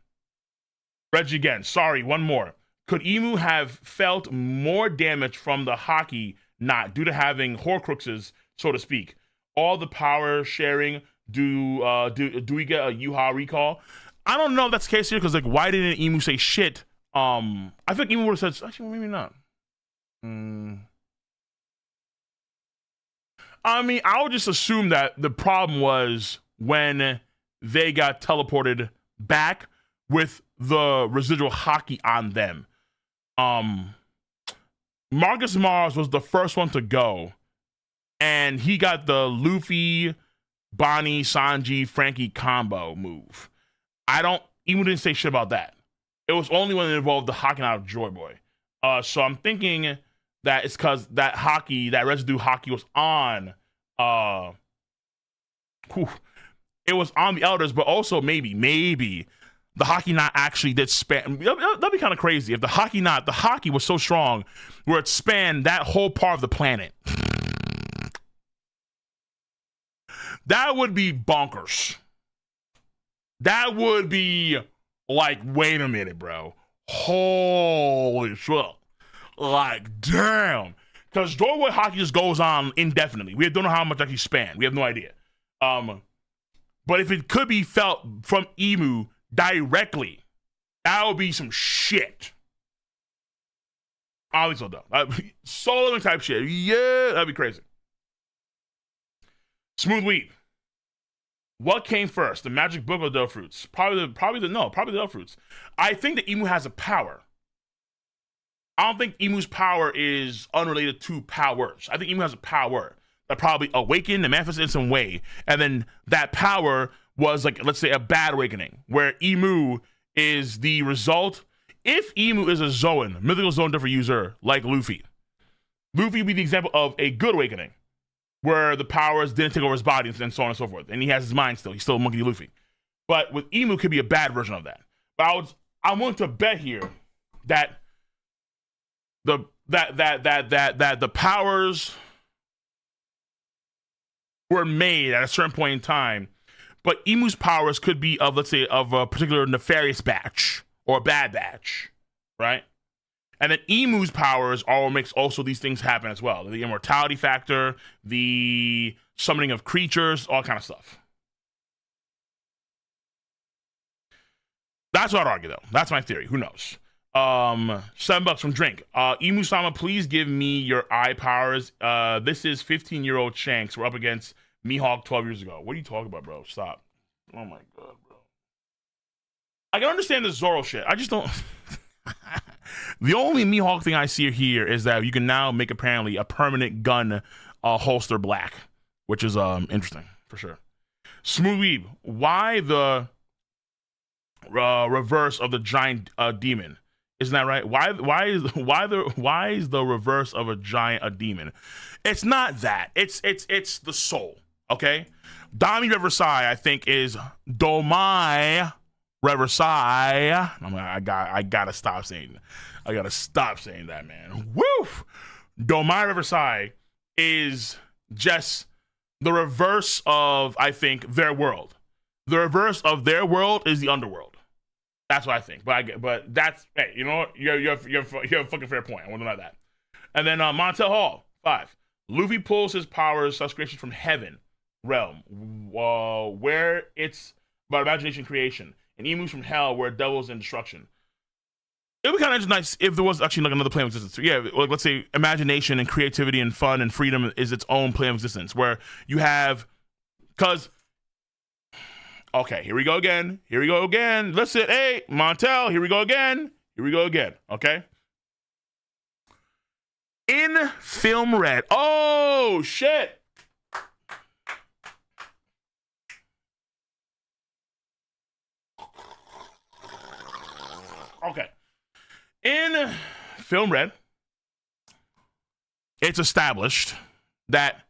Reggie again. Sorry, one more. Could Emu have felt more damage from the Haki knot due to having Horcruxes, so to speak? All the power sharing, do we get a Yuha recall? I don't know if that's the case here, because, like, why didn't Emu say shit? I think Emu would have said, actually, maybe not. I mean, I would just assume that the problem was when they got teleported back with the residual Haki on them. Marcus Mars was the first one to go, and he got the Luffy, Bonnie, Sanji, Frankie combo move. Emu didn't say shit about that. It was only when it involved the Haki out of Joy Boy. So I'm thinking that it's because that Haki, that residue Haki was on, it was on the Elders, but also maybe the Haki knot actually did span. That'd be kind of crazy if the Haki was so strong where it spanned that whole part of the planet. That would be bonkers. That would be like, wait a minute, bro. Holy shit. Like, damn. Because Joy Haki just goes on indefinitely. We don't know how much actually span. We have no idea. But if it could be felt from Emu directly, that would be some shit. I think so, though. Solo type shit. Yeah, that'd be crazy. Smooth Weave. What came first, the magic book or the fruits? Probably the fruits. I think that Emu has a power. I don't think Emu's power is unrelated to powers. I think Emu has a power that probably awakened and manifested in some way. And then that power was like, let's say, a bad awakening, where Emu is the result. If Emu is a Zoan, mythical Zoan different user, like Luffy would be the example of a good awakening, where the powers didn't take over his body and so on and so forth. And he has his mind still. He's still Monkey D. Luffy. But with Emu, could be a bad version of that. But I'm willing to bet here that the powers were made at a certain point in time, but Emu's powers could be of, let's say, of a particular nefarious batch or a bad batch, right? And then Emu's powers all makes also these things happen as well. The immortality factor, the summoning of creatures, all kind of stuff. That's what I'd argue, though. That's my theory. Who knows? $7 from Drink. Emu-sama, please give me your eye powers. This is 15-year-old Shanks. We're up against Mihawk 12 years ago. What are you talking about, bro? Stop. Oh my god, bro. I can understand the Zoro shit. I just don't. The only Mihawk thing I see here is that you can now make apparently a permanent gun holster black, which is interesting for sure. Smooth Weeb, why the reverse of the giant demon? Isn't that right? Why is the reverse of a giant a demon? It's not that. It's the soul. Okay, Dami Reversai, I think, is Domai Reversai. I gotta stop saying that. I gotta stop saying that, man. Woof. Domai Reversai is just the reverse of, I think, their world. The reverse of their world is the underworld. That's what I think. But that's, hey, you know what? You're a fucking fair point. I want to know that. And then Montel Hall, 5. Luffy pulls his powers, such creation from heaven realm, where it's about imagination creation, and emus from hell, where devils and destruction. It would be kind of nice if there was actually like another plane of existence. Yeah, like let's say imagination and creativity and fun and freedom is its own plane of existence, where you have, because, okay, here we go again. Listen, hey, Montel, here we go again. Okay. In Film Red, oh shit. Okay. In Film Red, it's established that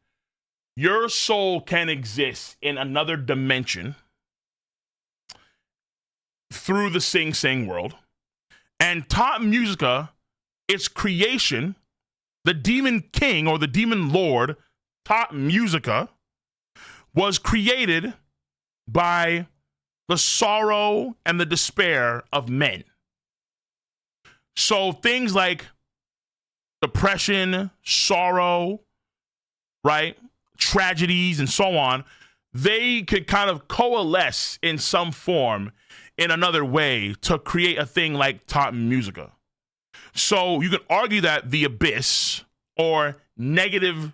your soul can exist in another dimension through the Sing Sing world. And Top Musica, its creation, the Demon King or the Demon Lord, Top Musica, was created by the sorrow and the despair of men. So things like depression, sorrow, right, tragedies, and so on, they could kind of coalesce in some form in another way to create a thing like Top Musica. So you can argue that the abyss or negative-ish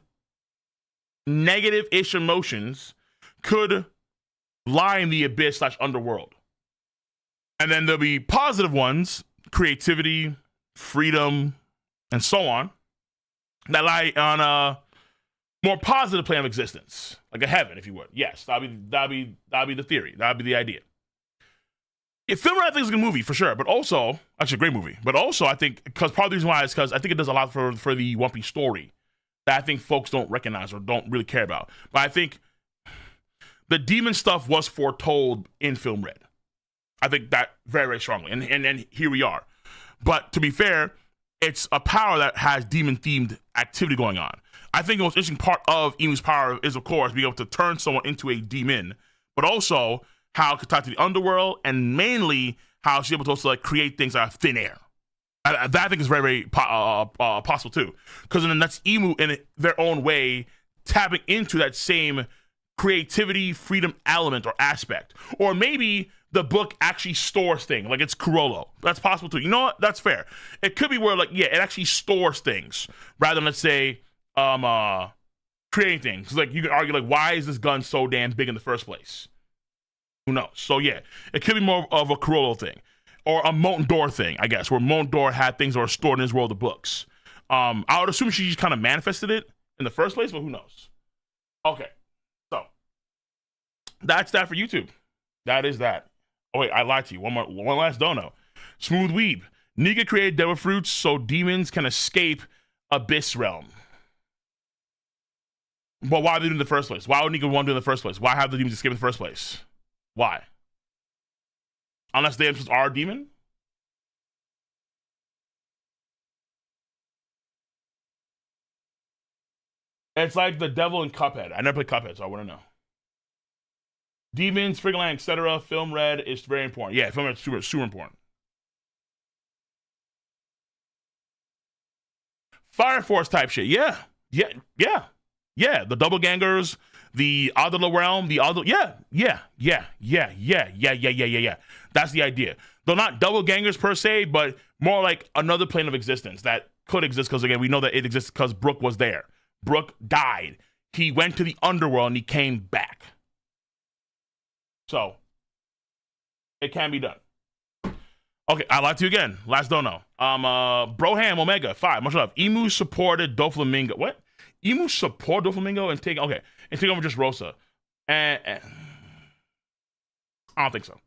emotions could lie in the abyss / underworld. And then there'll be positive ones, creativity, freedom, and so on, that lie on a more positive plane of existence, like a heaven, if you would. Yes, that'd be the theory. That'd be the idea. Yeah, Film Red, I think, is a good movie for sure, but also, actually a great movie, but also I think, because part of the reason why is because I think it does a lot for the One Piece story that I think folks don't recognize or don't really care about. But I think the demon stuff was foretold in Film Red. I think that very, very strongly, and here we are. But to be fair, it's a power that has demon-themed activity going on. I think the most interesting part of Emu's power is, of course, being able to turn someone into a demon, but also how it could tie to the underworld, and mainly how she's able to also like create things out of thin air. That I think is very, very possible too, because then that's Emu in their own way tapping into that same creativity, freedom element or aspect. Or maybe the book actually stores things, like it's Kurolo. That's possible too. You know what? That's fair. It could be where, like, yeah, it actually stores things rather than, let's say, creating things. Like, you could argue, like, why is this gun so damn big in the first place? Who knows? So yeah, it could be more of a Kurolo thing, or a Molten Door thing, I guess, where Molten Door had things that were stored in his world of books. I would assume she just kind of manifested it in the first place, but who knows? Okay, so that's that for YouTube. That is that. Oh wait, I lied to you. One last dono. Smooth Weeb. Nika created devil fruits so demons can escape Abyss Realm. But why did they do it in the first place? Why would Nika want to do it in the first place? Why have the demons escape in the first place? Why? Unless they themselves are a demon? It's like the devil in Cuphead. I never played Cuphead, so I want to know. Demons, Friggerland, etc. Film Red is very important. Yeah, Film Red is super, super important. Fire Force type shit. Yeah. The doppelgangers, the other realm, the other. Yeah. That's the idea. Though not doppelgangers per se, but more like another plane of existence that could exist, because again, we know that it exists because Brook was there. Brook died. He went to the underworld and he came back. So it can be done. Okay, I lied to you again. Last dono. Broham Omega 5. Much love. Emu supported Doflamingo. What? Emu support Doflamingo and take over just Rosa. And I don't think so.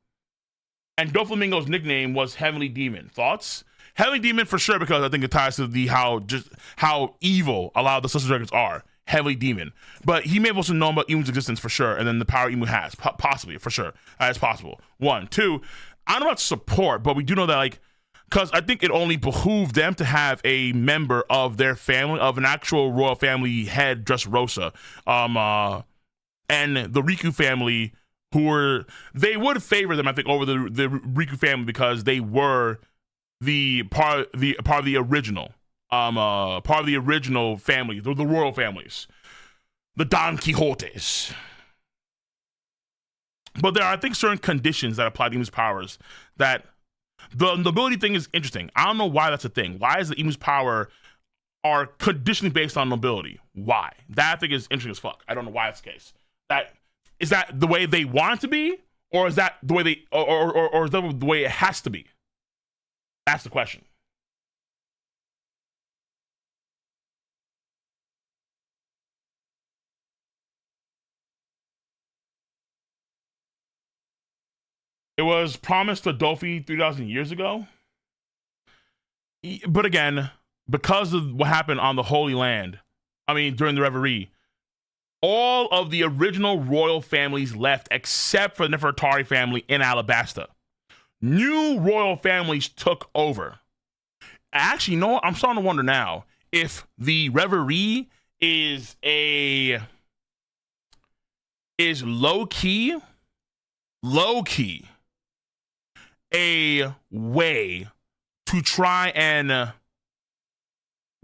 And Doflamingo's nickname was Heavenly Demon. Thoughts? Heavenly Demon for sure, because I think it ties to the how evil a lot of the Sister Dragons are. Heavenly Demon. But he may have also known about Emu's existence for sure, and then the power Emu has. Possibly, for sure. That's possible. 1. 2, I don't know about support, but we do know that, like, because I think it only behooved them to have a member of their family, of an actual royal family head, Dressrosa, and the Riku family, they would favor them, I think, over the Riku family because they were the part of the original family, the royal families, the Don Quixotes. But there are, I think, certain conditions that apply to Imu's powers. That the nobility thing is interesting. I don't know why that's a thing. Why is the Imu's power are conditionally based on nobility? Why? That I think is interesting as fuck. I don't know why that's the case. Is that the way they want it to be, or is that the way or is that the way it has to be? That's the question. It was promised to Dofi 3,000 years ago. But again, because of what happened on the Holy Land, during the Reverie, all of the original royal families left except for the Nefertari family in Alabasta. New royal families took over. Actually, you know what? I'm starting to wonder now if the Reverie is low-key a way to try and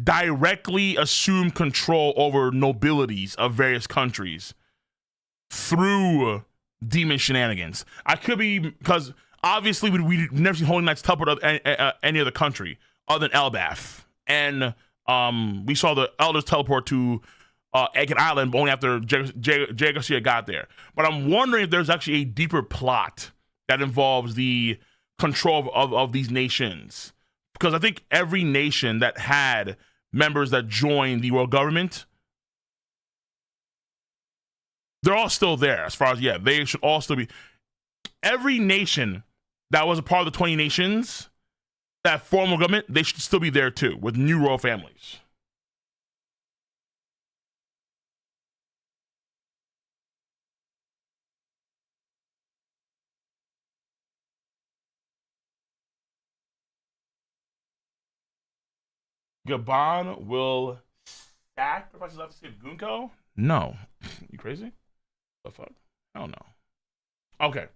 directly assume control over nobilities of various countries through demon shenanigans. I could be, because obviously we've never seen Holy Knights teleport any other country other than Elbaf. And we saw the elders teleport to Egg Island, but only after Jay Garcia got there. But I'm wondering if there's actually a deeper plot that involves the control of these nations. Because I think every nation that had members that joined the world government, they're all still there as far as, they should all still be. Every nation that was a part of the 20 nations that formal government, they should still be there too, with new royal families. Gabon will sacrifice his life to save Gunko? No. You crazy? The fuck? Hell no. Okay.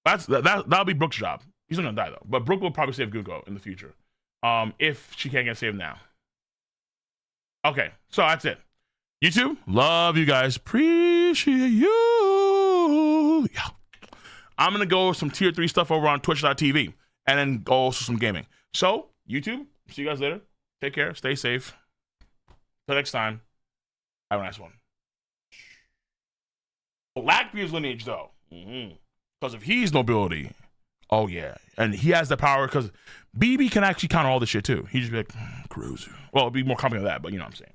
That'll be Brooke's job. He's not gonna die though. But Brooke will probably save Gunko in the future. If she can't get saved now. Okay, so that's it. YouTube, love you guys. Appreciate you. Yeah. I'm gonna go some tier 3 stuff over on twitch.tv and then go also some gaming. So, YouTube, see you guys later. Take care, stay safe. Till next time, have a nice one. Blackbeard's lineage, though. Because if he's nobility, oh yeah. And he has the power, because BB can actually counter all this shit, too. He just be like, cruiser. Well, it'd be more complicated than that, but you know what I'm saying.